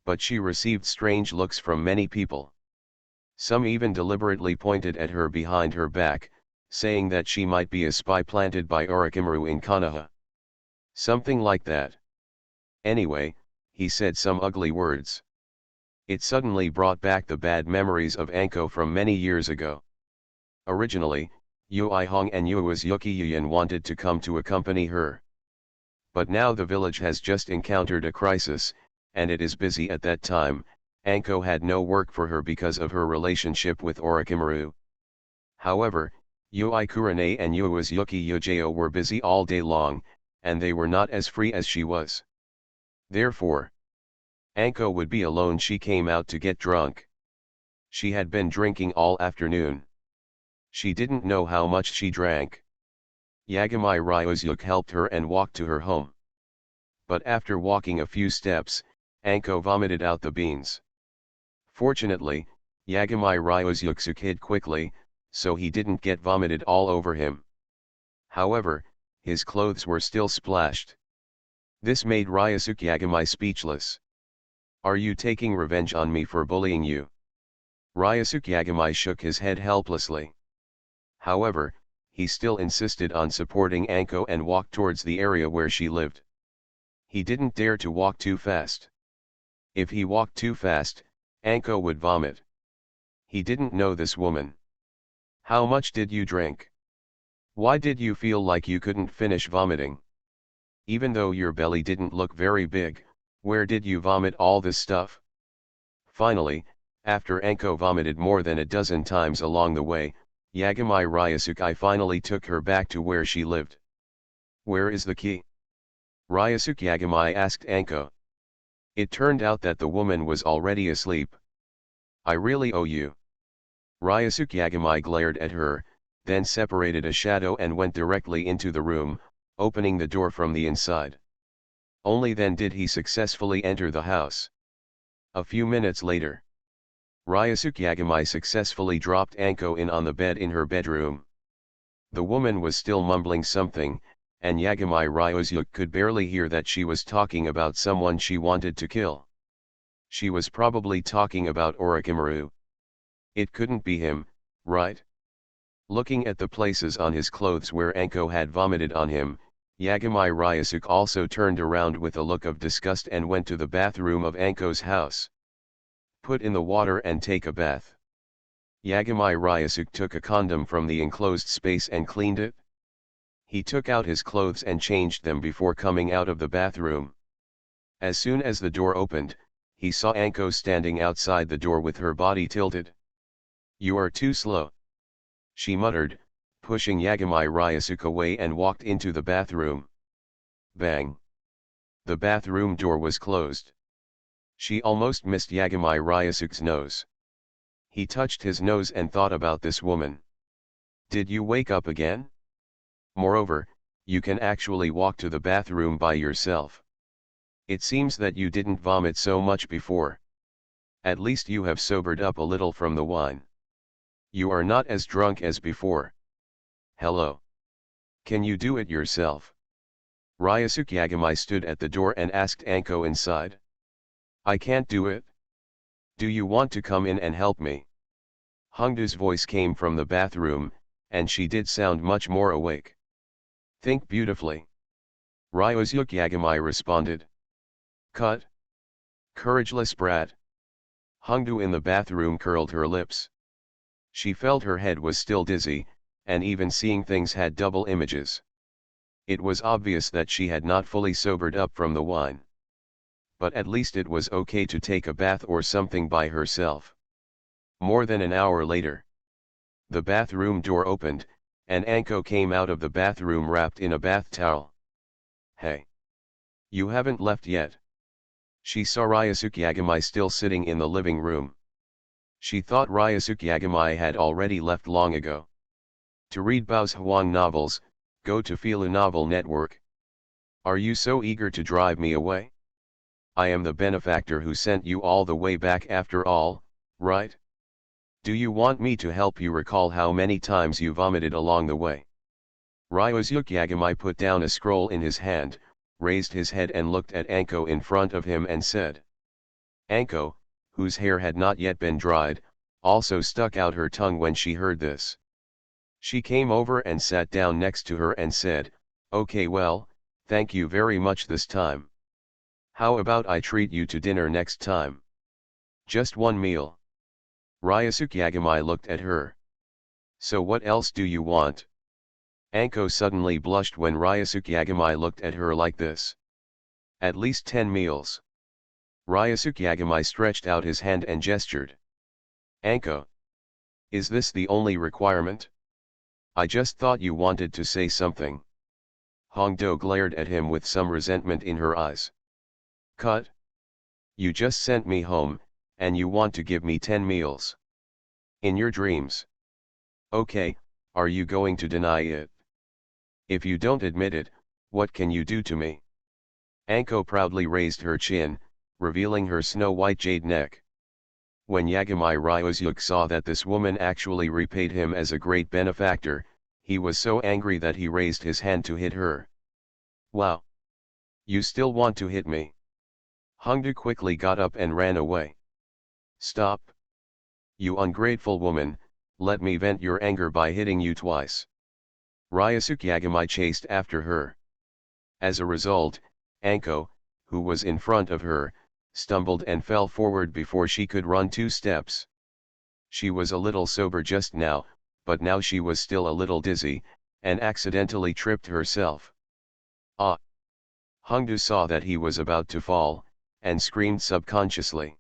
But she received strange looks from many people. Some even deliberately pointed at her behind her back, saying that she might be a spy planted by Orochimaru in Konoha. Something like that. Anyway, he said some ugly words. It suddenly brought back the bad memories of Anko from many years ago. Originally, Yui Hong and Yuki Yuyan wanted to come to accompany her. But now the village has just encountered a crisis, and it is busy at that time. Anko had no work for her because of her relationship with Orochimaru. However, Yui Kurane and Yuki Yujeo were busy all day long, and they were not as free as she was. Therefore, Anko would be alone. She came out to get drunk. She had been drinking all afternoon. She didn't know how much she drank. Yagamai Ryosuke helped her and walked to her home. But after walking a few steps, Anko vomited out the beans. Fortunately, Yagamai Ryosuke hid quickly, so he didn't get vomited all over him. However, his clothes were still splashed. This made Ryosuke Yagamai speechless. Are you taking revenge on me for bullying you? Ryosuke Yagamai shook his head helplessly. However, he still insisted on supporting Anko and walked towards the area where she lived. He didn't dare to walk too fast. If he walked too fast, Anko would vomit. He didn't know this woman. How much did you drink? Why did you feel like you couldn't finish vomiting? Even though your belly didn't look very big, where did you vomit all this stuff? Finally, after Anko vomited more than a dozen times along the way, Yagami Ryusuke finally took her back to where she lived. Where is the key? Ryusuke Yagami asked Anko. It turned out that the woman was already asleep. I really owe you. Ryusuke Yagami glared at her, then separated a shadow and went directly into the room, opening the door from the inside. Only then did he successfully enter the house. A few minutes later, Ryusuke Yagami successfully dropped Anko in on the bed in her bedroom. The woman was still mumbling something, and Yagami Ryusuke could barely hear that she was talking about someone she wanted to kill. She was probably talking about Orochimaru. It couldn't be him, right? Looking at the places on his clothes where Anko had vomited on him, Yagami Ryusuke also turned around with a look of disgust and went to the bathroom of Anko's house. Put in the water and take a bath. Yagami Ryusuke took a condom from the enclosed space and cleaned it. He took out his clothes and changed them before coming out of the bathroom. As soon as the door opened, he saw Anko standing outside the door with her body tilted. You are too slow, she muttered, pushing Yagami Ryusuke away and walked into the bathroom. Bang! The bathroom door was closed. She almost missed Yagami Ryusuke's nose. He touched his nose and thought about this woman. Did you wake up again? Moreover, you can actually walk to the bathroom by yourself. It seems that you didn't vomit so much before. At least you have sobered up a little from the wine. You are not as drunk as before. Hello. Can you do it yourself? Ryusuke Yagami stood at the door and asked Anko inside. I can't do it. Do you want to come in and help me? Hongdu's voice came from the bathroom, and she did sound much more awake. Think beautifully. Ryusuke Yagami responded. Cut. Courageless brat. Hongdu in the bathroom curled her lips. She felt her head was still dizzy, and even seeing things had double images. It was obvious that she had not fully sobered up from the wine. But at least it was okay to take a bath or something by herself. More than an hour later, the bathroom door opened, and Anko came out of the bathroom wrapped in a bath towel. Hey! You haven't left yet. She saw Ryusuke Yagami still sitting in the living room. She thought Ryusuke Yagami had already left long ago. To read Bao's Huang novels, go to Filu Novel Network. Are you so eager to drive me away? I am the benefactor who sent you all the way back after all, right? Do you want me to help you recall how many times you vomited along the way? Ryusuke Yagami put down a scroll in his hand, raised his head and looked at Anko in front of him and said. Anko, whose hair had not yet been dried, also stuck out her tongue when she heard this. She came over and sat down next to her and said, Okay, well, thank you very much this time. How about I treat you to dinner next time? Just one meal. Ryusuke Yagami looked at her. So what else do you want? Anko suddenly blushed when Ryusuke Yagami looked at her like this. At least 10 meals. Ryusuke Yagami stretched out his hand and gestured. Anko. Is this the only requirement? I just thought you wanted to say something. Hongdo glared at him with some resentment in her eyes. Cut. You just sent me home, and you want to give me 10 meals. In your dreams. Okay, are you going to deny it? If you don't admit it, what can you do to me? Anko proudly raised her chin, revealing her snow-white jade neck. When Yagami Ryusuke saw that this woman actually repaid him as a great benefactor, he was so angry that he raised his hand to hit her. Wow! You still want to hit me? Hongdu quickly got up and ran away. Stop! You ungrateful woman, let me vent your anger by hitting you twice. Ryusuke Yagami chased after her. As a result, Anko, who was in front of her, stumbled and fell forward before she could run 2 steps. She was a little sober just now, but now she was still a little dizzy, and accidentally tripped herself. Ah! Hongdu saw that he was about to fall, and screamed subconsciously.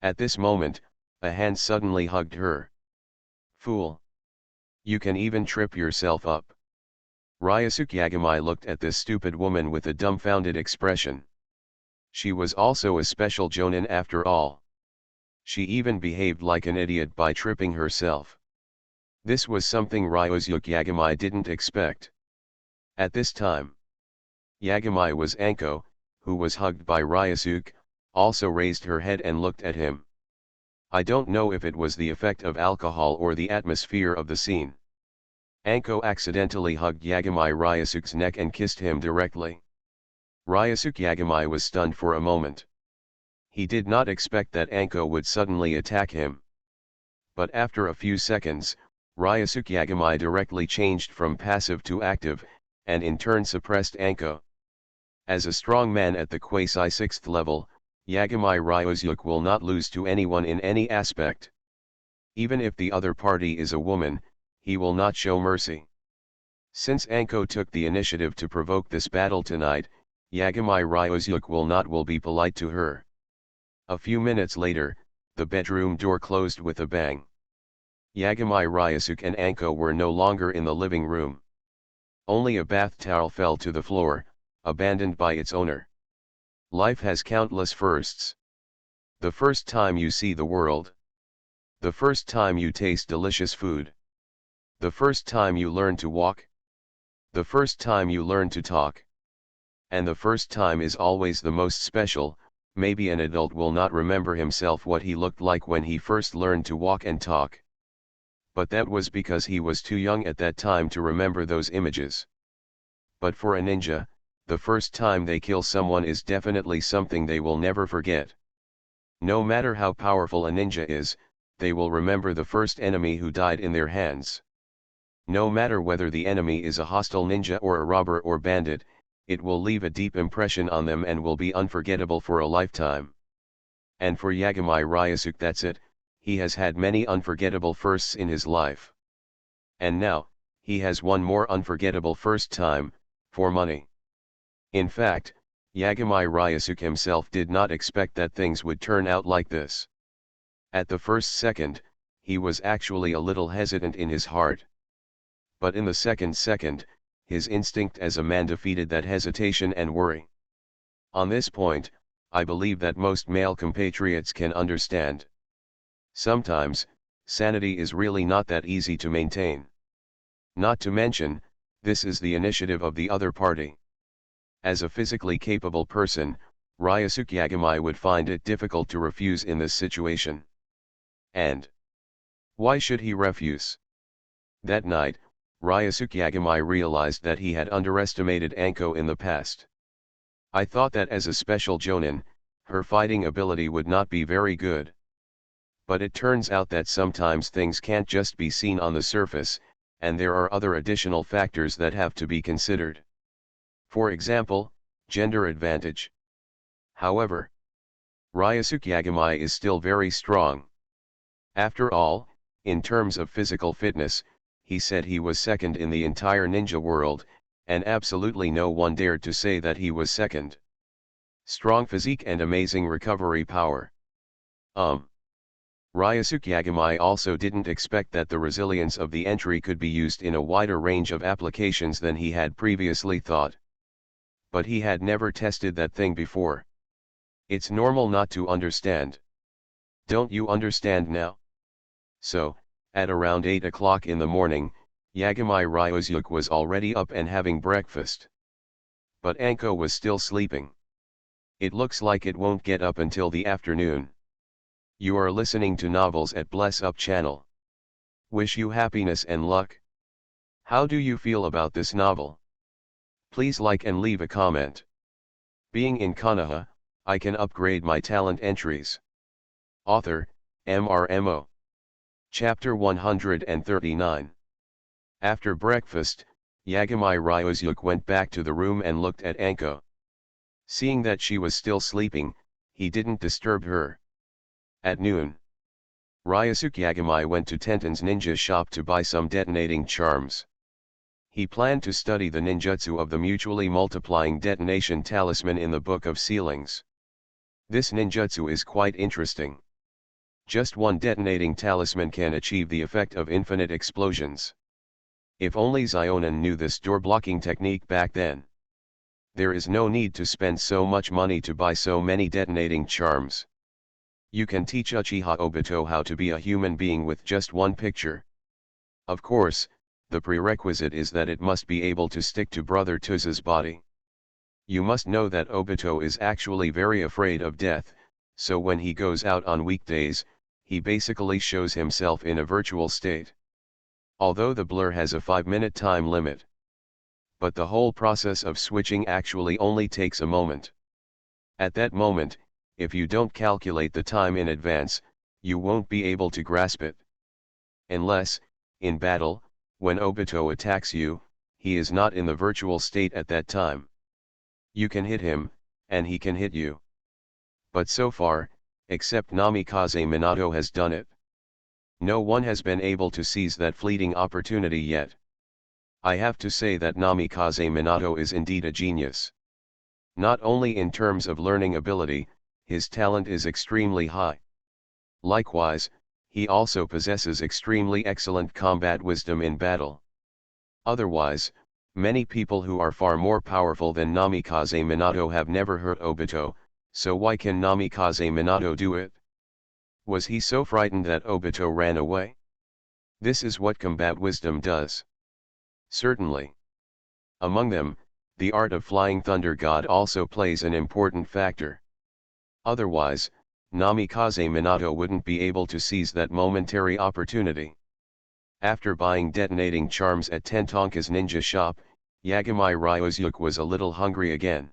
At this moment, a hand suddenly hugged her. Fool! You can even trip yourself up. Ryosuke Yagamai looked at this stupid woman with a dumbfounded expression. She was also a special jonin after all. She even behaved like an idiot by tripping herself. This was something Ryosuke Yagamai didn't expect. At this time, Yagamai was Anko, who was hugged by Ryosuke, also raised her head and looked at him. I don't know if it was the effect of alcohol or the atmosphere of the scene. Anko accidentally hugged Yagamai Ryosuke's neck and kissed him directly. Ryosuke Yagamai was stunned for a moment. He did not expect that Anko would suddenly attack him. But after a few seconds, Ryosuke Yagamai directly changed from passive to active, and in turn suppressed Anko. As a strong man at the quasi-6th level, Yagamai Ryosuke will not lose to anyone in any aspect. Even if the other party is a woman, he will not show mercy. Since Anko took the initiative to provoke this battle tonight, Yagamai Ryosuke will be polite to her. A few minutes later, the bedroom door closed with a bang. Yagamai Ryosuke and Anko were no longer in the living room. Only a bath towel fell to the floor, abandoned by its owner. Life has countless firsts. The first time you see the world. The first time you taste delicious food. The first time you learn to walk. The first time you learn to talk. And the first time is always the most special. Maybe an adult will not remember himself what he looked like when he first learned to walk and talk. But that was because he was too young at that time to remember those images. But for a ninja, the first time they kill someone is definitely something they will never forget. No matter how powerful a ninja is, they will remember the first enemy who died in their hands. No matter whether the enemy is a hostile ninja or a robber or bandit, it will leave a deep impression on them and will be unforgettable for a lifetime. And for Yagamai Ryosuke, that's it. He has had many unforgettable firsts in his life. And now, he has one more unforgettable first time, for money. In fact, Yagamai Ryosuke himself did not expect that things would turn out like this. At the first second, he was actually a little hesitant in his heart. But in the second, his instinct as a man defeated that hesitation and worry. On this point, I believe that most male compatriots can understand. Sometimes, sanity is really not that easy to maintain. Not to mention, this is the initiative of the other party. As a physically capable person, Ryosuke Yagamai would find it difficult to refuse in this situation. And why should he refuse? That night, Ryosuke Yagamai realized that he had underestimated Anko in the past. I thought that as a special jonin, her fighting ability would not be very good. But it turns out that sometimes things can't just be seen on the surface, and there are other additional factors that have to be considered. For example, gender advantage. However, Ryosuke Yagamai is still very strong. After all, in terms of physical fitness, he said he was second in the entire ninja world, and absolutely no one dared to say that he was second. Strong physique and amazing recovery power. Ryosuke Yagamai also didn't expect that the resilience of the entry could be used in a wider range of applications than he had previously thought. But he had never tested that thing before. It's normal not to understand. Don't you understand now? So, at around 8 o'clock in the morning, Yagamai Ryosuke was already up and having breakfast. But Anko was still sleeping. It looks like it won't get up until the afternoon. You are listening to Novels at Bless Up channel. Wish you happiness and luck. How do you feel about this novel? Please like and leave a comment. Being in Konoha, I can upgrade my talent entries. Author, MRMO. Chapter 139. After breakfast, Yagamai Ryosuke went back to the room and looked at Anko. Seeing that she was still sleeping, he didn't disturb her. At noon, Ryosuke Yagamai went to Tenten's ninja shop to buy some detonating charms. He planned to study the ninjutsu of the mutually multiplying detonation talisman in the Book of Sealings. This ninjutsu is quite interesting. Just one detonating talisman can achieve the effect of infinite explosions. If only Xionin knew this door blocking technique back then. There is no need to spend so much money to buy so many detonating charms. You can teach Uchiha Obito how to be a human being with just one picture. Of course, the prerequisite is that it must be able to stick to Brother Tuz's body. You must know that Obito is actually very afraid of death, so when he goes out on weekdays, he basically shows himself in a virtual state. Although the blur has a 5-minute time limit. But the whole process of switching actually only takes a moment. At that moment, if you don't calculate the time in advance, you won't be able to grasp it. Unless, in battle, when Obito attacks you, he is not in the virtual state at that time. You can hit him, and he can hit you. But so far, except Namikaze Minato has done it. No one has been able to seize that fleeting opportunity yet. I have to say that Namikaze Minato is indeed a genius. Not only in terms of learning ability, his talent is extremely high. Likewise, he also possesses extremely excellent combat wisdom in battle. Otherwise, many people who are far more powerful than Namikaze Minato have never hurt Obito, so why can Namikaze Minato do it? Was he so frightened that Obito ran away? This is what combat wisdom does. Certainly. Among them, the art of flying thunder god also plays an important factor. Otherwise, Namikaze Minato wouldn't be able to seize that momentary opportunity. After buying detonating charms at Tentonka's ninja shop, Yagami Ryosuke was a little hungry again.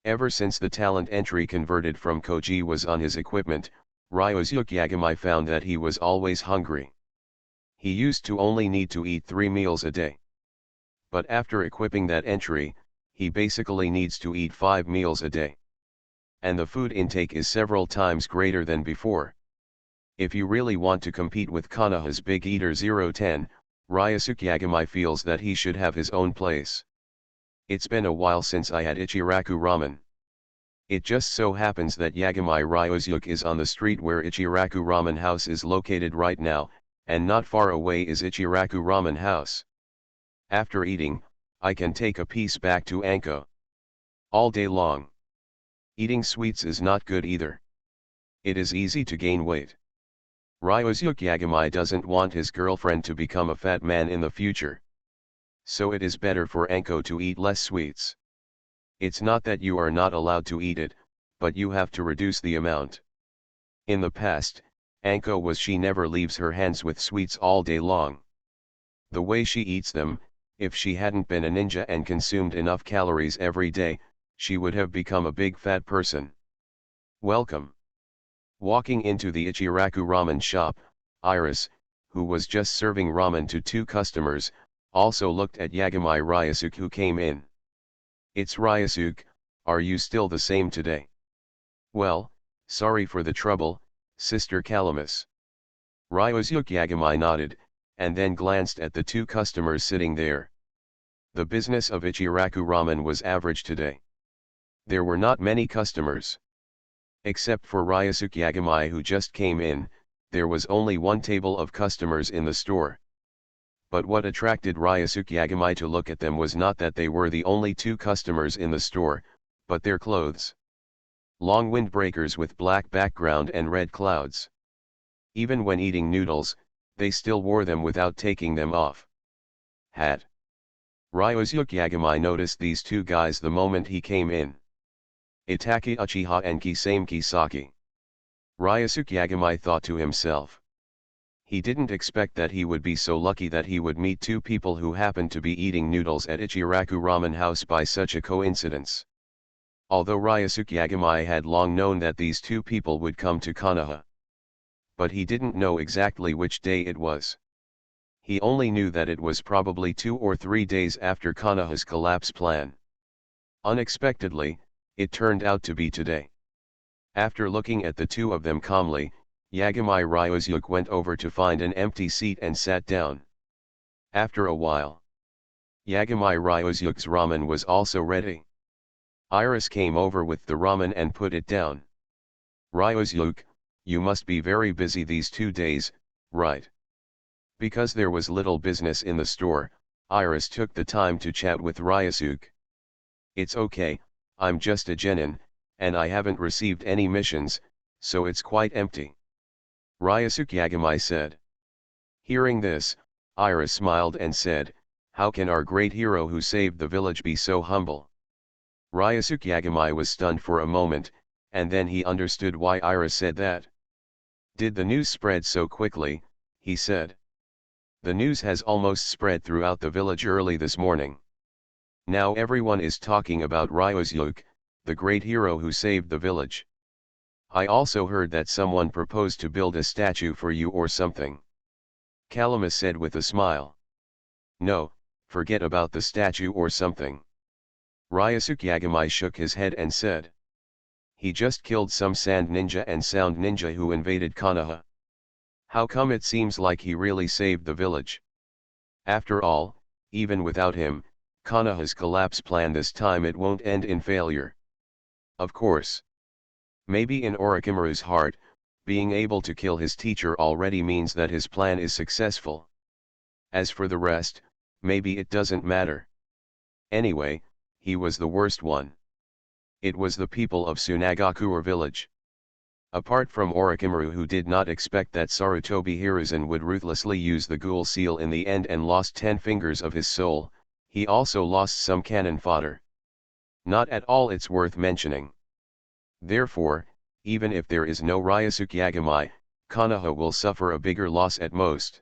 Ever since the talent entry converted from Koji was on his equipment, Ryosuke Yagami found that he was always hungry. He used to only need to eat 3 meals a day. But after equipping that entry, he basically needs to eat 5 meals a day. And the food intake is several times greater than before. If you really want to compete with Konoha's Big Eater 010, Ryosuke Yagami feels that he should have his own place. It's been a while since I had Ichiraku ramen. It just so happens that Yagami Ryosuke is on the street where Ichiraku Ramen House is located right now, and not far away is Ichiraku Ramen House. After eating, I can take a piece back to Anko. All day long. Eating sweets is not good either. It is easy to gain weight. Ryosuke Yagami doesn't want his girlfriend to become a fat man in the future. So it is better for Anko to eat less sweets. It's not that you are not allowed to eat it, but you have to reduce the amount. In the past, Anko was she never leaves her hands with sweets all day long. The way she eats them, if she hadn't been a ninja and consumed enough calories every day, she would have become a big fat person. Welcome. Walking into the Ichiraku ramen shop, Iris, who was just serving ramen to 2 customers, also looked at Yagami Ryosuke who came in. It's Ryosuke, are you still the same today? Well, sorry for the trouble, Sister Calamus. Ryosuke Yagami nodded, and then glanced at the 2 customers sitting there. The business of Ichiraku ramen was average today. There were not many customers. Except for Ryosuke Yagami who just came in, there was only 1 table of customers in the store. But what attracted Ryosuke Yagami to look at them was not that they were the only 2 customers in the store, but their clothes. Long windbreakers with black background and red clouds. Even when eating noodles, they still wore them without taking them off. Hat. Ryosuke Yagami noticed these 2 guys the moment he came in. Itaki Uchiha and Kisame Kisaki. Ryosuke Yagami thought to himself. He didn't expect that he would be so lucky that he would meet 2 people who happened to be eating noodles at Ichiraku Ramen House by such a coincidence. Although Ryosuke Yagami had long known that these 2 people would come to Konoha. But he didn't know exactly which day it was. He only knew that it was probably 2 or 3 days after Konoha's collapse plan. Unexpectedly, it turned out to be today. After looking at the 2 of them calmly, Yagami Ryosuke went over to find an empty seat and sat down. After a while, Yagami Ryosuke's ramen was also ready. Iris came over with the ramen and put it down. Ryosuke, you must be very busy these 2 days, right? Because there was little business in the store, Iris took the time to chat with Ryusuke. "It's okay, I'm just a genin, and I haven't received any missions, so it's quite empty," Ryusuke Yagami said. Hearing this, Iris smiled and said, "How can our great hero who saved the village be so humble?" Ryusuke Yagami was stunned for a moment, and then he understood why Iris said that. "Did the news spread so quickly?" he said. "The news has almost spread throughout the village early this morning. Now everyone is talking about Ryusuke, the great hero who saved the village. I also heard that someone proposed to build a statue for you or something," Calamus said with a smile. "No, forget about the statue or something." Ryusuke Yagami shook his head and said. "He just killed some sand ninja and sound ninja who invaded Konoha. How come it seems like he really saved the village? After all, even without him, Konoha's collapse plan this time it won't end in failure. Of course. Maybe in Orochimaru's heart, being able to kill his teacher already means that his plan is successful. As for the rest, maybe it doesn't matter. Anyway, he was the worst one. It was the people of Tsunagakura village. Apart from Orochimaru, who did not expect that Sarutobi Hiruzen would ruthlessly use the ghoul seal in the end and lost 10 fingers of his soul, he also lost some cannon fodder. Not at all it's worth mentioning. Therefore, even if there is no Ryusuke Yagami, Konoha will suffer a bigger loss at most.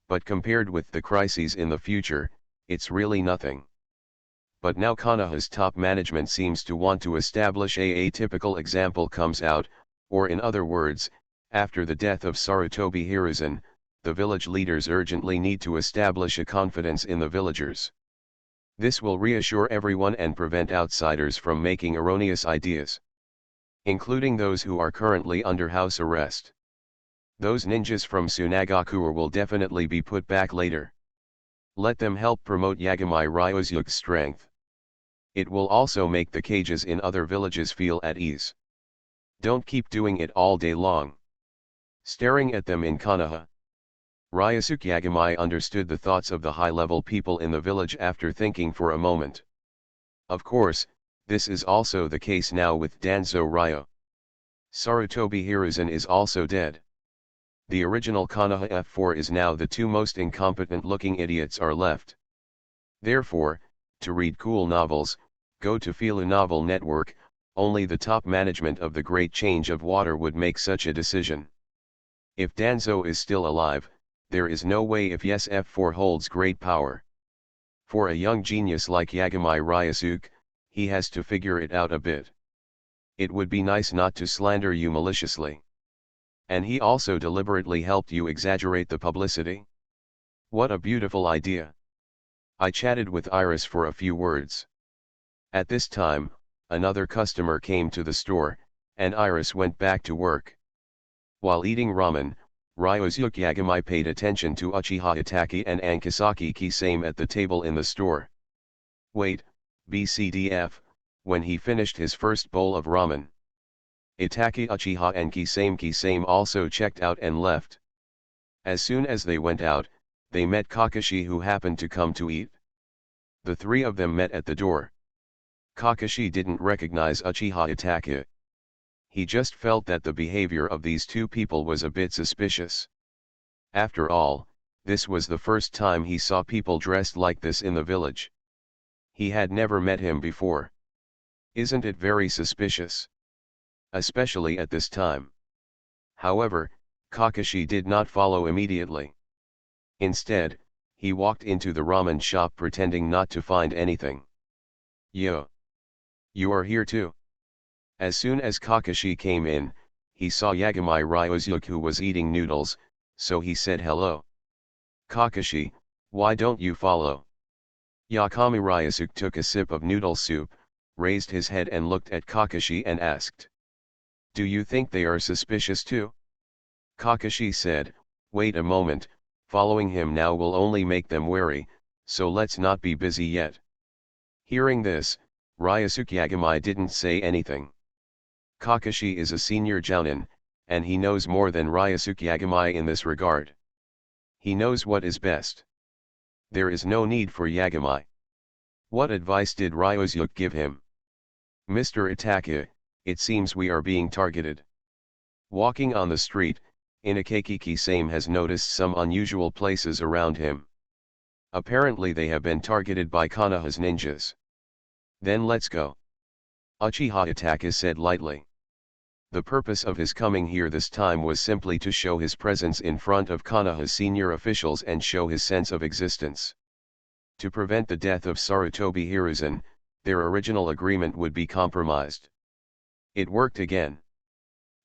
But compared with the crises in the future, it's really nothing. But now Konoha's top management seems to want to establish a atypical example comes out, or in other words, after the death of Sarutobi Hiruzen, the village leaders urgently need to establish a confidence in the villagers. This will reassure everyone and prevent outsiders from making erroneous ideas, including those who are currently under house arrest. Those ninjas from Tsunagakura will definitely be put back later. Let them help promote Yagami Ryusuke's strength. It will also make the cages in other villages feel at ease. Don't keep doing it all day long. Staring at them in Konoha, Ryusuke Yagami understood the thoughts of the high-level people in the village after thinking for a moment. Of course, this is also the case now with Danzo Ryo. Sarutobi Hiruzen is also dead. The original Konoha F4 is now the two most incompetent-looking idiots are left. Therefore, to read cool novels, go to Fila Novel Network. Only the top management of the Great Change of Water would make such a decision. If Danzo is still alive, there is no way if yes F4 holds great power. For a young genius like Yagami Ryusuke, he has to figure it out a bit. It would be nice not to slander you maliciously. And he also deliberately helped you exaggerate the publicity? What a beautiful idea. I chatted with Iris for a few words. At this time, another customer came to the store, and Iris went back to work. While eating ramen, Ryusuke Yagami paid attention to Uchiha Itachi and Ankisaki Kisame at the table in the store. Wait, BCDF, when he finished his first bowl of ramen. Itachi, Uchiha and Kisame also checked out and left. As soon as they went out, they met Kakashi, who happened to come to eat. The three of them met at the door. Kakashi didn't recognize Uchiha Itachi. He just felt that the behavior of these two people was a bit suspicious. After all, this was the first time he saw people dressed like this in the village. He had never met him before. Isn't it very suspicious? Especially at this time. However, Kakashi did not follow immediately. Instead, he walked into the ramen shop pretending not to find anything. "Yo! You are here too?" As soon as Kakashi came in, he saw Yagami Ryusuke, who was eating noodles, so he said hello. "Kakashi, why don't you follow?" Yagami Ryusuke took a sip of noodle soup, raised his head and looked at Kakashi and asked, "Do you think they are suspicious too?" Kakashi said, "Wait a moment, following him now will only make them wary, so let's not be busy yet." Hearing this, Ryusuke Yagami didn't say anything. Kakashi is a senior jounin, and he knows more than Ryusuke Yagami in this regard. He knows what is best. There is no need for Yagami. What advice did Ryosuke give him? Mr. Itachi, it seems we are being targeted. Walking on the street, Inakeki Kisame has noticed some unusual places around him. Apparently they have been targeted by Konoha's ninjas. Then let's go. Uchiha Itachi said lightly. The purpose of his coming here this time was simply to show his presence in front of Konoha's senior officials and show his sense of existence. To prevent the death of Sarutobi Hiruzen, their original agreement would be compromised. It worked again.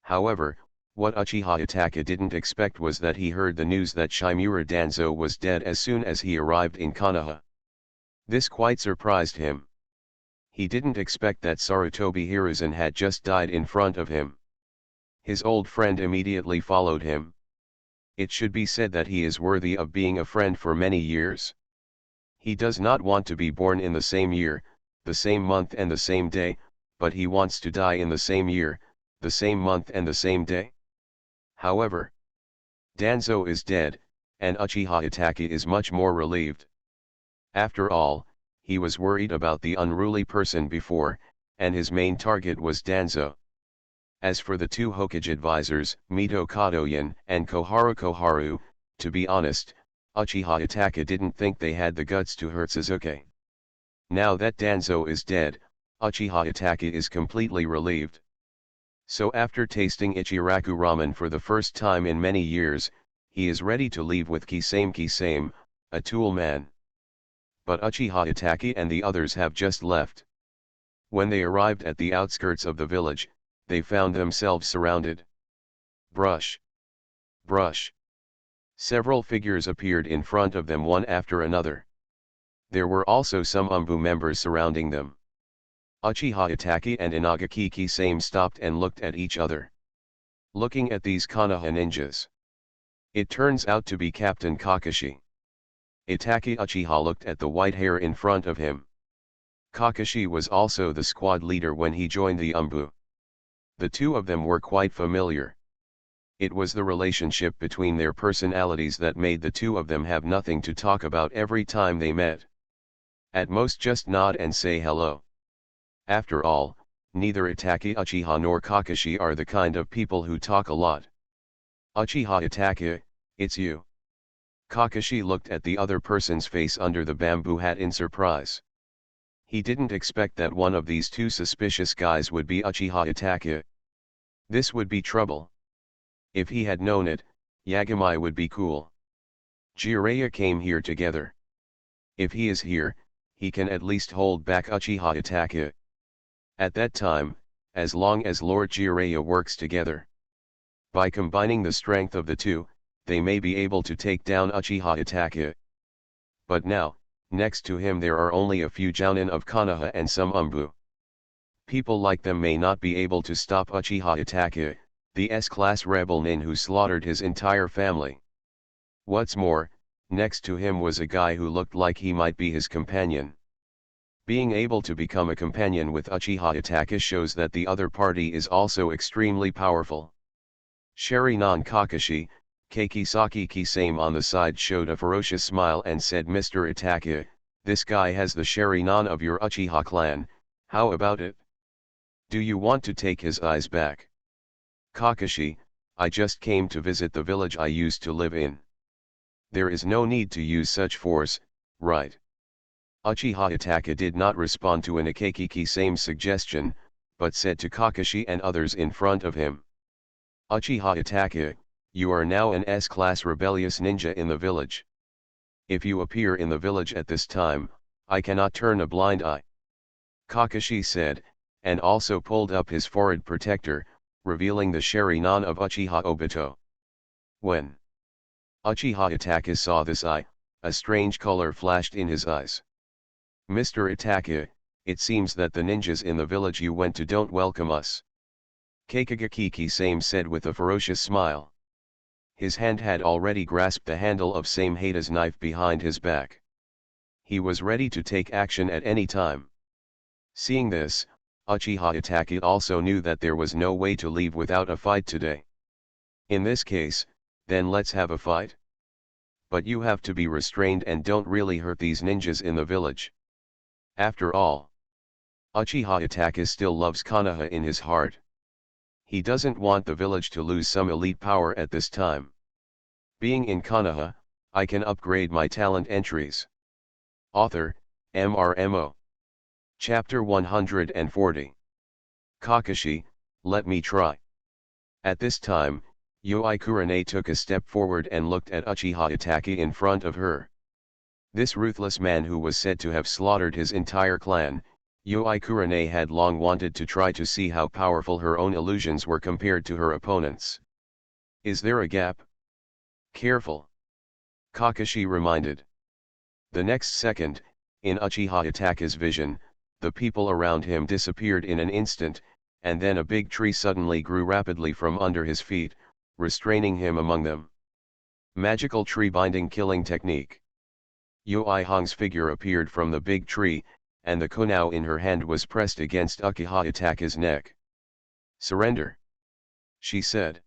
However, what Uchiha Itachi didn't expect was that he heard the news that Shimura Danzo was dead as soon as he arrived in Konoha. This quite surprised him. He didn't expect that Sarutobi Hiruzen had just died in front of him. His old friend immediately followed him. It should be said that he is worthy of being a friend for many years. He does not want to be born in the same year, the same month and the same day, but he wants to die in the same year, the same month and the same day. However, Danzo is dead, and Uchiha Itachi is much more relieved. After all, he was worried about the unruly person before, and his main target was Danzo. As for the two Hokage advisors, Mito Kadoyan and Koharu, to be honest, Uchiha Itachi didn't think they had the guts to hurt Sasuke. Now that Danzo is dead, Uchiha Itachi is completely relieved. So after tasting Ichiraku ramen for the first time in many years, he is ready to leave with Kisame, a tool man. But Uchiha Itachi and the others have just left. When they arrived at the outskirts of the village, they found themselves surrounded. Brush. Brush. Several figures appeared in front of them one after another. There were also some Umbu members surrounding them. Uchiha Itachi and Inagaki Kisame stopped and looked at each other. Looking at these Konoha ninjas. It turns out to be Captain Kakashi. Itachi Uchiha looked at the white hair in front of him. Kakashi was also the squad leader when he joined the Umbu. The two of them were quite familiar. It was the relationship between their personalities that made the two of them have nothing to talk about every time they met. At most just nod and say hello. After all, neither Itachi Uchiha nor Kakashi are the kind of people who talk a lot. Uchiha Itachi, it's you. Kakashi looked at the other person's face under the bamboo hat in surprise. He didn't expect that one of these two suspicious guys would be Uchiha Itachi. This would be trouble. If he had known it, Yagami would be cool. Jiraiya came here together. If he is here, he can at least hold back Uchiha Itachi. At that time, as long as Lord Jiraiya works together. By combining the strength of the two, they may be able to take down Uchiha Itachi. But now, next to him there are only a few Jounin of Konoha and some Umbu. People like them may not be able to stop Uchiha Itachi, the S-class rebel nin who slaughtered his entire family. What's more, next to him was a guy who looked like he might be his companion. Being able to become a companion with Uchiha Itachi shows that the other party is also extremely powerful. Sharinan Kakashi, Keikisaki Kisame on the side showed a ferocious smile and said, Mr. Itachi, this guy has the Sharinan of your Uchiha clan, how about it? Do you want to take his eyes back? Kakashi, I just came to visit the village I used to live in. There is no need to use such force, right? Uchiha Itachi did not respond to Inakeki Kisame's suggestion, but said to Kakashi and others in front of him. Uchiha Itachi, you are now an S-class rebellious ninja in the village. If you appear in the village at this time, I cannot turn a blind eye. Kakashi said, and also pulled up his forehead protector, revealing the Sharinan of Uchiha Obito. When Uchiha Itachi saw this eye, a strange color flashed in his eyes. Mr. Itachi, it seems that the ninjas in the village you went to don't welcome us. Keikagaki Kisame said with a ferocious smile. His hand had already grasped the handle of Same Hada's knife behind his back. He was ready to take action at any time. Seeing this, Uchiha Itachi also knew that there was no way to leave without a fight today. In this case, then let's have a fight. but you have to be restrained and don't really hurt these ninjas in the village. After all, Uchiha Itachi still loves Konoha in his heart. He doesn't want the village to lose some elite power at this time. Being in Konoha, I can upgrade my talent entries. Author, MRMO. Chapter 140. Kakashi, let me try. At this time, Yoi Kurane took a step forward and looked at Uchiha Itachi in front of her. This ruthless man who was said to have slaughtered his entire clan, Yoi Kurane had long wanted to try to see how powerful her own illusions were compared to her opponents. Is there a gap? Careful. Kakashi reminded. The next second, in Uchiha Itachi's vision, the people around him disappeared in an instant, and then a big tree suddenly grew rapidly from under his feet, restraining him among them. Magical tree binding killing technique. Yui Hong's figure appeared from the big tree, and the kunao in her hand was pressed against Uchiha Itachi's neck. Surrender, she said.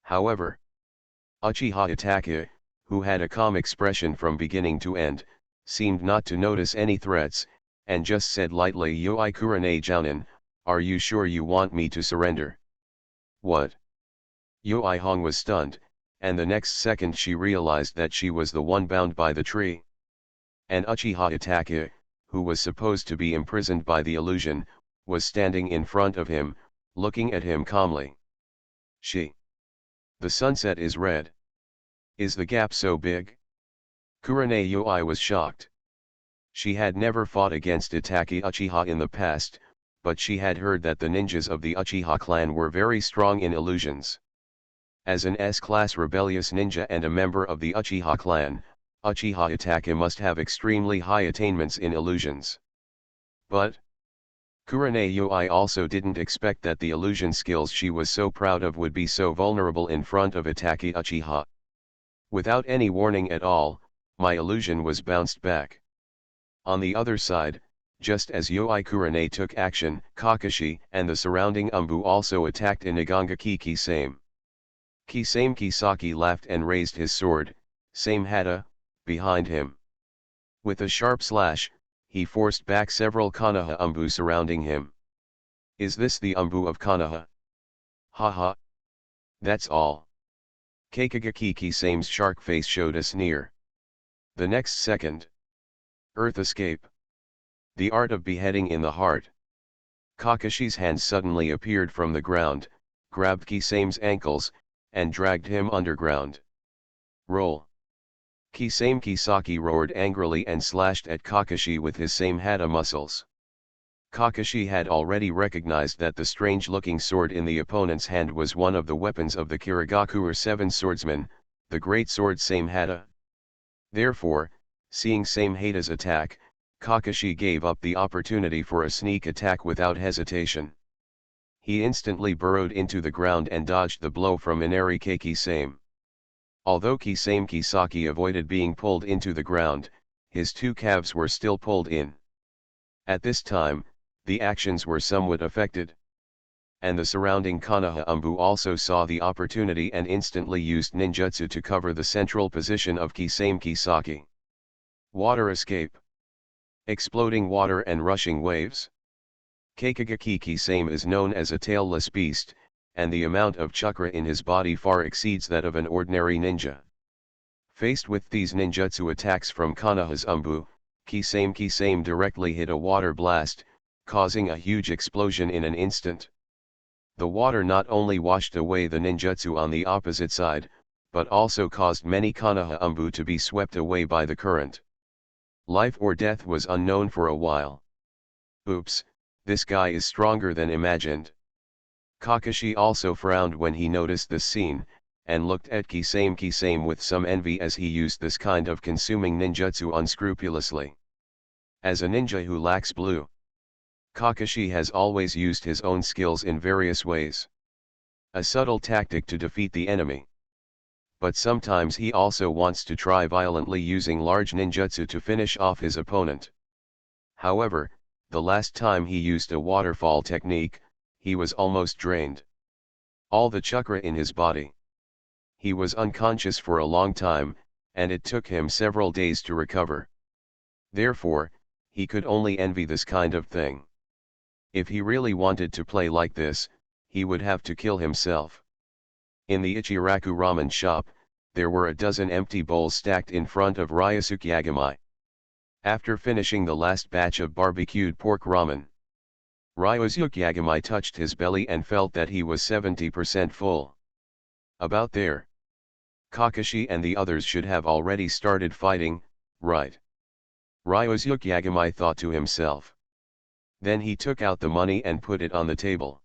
However, Uchiha Itachi, who had a calm expression from beginning to end, seemed not to notice any threats, and just said lightly, Yoi Kurane Jounin, are you sure you want me to surrender? What? Yui Hong was stunned, and the next second she realized that she was the one bound by the tree. And Uchiha Itachi, who was supposed to be imprisoned by the illusion, was standing in front of him, looking at him calmly. The sunset is red. Is the gap so big? Kurane Yoi was shocked. She had never fought against Itachi Uchiha in the past, but she had heard that the ninjas of the Uchiha clan were very strong in illusions. As an S-class rebellious ninja and a member of the Uchiha clan, Uchiha Itachi must have extremely high attainments in illusions. But Kurane Yoi also didn't expect that the illusion skills she was so proud of would be so vulnerable in front of Itachi Uchiha. Without any warning at all, my illusion was bounced back. On the other side, just as Yoi Kurane took action, Kakashi and the surrounding Umbu also attacked Inagangaki Kisame. Kisame Kisaki laughed and raised his sword, Same Hata, behind him. With a sharp slash, he forced back several Konoha Umbu surrounding him. Is this the Umbu of Konoha? Haha. That's all. Kakagaki Kisame's shark face showed a sneer. The next second. Earth escape. The art of beheading in the heart. Kakashi's hand suddenly appeared from the ground, grabbed Kisame's ankles, and dragged him underground. Roll. Kisame Kisaki roared angrily and slashed at Kakashi with his same hata muscles. Kakashi had already recognized that the strange-looking sword in the opponent's hand was one of the weapons of the Kirigakure Seven Swordsmen, the great sword Same Hata. Therefore, seeing Same Hata's attack, Kakashi gave up the opportunity for a sneak attack without hesitation. He instantly burrowed into the ground and dodged the blow from Inarike Kisame. Although Kisame Kisaki avoided being pulled into the ground, his two calves were still pulled in. At this time, the actions were somewhat affected. And the surrounding Konoha Umbu also saw the opportunity and instantly used ninjutsu to cover the central position of Kisame Kisaki. Water escape. Exploding water and rushing waves. Kakagaki Kisame is known as a tailless beast, and the amount of chakra in his body far exceeds that of an ordinary ninja. Faced with these ninjutsu attacks from Konoha's Umbu, Kisame directly hit a water blast, causing a huge explosion in an instant. The water not only washed away the ninjutsu on the opposite side, but also caused many Konoha Umbu to be swept away by the current. Life or death was unknown for a while. Oops, this guy is stronger than imagined. Kakashi also frowned when he noticed this scene, and looked at Kisame with some envy as he used this kind of consuming ninjutsu unscrupulously. As a ninja who lacks blue, Kakashi has always used his own skills in various ways. A subtle tactic to defeat the enemy. But sometimes he also wants to try violently using large ninjutsu to finish off his opponent. However, the last time he used a waterfall technique, he was almost drained. All the chakra in his body. He was unconscious for a long time, and it took him several days to recover. Therefore, he could only envy this kind of thing. If he really wanted to play like this, he would have to kill himself. In the Ichiraku ramen shop, there were a dozen empty bowls stacked in front of Ryosuke Yagamai. After finishing the last batch of barbecued pork ramen, Ryosuke Yagamai touched his belly and felt that he was 70% full. About there. Kakashi and the others should have already started fighting, right? Ryosuke Yagamai thought to himself. Then he took out the money and put it on the table.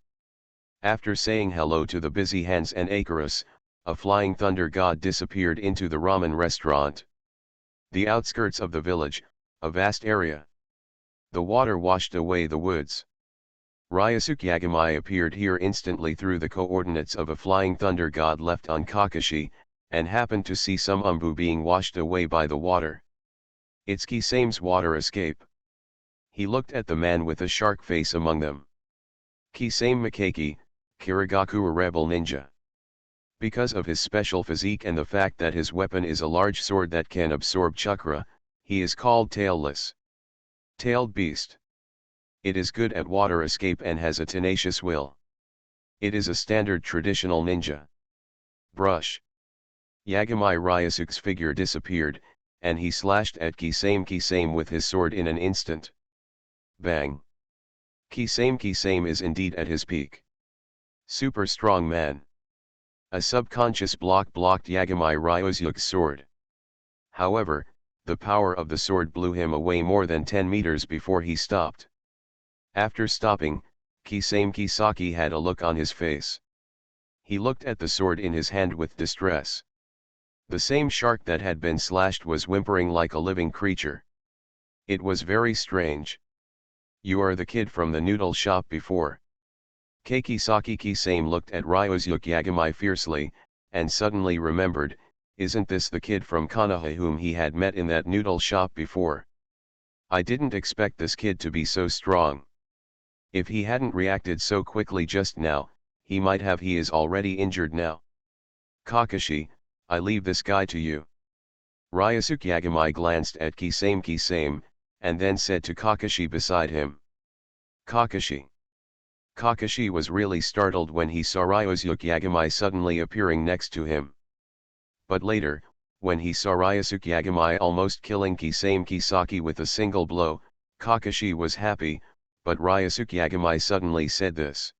After saying hello to the busy hands and Icarus, a flying thunder god disappeared into the ramen restaurant. The outskirts of the village, a vast area. The water washed away the woods. Ryosuke Yagamai appeared here instantly through the coordinates of a flying thunder god left on Kakashi, and happened to see some umbu being washed away by the water. It's Kisame's water escape. He looked at the man with a shark face among them. Kisame Makeki, Kirigakura rebel ninja. Because of his special physique and the fact that his weapon is a large sword that can absorb chakra, he is called tailless. Tailed beast. It is good at water escape and has a tenacious will. It is a standard traditional ninja. Brush. Yagamai Ryosuke's figure disappeared, and he slashed at Kisame with his sword in an instant. Bang. Kisame is indeed at his peak. Super strong man. A subconscious block blocked Yagamai Ryosuke's sword. However, the power of the sword blew him away more than 10 meters before he stopped. After stopping, Kisame Kisaki had a look on his face. He looked at the sword in his hand with distress. The same shark that had been slashed was whimpering like a living creature. It was very strange. You are the kid from the noodle shop before. Kisaki Kisame looked at Ryosuke Yagamai fiercely, and suddenly remembered, isn't this the kid from Konoha whom he had met in that noodle shop before? I didn't expect this kid to be so strong. If he hadn't reacted so quickly just now, he might have. He is already injured now. Kakashi, I leave this guy to you. Ryosuke Yagamai glanced at Kisame, and then said to Kakashi beside him. Kakashi. Kakashi was really startled when he saw Ryosuke Yagamai suddenly appearing next to him. But later, when he saw Ryosuke Yagamai almost killing Kisame Kisaki with a single blow, Kakashi was happy, but Ryosuke Yagamai suddenly said this.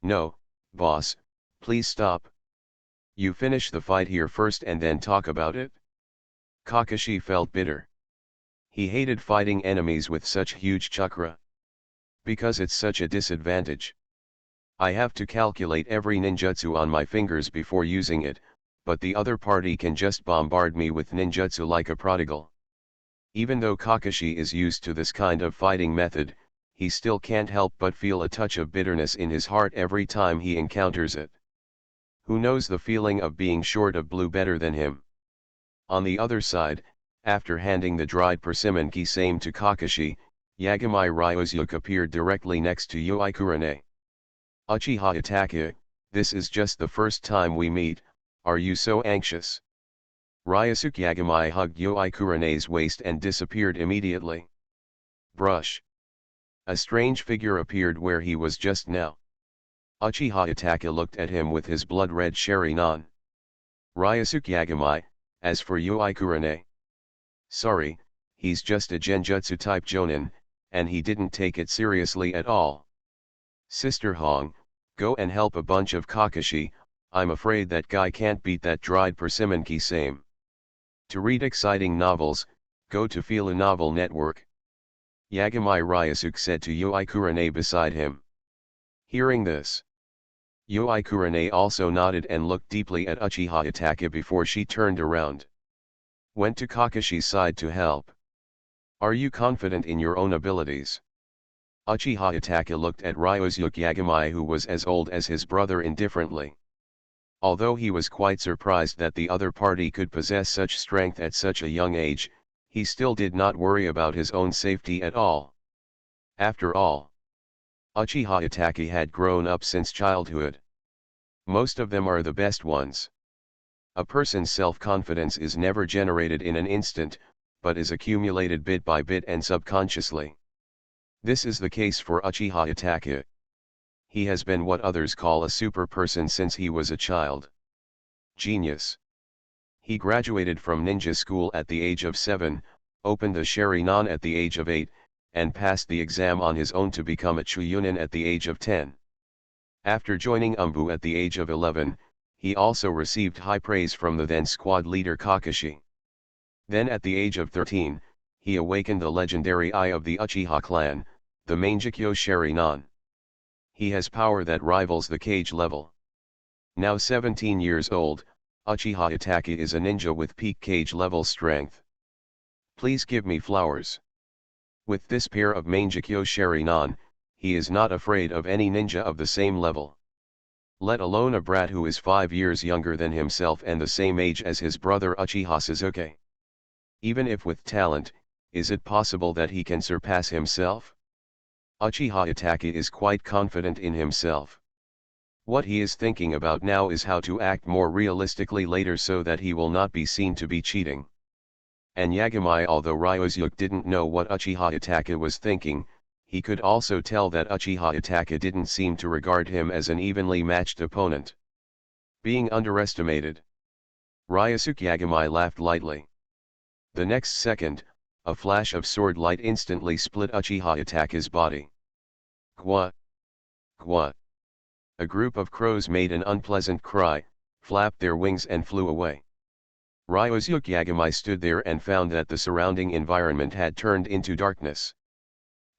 No, boss, please stop. You finish the fight here first and then talk about it? Kakashi felt bitter. He hated fighting enemies with such huge chakra. Because it's such a disadvantage. I have to calculate every ninjutsu on my fingers before using it, but the other party can just bombard me with ninjutsu like a prodigal. Even though Kakashi is used to this kind of fighting method, he still can't help but feel a touch of bitterness in his heart every time he encounters it. Who knows the feeling of being short of blue better than him? On the other side, after handing the dried persimmon Kisame to Kakashi, Yagamai Ryosuke appeared directly next to Yoikurane. Uchiha Itachi, this is just the first time we meet, are you so anxious? Ryosuke Yagamai hugged Yoikurane's waist and disappeared immediately. Brush. A strange figure appeared where he was just now. Uchiha Itachi looked at him with his blood-red Sharingan. Ryosuke Yagamai, as for Yoikurane. Sorry, he's just a genjutsu-type jonin, and he didn't take it seriously at all. Sister Hong, go and help a bunch of Kakashi, I'm afraid that guy can't beat that dried persimmon Kisame. To read exciting novels, go to Fila Novel Network. Yagamai Ryosuke said to Yoikurane beside him. Hearing this, Yoikurane also nodded and looked deeply at Uchiha Itachi before she turned around. Went to Kakashi's side to help. Are you confident in your own abilities? Uchiha Itachi looked at Ryosuke Yagamai, who was as old as his brother, indifferently. Although he was quite surprised that the other party could possess such strength at such a young age, he still did not worry about his own safety at all. After all, Uchiha Itachi had grown up since childhood. Most of them are the best ones. A person's self-confidence is never generated in an instant, but is accumulated bit by bit and subconsciously. This is the case for Uchiha Itachi. He has been what others call a super person since he was a child. Genius. He graduated from ninja school at the age of 7, opened a Sharingan at the age of 8, and passed the exam on his own to become a Chuunin at the age of 10. After joining Umbu at the age of 11, he also received high praise from the then squad leader Kakashi. Then at the age of 13, he awakened the legendary eye of the Uchiha clan, the Mangekyo Sharingan. He has power that rivals the Kage level. Now 17 years old, Uchiha Itachi is a ninja with peak Kage level strength. Please give me flowers. With this pair of Mangekyo Sharingan, he is not afraid of any ninja of the same level. Let alone a brat who is 5 years younger than himself and the same age as his brother Uchiha Sasuke. Even if with talent, is it possible that he can surpass himself? Uchiha Itachi is quite confident in himself. What he is thinking about now is how to act more realistically later so that he will not be seen to be cheating. And Yagami, although Ryosuke didn't know what Uchiha Itachi was thinking, he could also tell that Uchiha Itachi didn't seem to regard him as an evenly matched opponent. Being underestimated. Ryosuke Yagami laughed lightly. The next second, a flash of sword light instantly split Uchiha Itachi's body. Kwa! Kwa! A group of crows made an unpleasant cry, flapped their wings and flew away. Ryosuke Yagami stood there and found that the surrounding environment had turned into darkness.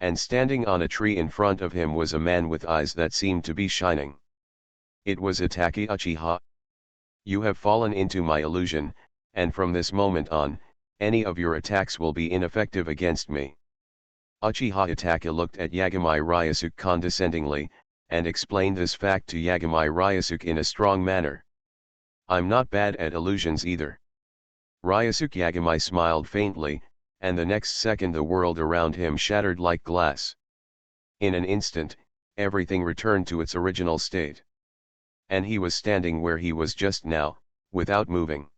And standing on a tree in front of him was a man with eyes that seemed to be shining. It was Itachi Uchiha. You have fallen into my illusion, and from this moment on, any of your attacks will be ineffective against me. Uchiha Itachi looked at Yagami Ryosuke condescendingly, and explained this fact to Yagami Ryosuke in a strong manner. I'm not bad at illusions either. Ryosuke Yagami smiled faintly, and the next second the world around him shattered like glass. In an instant, everything returned to its original state. And he was standing where he was just now, without moving.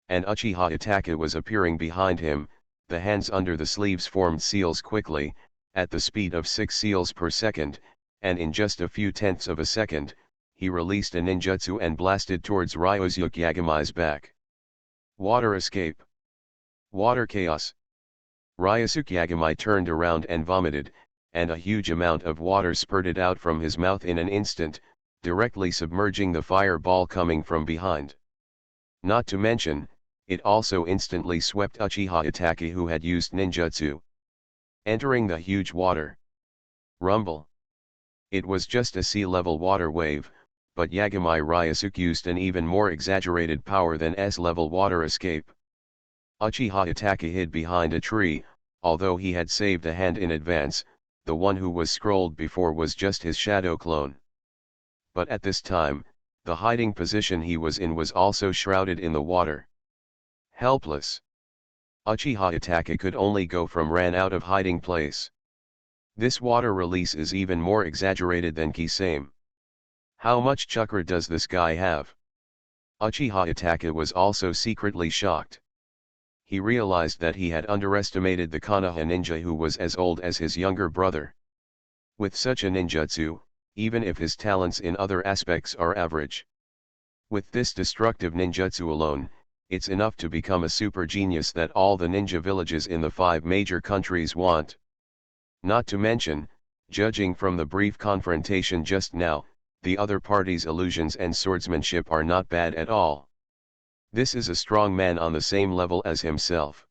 And Uchiha Itachi was appearing behind him, the hands under the sleeves formed seals quickly, at the speed of 6 seals per second, and in just a few tenths of a second, he released a ninjutsu and blasted towards Ryosuke Yagami's back. Water escape. Water chaos. Ryosuke Yagami turned around and vomited, and a huge amount of water spurted out from his mouth in an instant, directly submerging the fireball coming from behind. Not to mention, it also instantly swept Uchiha Itachi, who had used ninjutsu. Entering the huge water. Rumble. It was just a sea-level water wave, but Yagami Ryosuke used an even more exaggerated power than S-level water escape. Uchiha Itachi hid behind a tree, although he had saved a hand in advance, the one who was scrolled before was just his shadow clone. But at this time, the hiding position he was in was also shrouded in the water. Helpless. Uchiha Itachi could only go from ran out of hiding place. This water release is even more exaggerated than Kisame. How much chakra does this guy have? Uchiha Itachi was also secretly shocked. He realized that he had underestimated the Konoha ninja, who was as old as his younger brother. With such a ninjutsu, even if his talents in other aspects are average. With this destructive ninjutsu alone, it's enough to become a super genius that all the ninja villages in the 5 major countries want. Not to mention, judging from the brief confrontation just now, the other party's illusions and swordsmanship are not bad at all. This is a strong man on the same level as himself.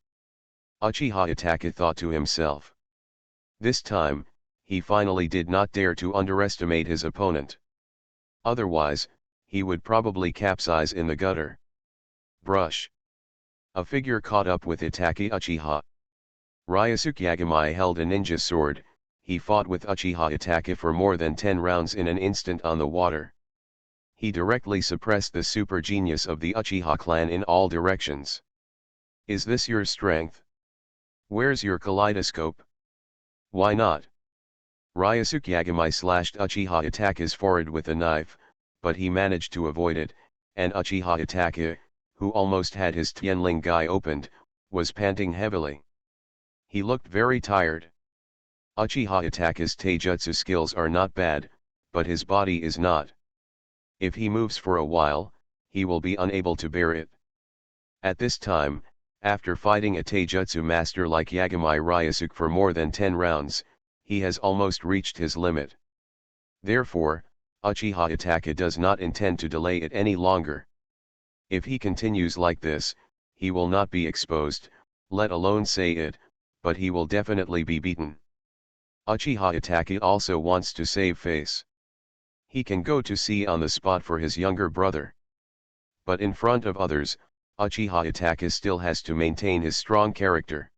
Uchiha Itachi thought to himself. This time, he finally did not dare to underestimate his opponent. Otherwise, he would probably capsize in the gutter. Brush. A figure caught up with Itachi Uchiha. Ryosuke Yagami held a ninja sword. He fought with Uchiha Itachi for more than 10 rounds in an instant on the water. He directly suppressed the super genius of the Uchiha clan in all directions. Is this your strength? Where's your kaleidoscope? Why not? Ryosuke Yagami slashed Uchiha Itachi's forehead with a knife, but he managed to avoid it, and Uchiha Itachi, who almost had his Tianling Gai opened, was panting heavily. He looked very tired. Uchiha Itake's taijutsu skills are not bad, but his body is not. If he moves for a while, he will be unable to bear it. At this time, after fighting a taijutsu master like Yagami Ryusuke for more than 10 rounds, he has almost reached his limit. Therefore, Uchiha Itachi does not intend to delay it any longer. If he continues like this, he will not be exposed, let alone say it, but he will definitely be beaten. Uchiha Itachi also wants to save face. He can go to sea on the spot for his younger brother. But in front of others, Uchiha Itachi still has to maintain his strong character.